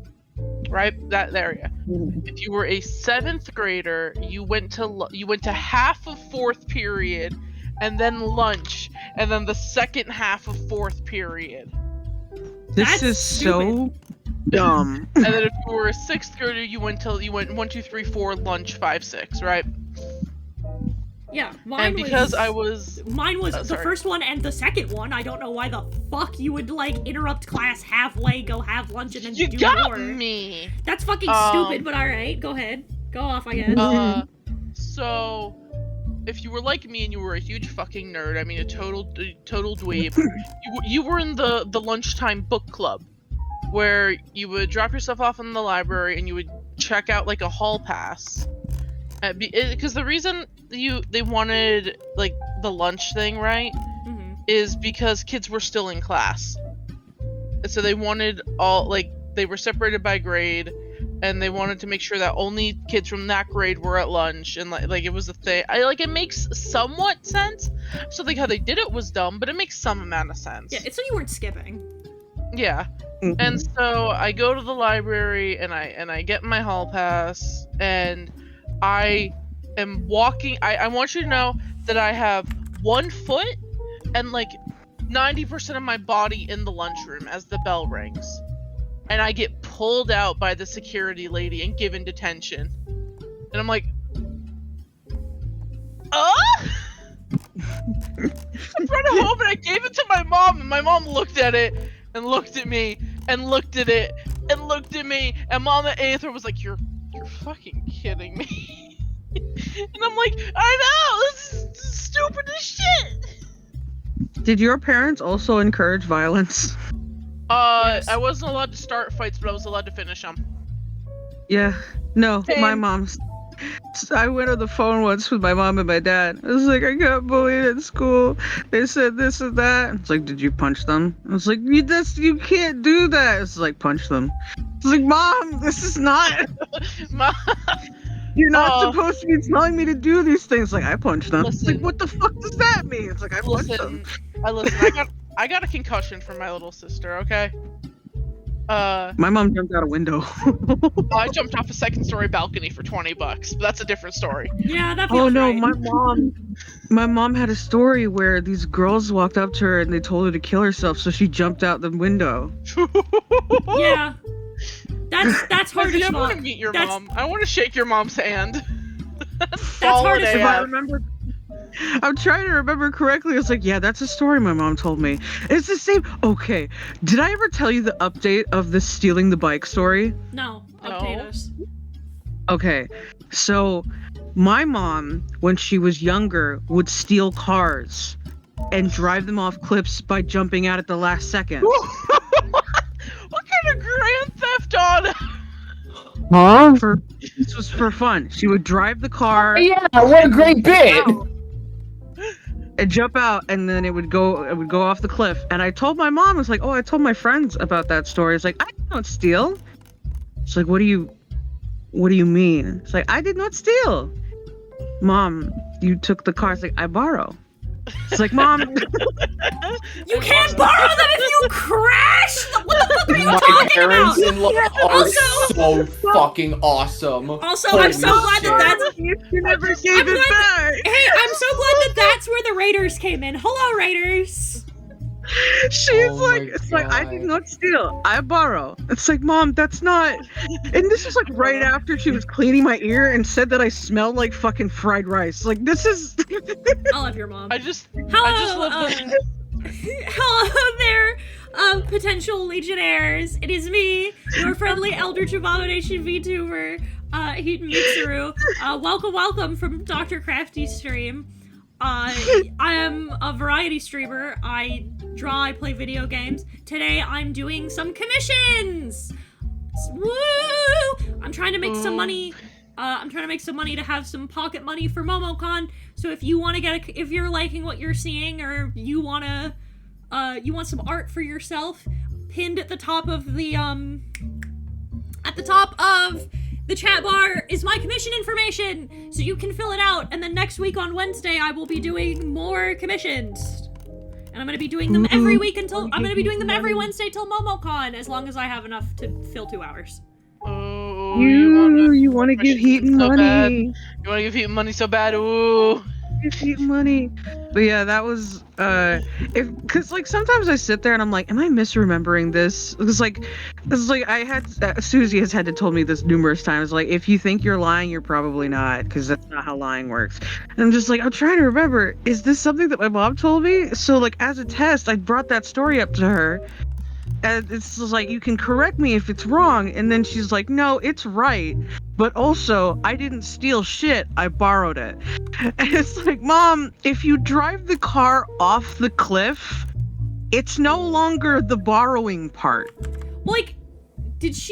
right? That area. If you were a 7th grader, you went to half of 4th period, and then lunch, and then the second half of 4th period. This is so dumb. And then if you were a 6th grader, you went 1, 2, 3, 4, lunch, 5, 6, right? Yeah, mine was the first one and the second one. I don't know why the fuck you would, like, interrupt class halfway, go have lunch, and then do more. You got me! That's fucking stupid, but alright, go ahead. Go off, I guess. So... If you were like me and you were a huge fucking nerd, I mean a total dweeb, you were in the lunchtime book club, where you would drop yourself off in the library and you would check out like a hall pass. Because the reason they wanted like the lunch thing, right, is because kids were still in class. So they wanted they were separated by grade. And they wanted to make sure that only kids from that grade were at lunch, and like it was a thing. It makes somewhat sense. So like how they did it was dumb, but it makes some amount of sense. Yeah, it's so you weren't skipping. Yeah, and so I go to the library and I get my hall pass, and I am walking. I want you to know that I have 1 foot and like 90% of my body in the lunchroom as the bell rings. And I get pulled out by the security lady and given detention. And I'm like, I brought it home and I gave it to my mom, and my mom looked at it and looked at me and looked at it and looked at me, and Mama Aether was like, you're fucking kidding me. And I'm like, I know, this is stupid as shit. Did your parents also encourage violence? Yes. I wasn't allowed to start fights, but I was allowed to finish them. Yeah. No, Same. my mom's... I went on the phone once with my mom and my dad. I was like, I got bullied at school. They said this and that. It's like, did you punch them? I was like, you can't do that. It's like, punch them. It's like, Mom, this is not... Mom... You're not supposed to be telling me to do these things. Like, I punched them. It's Listen. like, what the fuck does that mean? It's like, I punched them. I got a concussion from my little sister, okay? My mom jumped out a window. I jumped off a 2nd-story balcony for $20, but that's a different story. Yeah, that feels Oh no, right. my mom had a story where these girls walked up to her and they told her to kill herself, so she jumped out the window. Yeah. That's hard as I want fuck. to meet your mom. I want to shake your mom's hand. That's hard as If I fuck. remember, I'm trying to remember correctly. It's like, yeah, that's a story my mom told me. It's the same. Okay, did I ever tell you the update of the stealing the bike story? No. Update No. us. Okay, so my mom, when she was younger, would steal cars and drive them off cliffs by jumping out at the last second. What kind of Grand Theft Auto? Huh? This was for fun. She would drive the car. Yeah, what a great bit! And jump out, and then it would go off the cliff. And I told my mom, I was like, "Oh, I told my friends about that story." It's like, "I did not steal." It's like, what do you mean? It's like, "I did not steal." Mom, you took the car. It's like, "I borrow." It's like, "Mom, You can't borrow them if you crash! What the fuck are you My talking about? parents-in-law are Also- so fucking awesome. Also, I'm so Holy glad shit. that that's... you never gave I'm it glad back." Hey, I'm so glad that that's where the Raiders came in. Hello, Raiders! She's Oh like, my it's like, "I did God. not steal. I borrow." It's like, "Mom, that's not." And this was like right after she was cleaning my ear and said that I smelled like fucking fried rice. Like, this is. I love your mom. I just Hello, love the... hello there, potential legionnaires. It is me, your friendly Eldritch Abomination VTuber, Heat Mitsuru. Welcome from Dr. Crafty's stream. I am a variety streamer. I draw, I play video games. Today I'm doing some commissions! Woo! I'm trying to make some money. I'm trying to make some money to have some pocket money for MomoCon. So if you want to if you're liking what you're seeing, or you want some art for yourself, pinned at the top of the chat bar is my commission information, so you can fill it out. And then next week on Wednesday, I will be doing more commissions. And I'm gonna be doing them every week I'm gonna be doing them every Wednesday till MomoCon, as long as I have enough to fill 2 hours. Oh, You want to give Heaton so bad. money. You want to give Heaton money so bad? Ooh. Give Heaton money. But yeah, that was because like sometimes I sit there and I'm like, am I misremembering this? It's like I had Susie has had to told me this numerous times. Like, if you think you're lying, you're probably not, because that's not how lying works. And I'm just like, I'm trying to remember. Is this something that my mom told me? So like as a test, I brought that story up to her. And it's just like, you can correct me if it's wrong. And then she's like, no, it's right. But also, I didn't steal shit. I borrowed it. And it's like, Mom, if you drive the car off the cliff, it's no longer the borrowing part. Like, is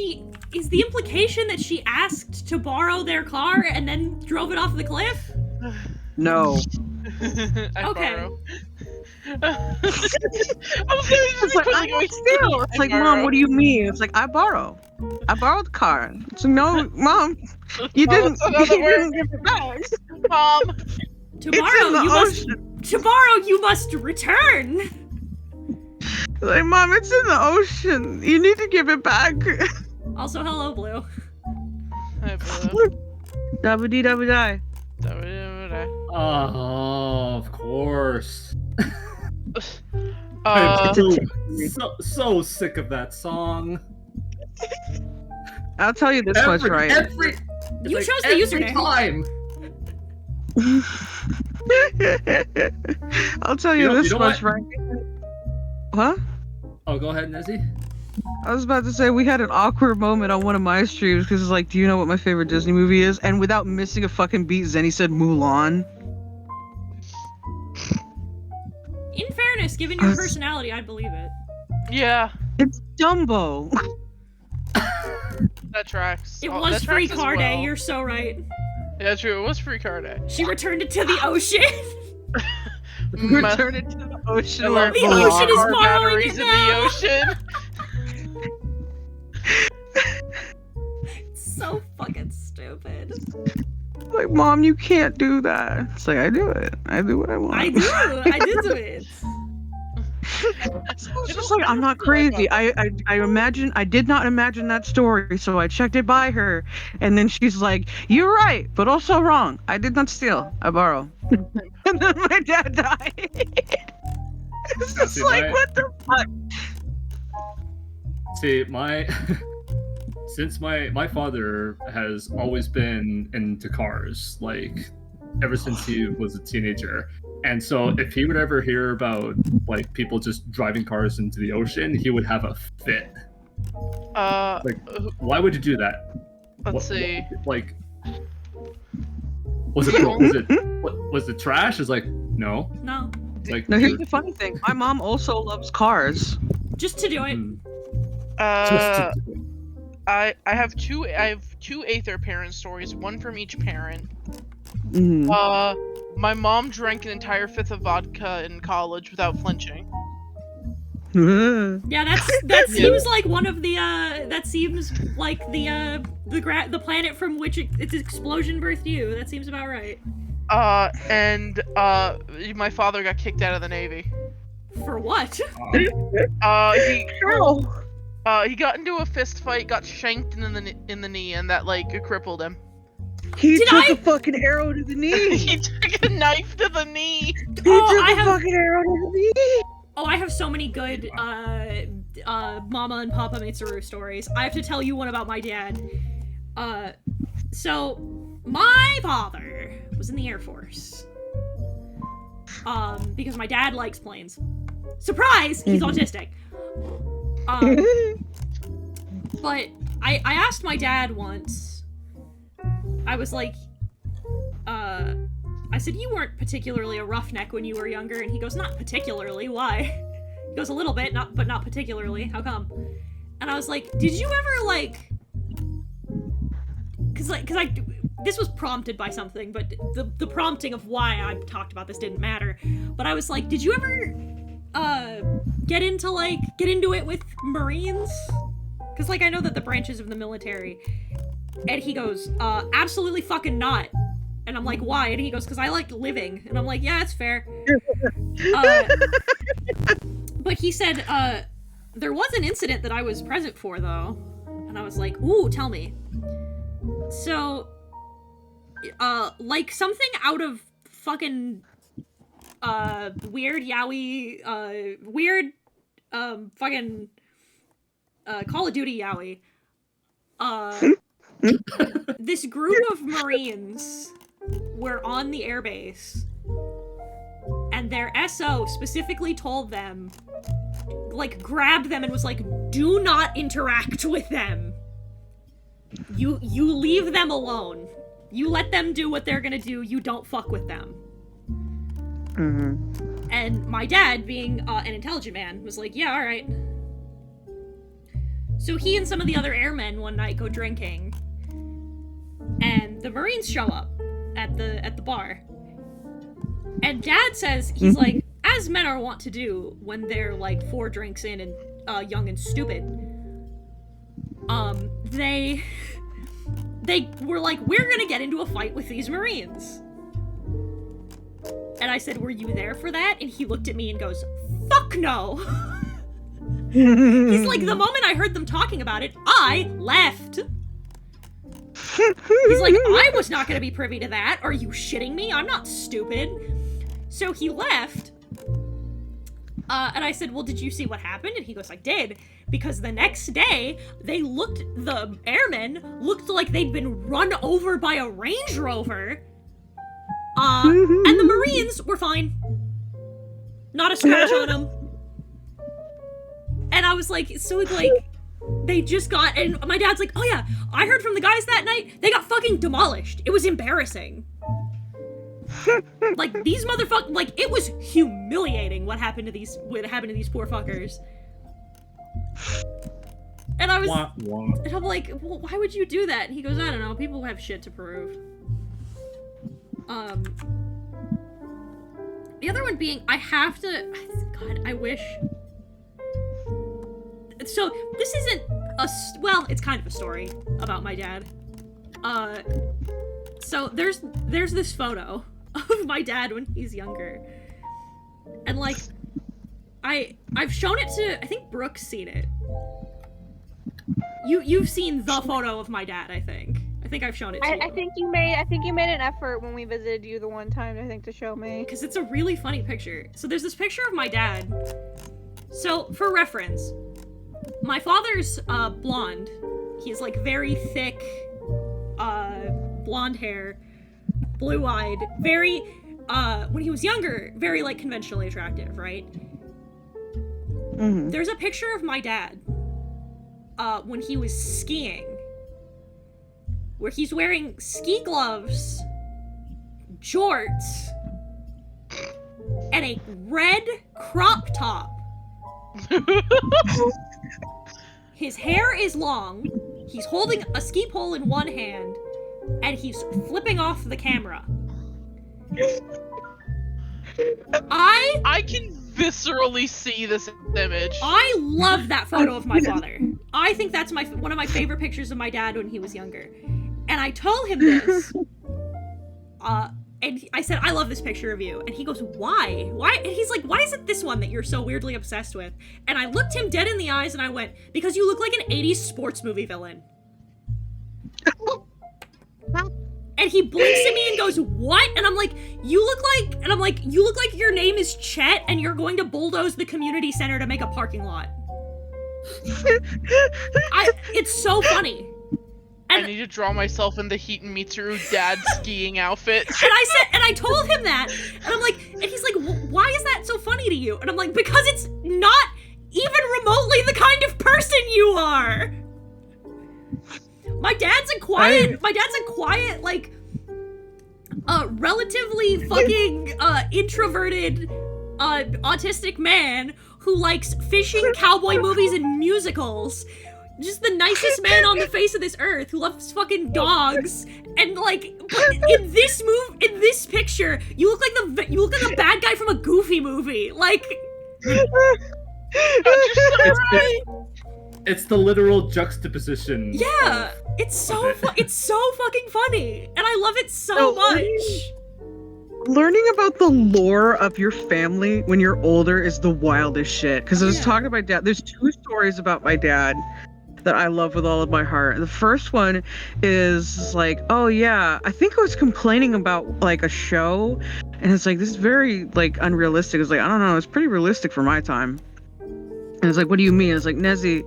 the implication that she asked to borrow their car and then drove it off the cliff? No. I Okay. borrow. It's like, I don't steal. It's like, Mom, what do you mean? It's like, I borrow. I borrowed the car. It's like, no, Mom, you didn't give it back. Mom. Tomorrow you must return. Like, Mom, it's in the ocean. You need to give it back. Also, hello, Blue. Hi, Blue. Dabba-dee-dabba-die. Oh, of course. Uh, So sick of that song. I'll tell you this much, right? You like chose the every username. time. I'll tell you, You know this much, what? right? Huh? Oh, go ahead, Nezzy. I was about to say, we had an awkward moment on one of my streams because it's like, do you know what my favorite Disney movie is? And without missing a fucking beat, Zenny said Mulan. In fairness, given your personality, I'd believe it. yeah, It's Dumbo. that tracks. It Oh, was that free tracks as car day, well. you're so right. Yeah, true. It was free car day. She returned it to the ocean. Return it to the ocean. I where love it The belongs. ocean is car borrowing batteries it in now. the ocean. It's so fucking stupid. Like, Mom, you can't do that. It's like, I do it. I do what I want. I did do it. It's just like, I'm not crazy. I did not imagine that story, so I checked it by her, and then she's like, you're right, but also wrong. I did not steal. I borrow. And then my dad died. It's just see, like, my- what the fuck? See, since my father has always been into cars, like ever since he was a teenager. And so if he would ever hear about like people just driving cars into the ocean, he would have a fit. Uh, Like, why would you do that? Let's see. Like, was it trash? It's like, no. No. Like, No, here's the funny thing. My mom also loves cars. Just to do it. I have two Aether parent stories, one from each parent. Mm. My mom drank an entire fifth of vodka in college without flinching. Yeah, that seems like one of the that seems like the planet from which its explosion birthed you. That seems about right. And my father got kicked out of the Navy. For what? He How? he got into a fist fight, got shanked in the knee, and that like crippled him. He took a fucking arrow to the knee. He took a knife to the knee. He took a fucking arrow to the knee. Oh, I have so many good Mama and Papa Mitsuru stories. I have to tell you one about my dad. So my father was in the Air Force. Because my dad likes planes. Surprise! He's autistic. But I asked my dad once. I was like, I said, you weren't particularly a roughneck when you were younger, and he goes, not particularly, why? He goes, a little bit, but not particularly, how come? And I was like, did you ever, like, cause this was prompted by something, but the prompting of why I talked about this didn't matter, but I was like, did you ever, get into it with Marines? Cause, like, I know that the branches of the military, and he goes, absolutely fucking not. And I'm like, why? And he goes, because I like living. And I'm like, yeah, that's fair. But he said, there was an incident that I was present for, though. And I was like, ooh, tell me. So, like something out of fucking, weird yaoi, fucking, Call of Duty yaoi. This group of Marines were on the airbase, and their SO specifically told them, like, grabbed them and was like, do not interact with them. You leave them alone. You let them do what they're gonna do. You don't fuck with them. Mm-hmm. And my dad, being an intelligent man, was like, yeah, alright. So he and some of the other airmen one night go drinking, and the Marines show up at the bar. And Dad says, he's like, as men are wont to do when they're like 4 drinks in and young and stupid, they were like, we're gonna get into a fight with these Marines. And I said, were you there for that? And he looked at me and goes, fuck no. He's like, the moment I heard them talking about it, I left. He's like, I was not gonna be privy to that. Are you shitting me? I'm not stupid. So he left. And I said, well, did you see what happened? And he goes, I did. Because the next day, the airmen looked like they'd been run over by a Range Rover. And the Marines were fine. Not a scratch on them. And I was like, so like, they just got, and my dad's like, oh yeah, I heard from the guys that night, they got fucking demolished. It was embarrassing. Like, these motherfuckers, like, it was humiliating what happened to these poor fuckers. And I was, and I'm like, well, why would you do that? And he goes, I don't know, people have shit to prove. The other one being, God, I wish. So, this isn't well, it's kind of a story about my dad. So there's this photo of my dad when he's younger. And like, I've shown it to, I think Brooke's seen it. You've seen the photo of my dad, I think. I think I've shown it to you. I think you made an effort when we visited you the one time, I think, to show me. Because it's a really funny picture. So there's this picture of my dad. So, for reference, my father's blonde. He's like very thick, blonde hair, blue-eyed, very, when he was younger, very like conventionally attractive, right? Mm-hmm. There's a picture of my dad when he was skiing. where he's wearing ski gloves, jorts, and a red crop top. His hair is long, he's holding a ski pole in one hand, and he's flipping off the camera. I can viscerally see this image. I love that photo of my father. I think that's one of my favorite pictures of my dad when he was younger. And I told him this. And I said, I love this picture of you. And he goes, why? Why? And he's like, why is it this one that you're so weirdly obsessed with? And I looked him dead in the eyes and I went, because you look like an 80s sports movie villain. And he blinks at me and goes, what? And I'm like, you look like your name is Chet and you're going to bulldoze the community center to make a parking lot. It's so funny. And I need to draw myself in the Heaton Mitsuru dad skiing outfit. And I told him that, and I'm like, and he's like, why is that so funny to you? And I'm like, because it's not even remotely the kind of person you are. My dad's a quiet, like, relatively fucking, introverted, autistic man who likes fishing, cowboy movies, and musicals. Just the nicest man on the face of this earth who loves fucking dogs. And like, but in this picture, you look like the bad guy from a Goofy movie. Like, it's the literal juxtaposition. Yeah, it's so fucking funny, and I love it so much. Learning about the lore of your family when you're older is the wildest shit. Because I was talking to my dad. There's 2 stories about my dad that I love with all of my heart. The first one is like, oh yeah, I think I was complaining about like a show, and it's like, this is very like unrealistic. It's like, I don't know, it's pretty realistic for my time. And it's like, what do you mean? It's like, Nezzy,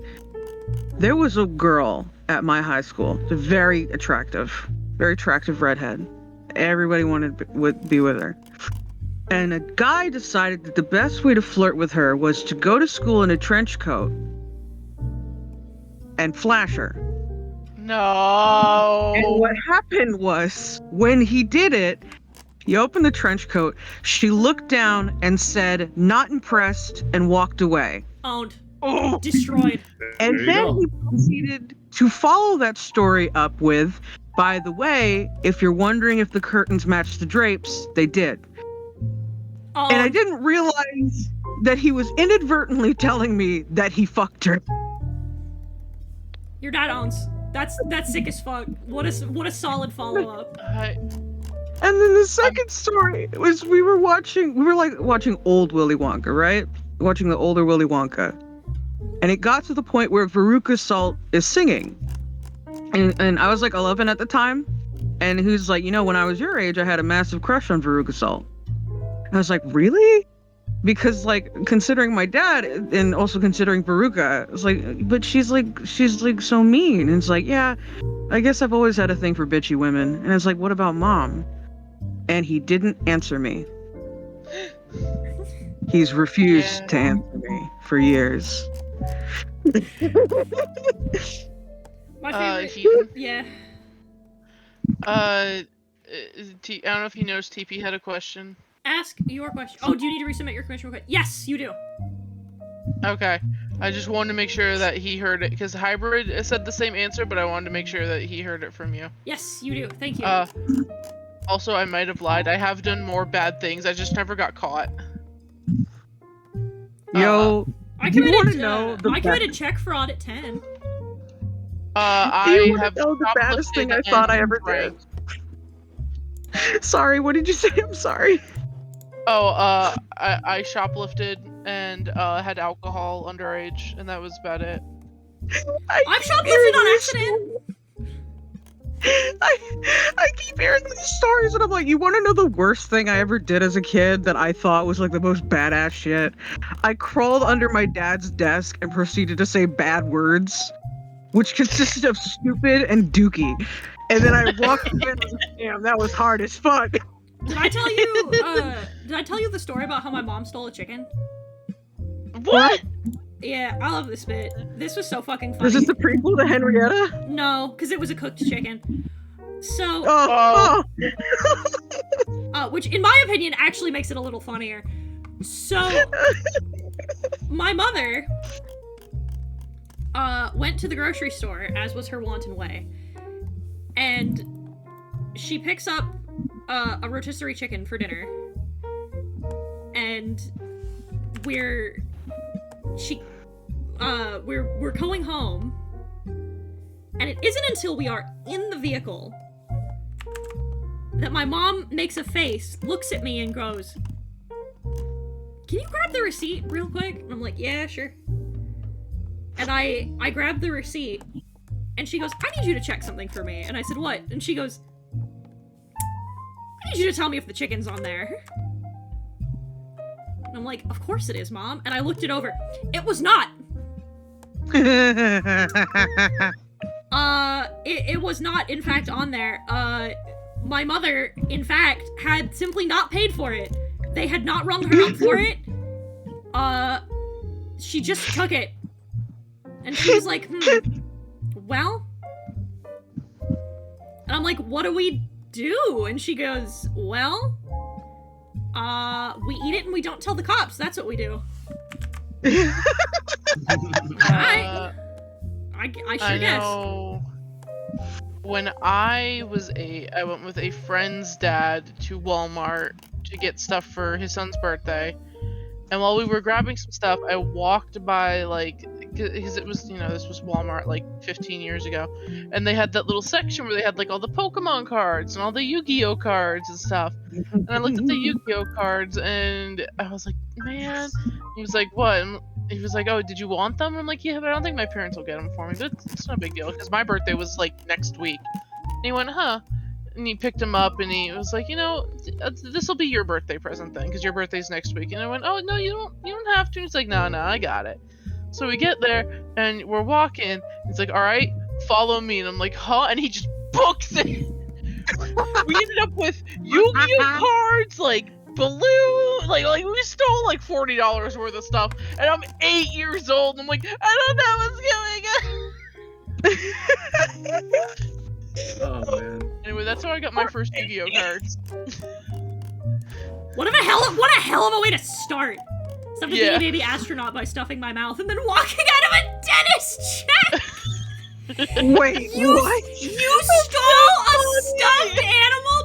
there was a girl at my high school, a very attractive redhead. Everybody wanted to be with her. And a guy decided that the best way to flirt with her was to go to school in a trench coat and flash her. No. And what happened was, when he did it, he opened the trench coat, she looked down and said, not impressed, and walked away. Owned. Oh. Destroyed. And then he proceeded to follow that story up with, by the way, if you're wondering if the curtains match the drapes, they did. And I didn't realize that he was inadvertently telling me that he fucked her. Your dad owns. That's sick as fuck. What a solid follow up. And then the second story was we were watching old Willy Wonka, right? Watching the older Willy Wonka. And it got to the point where Veruca Salt is singing. And I was like 11 at the time. And he was like, when I was your age, I had a massive crush on Veruca Salt. And I was like, really? Because like, considering my dad and also considering Veruca, it's like, but she's like so mean. And it's like, yeah, I guess I've always had a thing for bitchy women. And it's like, what about mom? And he didn't answer me. He's refused to answer me for years. My favorite. Yeah. I don't know if he knows TP had a question. Ask your question. Oh, do you need to resubmit your question real quick? Yes, you do. Okay. I just wanted to make sure that he heard it, because Hybrid said the same answer, but I wanted to make sure that he heard it from you. Yes, you do. Thank you. Also, I might have lied. I have done more bad things. I just never got caught. Yo, I committed check fraud at 10. I have the baddest thing I thought I ever did. Sorry, what did you say? I'm sorry. Oh, I shoplifted and had alcohol underage, and that was about it. I shoplifted on accident. I keep hearing these stories, and I'm like, you want to know the worst thing I ever did as a kid that I thought was like the most badass shit? I crawled under my dad's desk and proceeded to say bad words, which consisted of stupid and dookie. And then I walked away and I was like, damn, that was hard as fuck. Did I tell you the story about how my mom stole a chicken? What? Yeah, I love this bit. This was so fucking funny. Was this the prequel to Henrietta? No, because it was a cooked chicken. So, Oh. which in my opinion actually makes it a little funnier. So, my mother went to the grocery store, as was her wont and way, and she picks up a rotisserie chicken for dinner, and we're going home, and it isn't until we are in the vehicle that my mom makes a face, looks at me, and goes, "Can you grab the receipt real quick?" And I'm like, "Yeah, sure." And I grab the receipt, and she goes, "I need you to check something for me." And I said, "What?" And she goes, "I need you to tell me if the chicken's on there." And I'm like, "Of course it is, Mom." And I looked it over. It was not. It was not, in fact, on there. My mother, in fact, had simply not paid for it. They had not rung her up for it. She just took it. And she was like, well? And I'm like, what do we do? And she goes, well, we eat it and we don't tell the cops. That's what we do. I sure guess. When I went with a friend's dad to Walmart to get stuff for his son's birthday. And while we were grabbing some stuff, I walked by, like, because it was, this was Walmart, like, 15 years ago. And they had that little section where they had, like, all the Pokemon cards and all the Yu-Gi-Oh cards and stuff. And I looked at the Yu-Gi-Oh cards and I was like, man. He was like, what? And he was like, oh, did you want them? I'm like, yeah, but I don't think my parents will get them for me. But it's not a big deal because my birthday was, like, next week. And he went, huh? And he picked him up and he was like, this will be your birthday present then, because your birthday's next week. And I went, oh, no, you don't have to. And he's like, no, I got it. So we get there and we're walking. He's like, all right, follow me. And I'm like, huh? And he just books it. We ended up with Yu-Gi-Oh cards, like balloons, like we stole like $40 worth of stuff. And I'm 8 years old. And I'm like, I don't know what's going on. Oh man. Anyway, that's how I got my first Yu-Gi-Oh cards. What a hell of a way to start. Stuff to be a baby astronaut by stuffing my mouth and then walking out of a dentist check. Wait, what? You stole a stuffed animal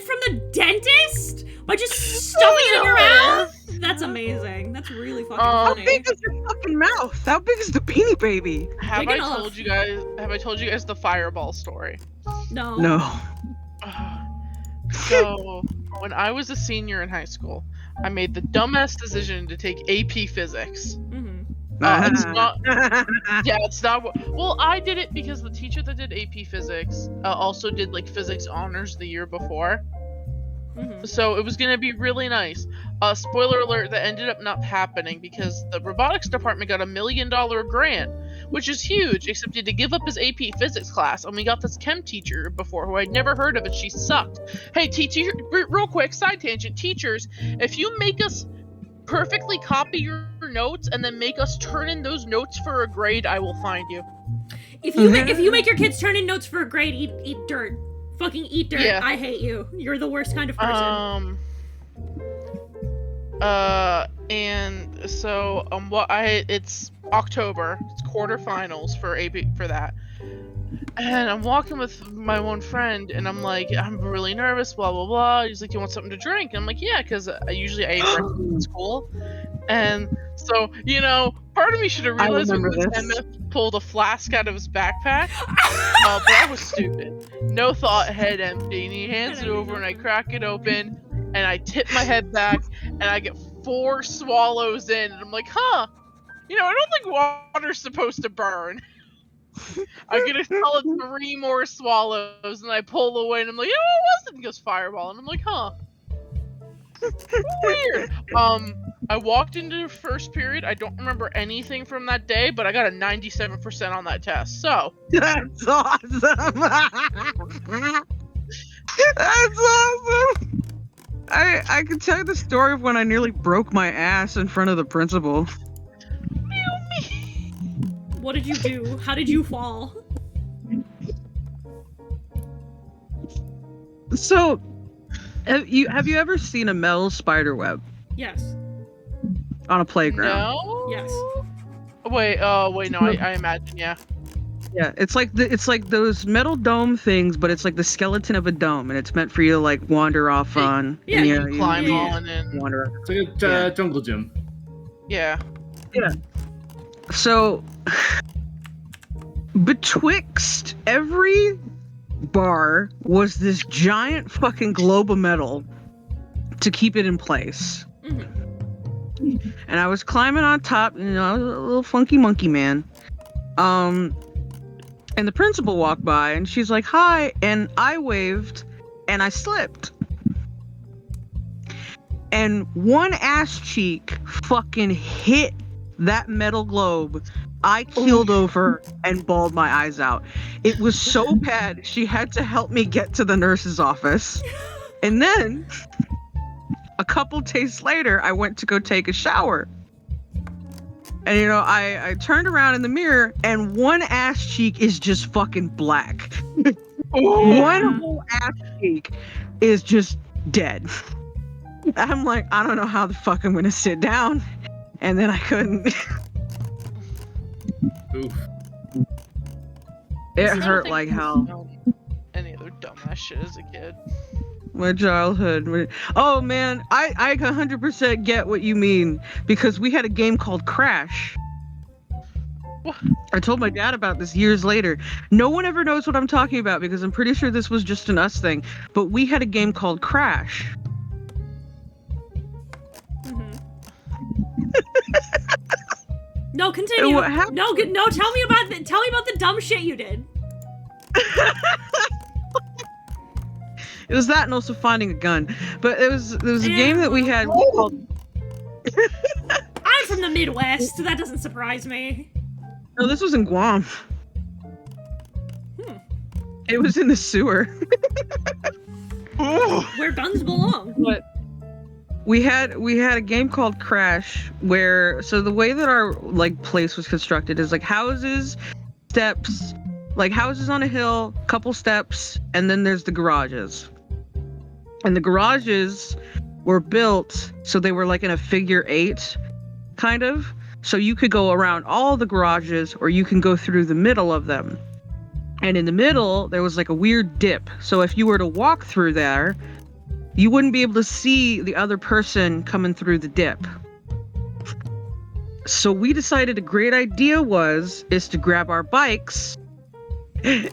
from the dentist by just stuffing it in your mouth? That's amazing. That's really fucking funny. How big is your fucking mouth? How big is the Beanie Baby? Have I told you guys the fireball story? No. No. So, when I was a senior in high school, I made the dumbass decision to take AP Physics. Mm-hmm. It's not. Yeah, it's not. Well, I did it because the teacher that did AP Physics also did like Physics honors the year before. Mm-hmm. So it was gonna be really nice. Spoiler alert, that ended up not happening because the robotics department got $1 million grant, which is huge, except he had to give up his AP Physics class, and we got this chem teacher before who I'd never heard of, and she sucked. Hey, teacher, real quick, side tangent, teachers, if you make us perfectly copy your notes and then make us turn in those notes for a grade, I will find you. If you make your kids turn in notes for a grade, eat dirt. Fucking eat dirt. Yeah. I hate you. You're the worst kind of person. And so it's October. It's quarterfinals for AP for that. And I'm walking with my one friend, and I'm like, I'm really nervous, blah blah blah. He's like, you want something to drink? And I'm like, yeah, because I usually ate breakfast in school. And so, part of me should have realized when MF pulled a flask out of his backpack. But I was stupid. No thought, head empty. And he hands it over, and I crack it open, and I tip my head back, and I get 4 swallows in, and I'm like, huh? I don't think water's supposed to burn. I get a solid 3 more swallows, and I pull away, and I'm like, it wasn't. He goes, fireball, and I'm like, huh? Weird. I walked into first period. I don't remember anything from that day, but I got a 97% on that test. So that's awesome. That's awesome. I can tell you the story of when I nearly broke my ass in front of the principal. What did you do? How did you fall? So, have you ever seen a metal spider web Yes. on a playground? No. Yes. Wait. Wait. No. I imagine. Yeah. Yeah, it's like those metal dome things, but it's like the skeleton of a dome, and it's meant for you to like wander off on. Yeah, and, You climb yeah. on and. wander. It's like a Yeah. jungle gym. Yeah. So, betwixt every bar was this giant fucking globe of metal to keep it in place. Mhm. And I was climbing on top, you know, I was a little funky monkey man. And the principal walked by and she's like, "Hi," and I waved and I slipped. And one ass cheek fucking hit that metal globe. I keeled over and bawled my eyes out. It was so bad, she had to help me get to the nurse's office. And then, a couple days later, I went to go take a shower. And, you know, I turned around in the mirror, and one ass cheek is just fucking black. One whole ass cheek is just dead. I'm like, I don't know how the fuck I'm gonna sit down. And then I couldn't. Oof. It I don't hurt think like I've hell. done any other dumbass shit as a kid. My childhood. Oh man, I 100% get what you mean, because we had a game called Crash. What? I told my dad about this years later. No one ever knows what I'm talking about because I'm pretty sure this was just an us thing. But we had a game called Crash. Mhm. No, continue. What happened? No, tell me about the dumb shit you did. It was that and also finding a gun. But it was a game that we had called. I'm from the Midwest, so that doesn't surprise me. No, this was in Guam. It was in the sewer. Where guns belong. But we had a game called Crash where, so the way that our like place was constructed is like houses, steps, like houses on a hill, couple steps, and then there's the garages. And the garages were built so they were like in a figure 8 kind of. So you could go around all the garages or you can go through the middle of them. And in the middle, there was like a weird dip. So if you were to walk through there, you wouldn't be able to see the other person coming through the dip. So we decided a great idea is to grab our bikes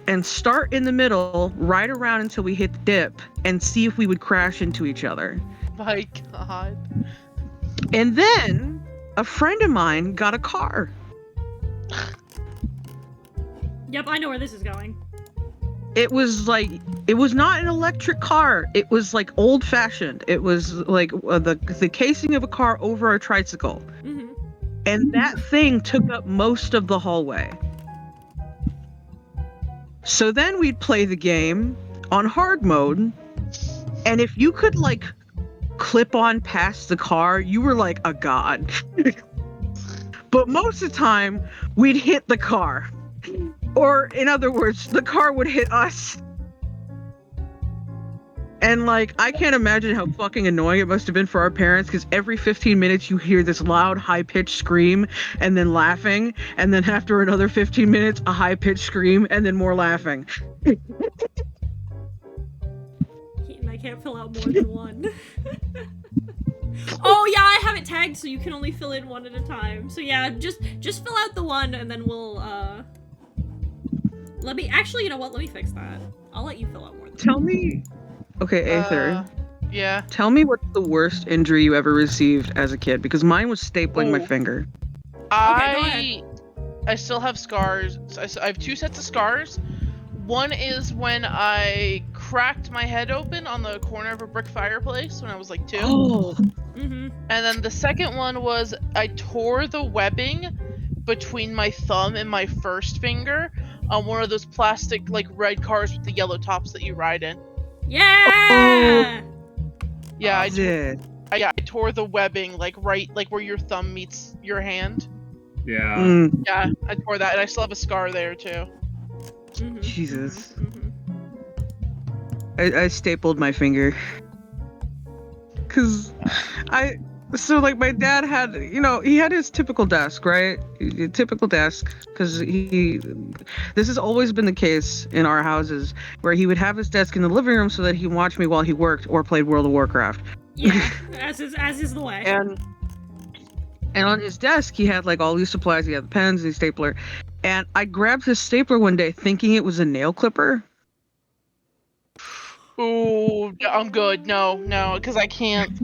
and start in the middle, ride around until we hit the dip, and see if we would crash into each other. My God. And then a friend of mine got a car. Yep, I know where this is going. It was not an electric car. It was like old fashioned. It was like the casing of a car over a tricycle. Mhm. And that thing took up most of the hallway. So then we'd play the game on hard mode. And if you could like clip on past the car, you were like a god. But most of the time, we'd hit the car. Or in other words, the car would hit us. And like, I can't imagine how fucking annoying it must have been for our parents, because every 15 minutes you hear this loud, high-pitched scream, and then laughing, and then after another 15 minutes, a high-pitched scream, and then more laughing. Keaton, I can't fill out more than one. Oh yeah, I have it tagged so you can only fill in one at a time. So yeah, just fill out the one and then we'll let me actually, you know what? Let me fix that. I'll let you fill out more than Tell me. Okay, Aether. Yeah. Tell me what's the worst injury you ever received as a kid, because mine was stapling my finger. I still have scars. I have 2 sets of scars. One is when I cracked my head open on the corner of a brick fireplace when I was like 2. Oh. Mm-hmm. And then the second one was I tore the webbing between my thumb and my first finger on one of those plastic like red cars with the yellow tops that you ride in. Yeah! Yeah, I did. I tore the webbing like right like where your thumb meets your hand. Yeah. Mm, Yeah, I tore that, and I still have a scar there too. Mhm, Jesus. mhm, I stapled my finger. Cause so like my dad had, he had his typical desk, right? Typical desk, because this has always been the case in our houses, where he would have his desk in the living room so that he watched me while he worked or played World of Warcraft. Yeah, as is the way. And on his desk, he had like all these supplies. He had the pens, the stapler, and I grabbed his stapler one day, thinking it was a nail clipper. Ooh, I'm good. No, because I can't.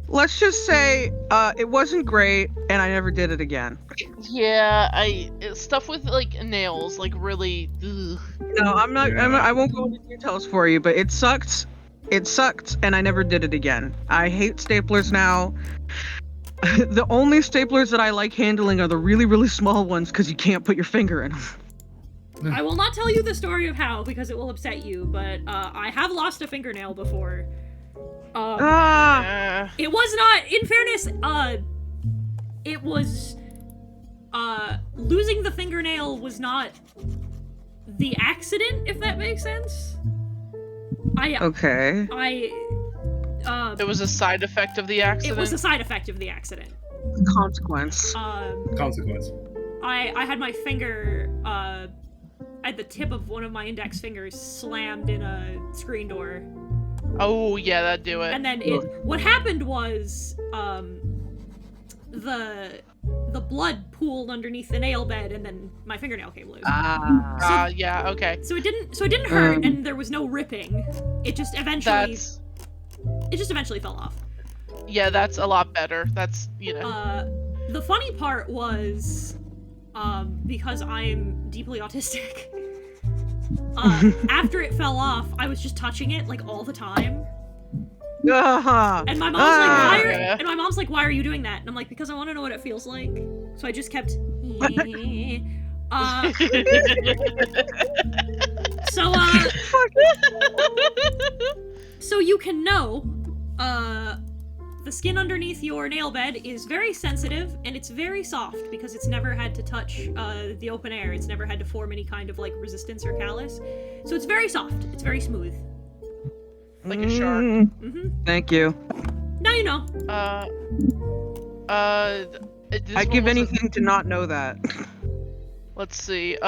Let's just say it wasn't great, and I never did it again. Yeah, stuff with like nails, like really. Ugh. No, I won't go into details for you, but it sucked. It sucked, and I never did it again. I hate staplers now. The only staplers that I like handling are the really, really small ones because you can't put your finger in them. I will not tell you the story of how, because it will upset you, but I have lost a fingernail before. It was not, in fairness, it was, losing the fingernail was not the accident, if that makes sense. Okay. It was a side effect of the accident? It was a side effect of the accident. Consequence. Consequence. I had my finger, at the tip of one of my index fingers slammed in a screen door. Oh, yeah, that'd do it. And then what happened was, the blood pooled underneath the nail bed, and then my fingernail came loose. Yeah, okay. So it didn't hurt, and there was no ripping. It just eventually fell off. Yeah, that's a lot better. That's, The funny part was, because I'm deeply autistic, after it fell off, I was just touching it, like, all the time. And my mom's like, why are you doing that? And I'm like, because I want to know what it feels like. So I just kept... So you can know, the skin underneath your nail bed is very sensitive, and it's very soft, because it's never had to touch, the open air. It's never had to form any kind of, like, resistance or callus. So it's very soft. It's very smooth. Like a shark. Mm-hmm. Thank you. Now you know. I'd give anything to not know that. Let's see.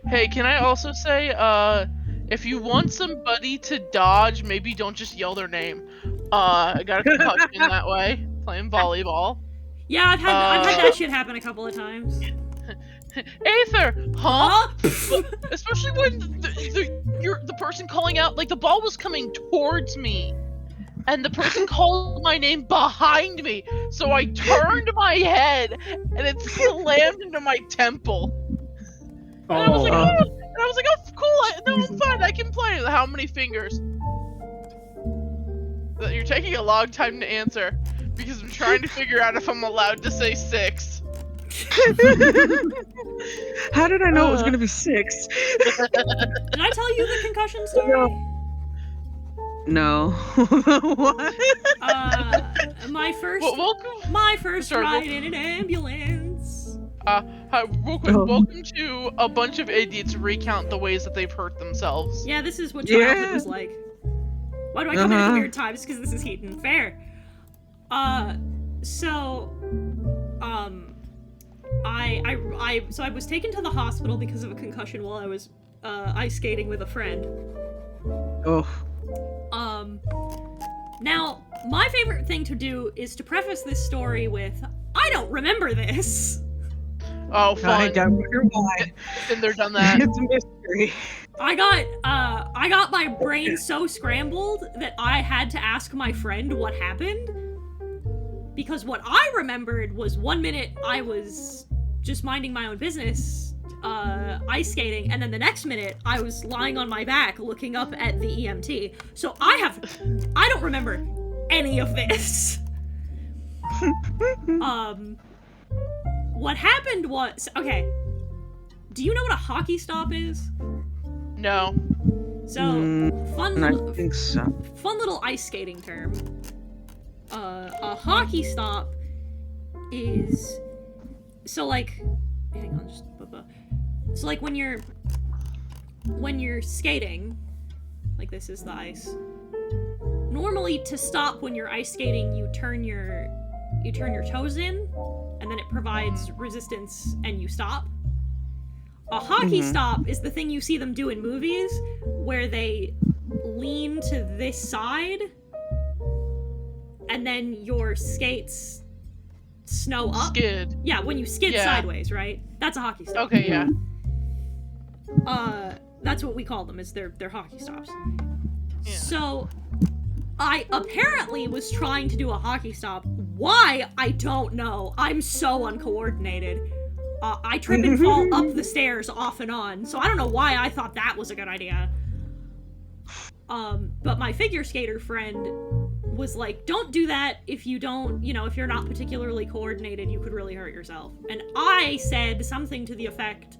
Hey, can I also say, if you want somebody to dodge, maybe don't just yell their name. I got a concussion that way, playing volleyball. Yeah, I've had that shit happen a couple of times. Aether, huh? Especially when the person calling out, like, the ball was coming towards me, and the person called my name behind me, so I turned my head, and it slammed into my temple. And I was like, oh, cool, I'm fine, I can play. How many fingers? You're taking a long time to answer, because I'm trying to figure out if I'm allowed to say 6. How did I know it was gonna be 6? Did I tell you the concussion story? No. What? My first ride in an ambulance. Real quick, welcome to a bunch of idiots recount the ways that they've hurt themselves. Yeah, this is what childhood was like. Why do I come in at weird times? Because this is Heaton. Fair. So I was taken to the hospital because of a concussion while I was ice skating with a friend. Oh. Now, my favorite thing to do is to preface this story with, I don't remember this. Oh, fun. I don't wonder why. Been there, done that. It's a mystery. I got my brain so scrambled that I had to ask my friend what happened. Because what I remembered was 1 minute I was just minding my own business, ice skating, and then the next minute I was lying on my back looking up at the EMT. So I don't remember any of this. What happened was, okay, do you know what a hockey stop is? No. So, I think so. Fun little ice skating term. A hockey stop is, so like, hang on, so like when you're skating, Like, this is the ice. Normally, to stop when you're ice skating, you turn your toes in, and then it provides resistance, and you stop. A hockey stop is the thing you see them do in movies, where they lean to this side, and then your skates snow up. Skid. Yeah, when you skid sideways, right? That's a hockey stop. Okay, yeah. That's what we call them, is they're hockey stops. Yeah. So, I apparently was trying to do a hockey stop. Why? I don't know. I'm so uncoordinated. I trip and fall up the stairs off and on, so I don't know why I thought that was a good idea. But my figure skater friend was like, don't do that if you don't, if you're not particularly coordinated, you could really hurt yourself. And I said something to the effect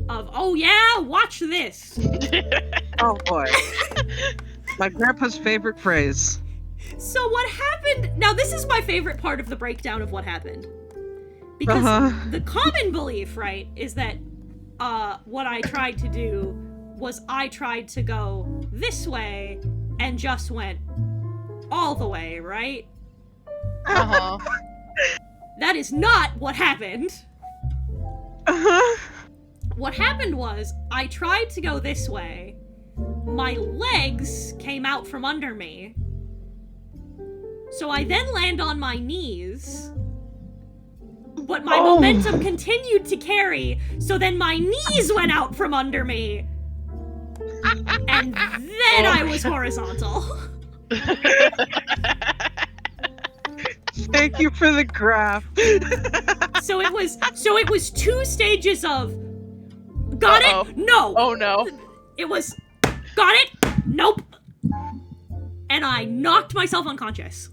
of, oh yeah, watch this. Oh boy. My grandpa's favorite phrase. So what happened, now this is my favorite part of the breakdown of what happened. Because the common belief, right, is that what I tried to do was I tried to go this way and just went all the way, right? Uh-huh. That is not what happened. What happened was, I tried to go this way, my legs came out from under me, so I then land on my knees, but my momentum continued to carry, so then my knees went out from under me, and then I was horizontal. Thank you for the graph. So it was 2 stages of got it? No. Oh no. It was got it? Nope. And I knocked myself unconscious.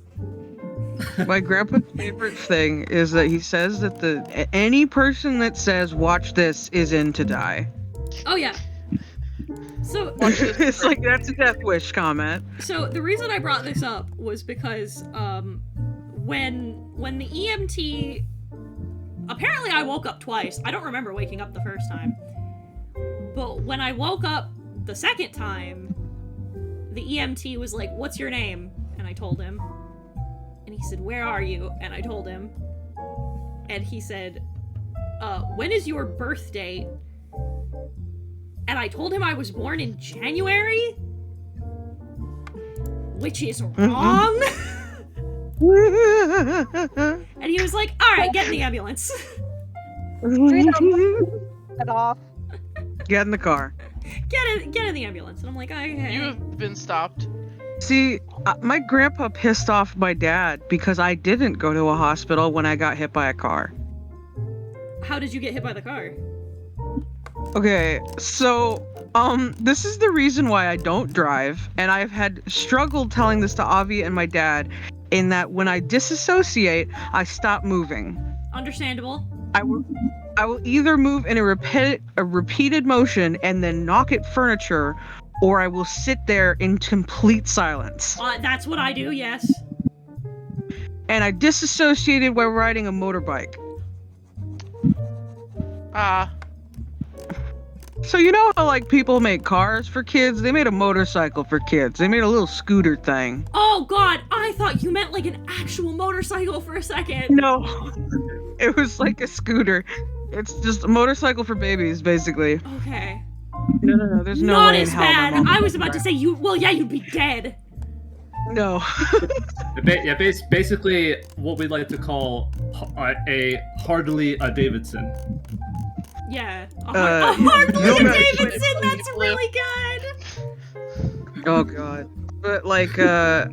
My grandpa's favorite thing is that he says that any person that says watch this is in to die. Oh yeah. So it's like that's a death wish comment. So the reason I brought this up was because when the EMT, apparently I woke up twice. I don't remember waking up the first time. But when I woke up the second time, the EMT was like, "What's your name?" And I told him. And he said, "Where are you?" And I told him. And he said, "When is your birth date?" And I told him I was born in January, which is wrong. And he was like, "All right, get in the ambulance." Get off. Get in the car. Get in the ambulance. And I'm like, okay. You have been stopped. See, my grandpa pissed off my dad because I didn't go to a hospital when I got hit by a car. How did you get hit by the car? Okay, so, this is the reason why I don't drive, and I've had struggled telling this to Avi and my dad, in that when I disassociate, I stop moving. Understandable. I will either move in a repeated motion and then knock at furniture, or I will sit there in complete silence. That's what I do, yes. And I disassociated while riding a motorbike. So you know how like people make cars for kids? They made a motorcycle for kids. They made a little scooter thing. Oh god, I thought you meant like an actual motorcycle for a second. No. It was like a scooter. It's just a motorcycle for babies, basically. Okay. No, there's no Not way as in hell my bad. mom I would was do about to that. say you'd be dead. No. Yeah, basically what we like to call a hardly a Davidson. Yeah. Uh, A Harley no, no, Davidson, that's really good. Oh god. But like I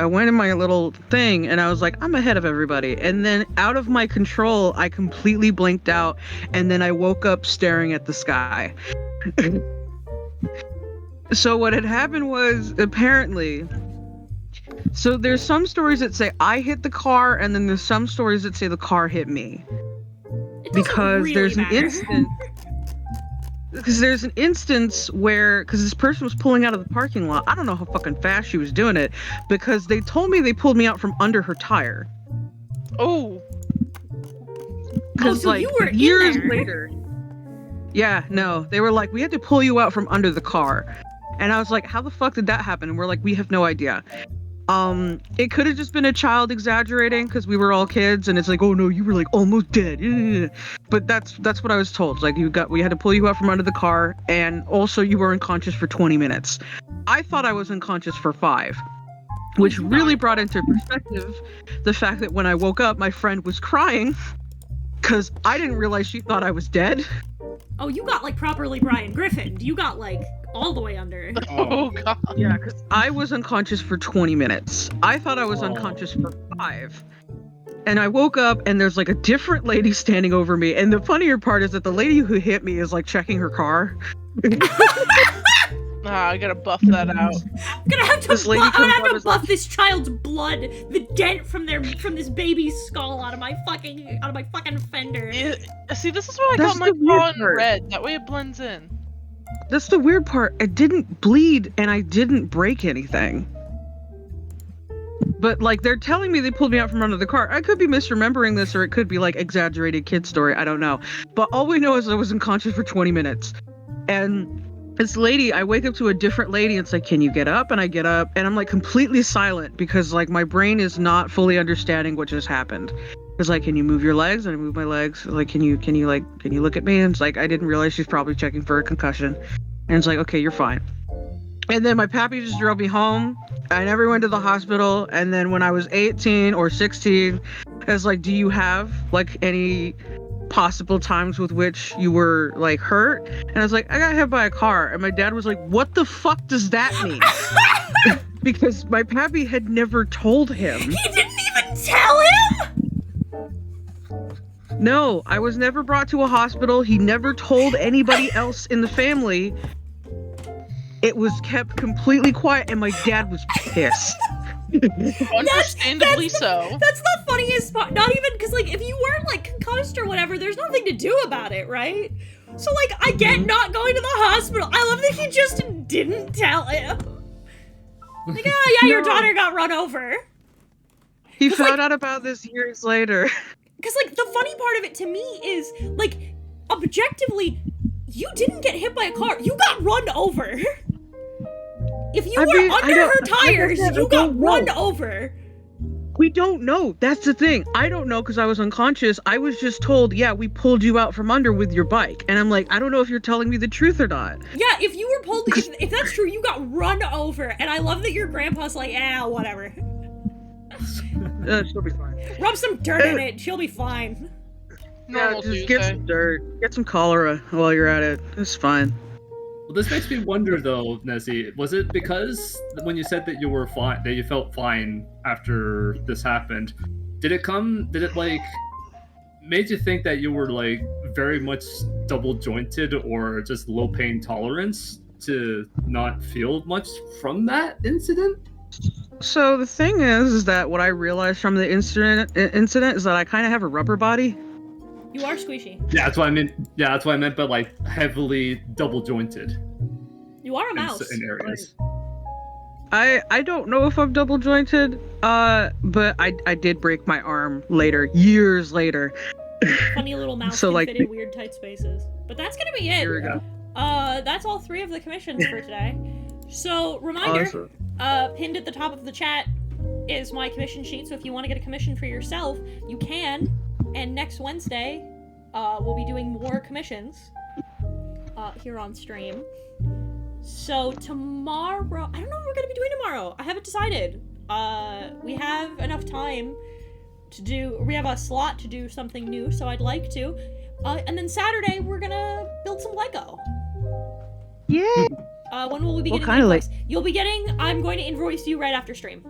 went in my little thing and I was like, I'm ahead of everybody. And then out of my control, I completely blinked out and then I woke up staring at the sky. So what had happened was apparently, so there's some stories that say I hit the car and then there's some stories that say the car hit me. It doesn't Because really there's matter. an instant because there's an instance where because this person was pulling out of the parking lot. I don't know how fucking fast she was doing it because they told me they pulled me out from under her tire. Oh. Because so like you were in years there. later. Yeah, no. They were like, we had to pull you out from under the car. And I was like, how the fuck did that happen? And we're like, we have no idea. It could have just been a child exaggerating because we were all kids, and it's like, oh no, you were like almost dead. But that's what I was told. Like we had to pull you out from under the car, and also you were unconscious for 20 minutes. I thought I was unconscious for 5, which really brought into perspective the fact that when I woke up, my friend was crying because I didn't realize she thought I was dead. Oh, you got like properly Brian Griffin. You got like all the way under. Oh god. Yeah, because I was unconscious for 20 minutes. I thought I was unconscious for 5. And I woke up and there's like a different lady standing over me. And the funnier part is that the lady who hit me is like checking her car. I gotta buff that out. I'm gonna have to buff this child's blood, the dent from this baby's skull out of my fucking fender. See, this is why I got my paw in red. That way it blends in. That's the weird part. I didn't bleed and I didn't break anything. But like they're telling me they pulled me out from under the car. I could be misremembering this, or it could be like exaggerated kid story. I don't know. But all we know is I was unconscious for 20 minutes. And this lady, I wake up to a different lady and it's like, can you get up? And I get up and I'm like completely silent because like my brain is not fully understanding what just happened. It's like, can you move your legs? And I move my legs. Like, can you look at me? And it's like, I didn't realize she's probably checking for a concussion. And it's like, okay, you're fine. And then my pappy just drove me home. I never went to the hospital. And then when I was 18 or 16, I was like, do you have like any possible times with which you were like hurt? And I was like, I got hit by a car. And my dad was like, what the fuck does that mean? Because my pappy had never told him. He didn't even tell him? No, I was never brought to a hospital. He never told anybody else in the family. It was kept completely quiet, and my dad was pissed. Understandably so. That's the funniest part. Not even because, like, if you weren't like concussed or whatever, there's nothing to do about it, right? So, like, I get not going to the hospital. I love that he just didn't tell him. Like, oh yeah, your daughter got run over. He found out about this years later. Because, like, the funny part of it to me is, like, objectively, you didn't get hit by a car. You got run over. If you were under her tires, you got run over. We don't know. That's the thing. I don't know because I was unconscious. I was just told, yeah, we pulled you out from under with your bike. And I'm like, I don't know if you're telling me the truth or not. Yeah, if you were pulled, if that's true, you got run over. And I love that your grandpa's like, whatever. She'll be fine. Rub some dirt in it. She'll be fine. Yeah, just get some dirt. Get some cholera while you're at it. It's fine. Well, this makes me wonder, though, Nessie. Was it because when you said that you were fine, that you felt fine after this happened? Did it like made you think that you were like very much double jointed or just low pain tolerance to not feel much from that incident? So the thing is that what I realized from the incident is that I kind of have a rubber body. You are squishy. Yeah, that's what I meant. Yeah, that's what I meant. But like heavily double jointed. You are a mouse. In areas. I don't know if I'm double jointed. But I did break my arm later, years later. Funny little mouse so, can like, fit in weird tight spaces. But that's gonna be it. Here we go. That's all 3 of the commissions for today. So reminder, pinned at the top of the chat is my commission sheet. So if you want to get a commission for yourself, you can. And next Wednesday, we'll be doing more commissions here on stream. So tomorrow, I don't know what we're gonna be doing tomorrow. I haven't decided. We have enough time to do. We have a slot to do something new, so I'd like to. And then Saturday, we're gonna build some Lego. Yeah. When will we be getting kind of invoice? You'll be getting. I'm going to invoice you right after stream.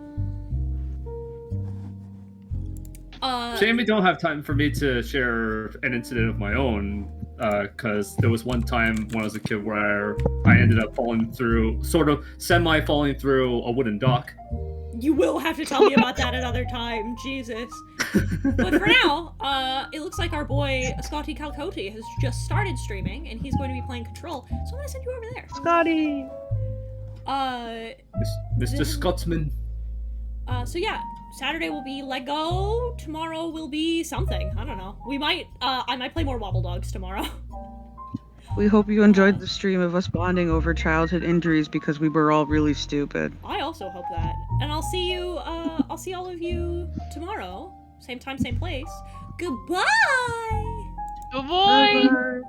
Shame we don't have time for me to share an incident of my own, because there was one time when I was a kid where I ended up sort of semi-falling through a wooden dock. You will have to tell me about that another time, Jesus. But for now, it looks like our boy Scotty Calcote has just started streaming, and he's going to be playing Control, so I'm gonna send you over there. Scotty! Mr. Scotsman. So yeah, Saturday will be Lego, tomorrow will be something, I don't know. I might play more Wobble Dogs tomorrow. We hope you enjoyed the stream of us bonding over childhood injuries because we were all really stupid. I also hope that. And I'll see you, I'll see all of you tomorrow. Same time, same place. Goodbye! Good boy! Bye-bye.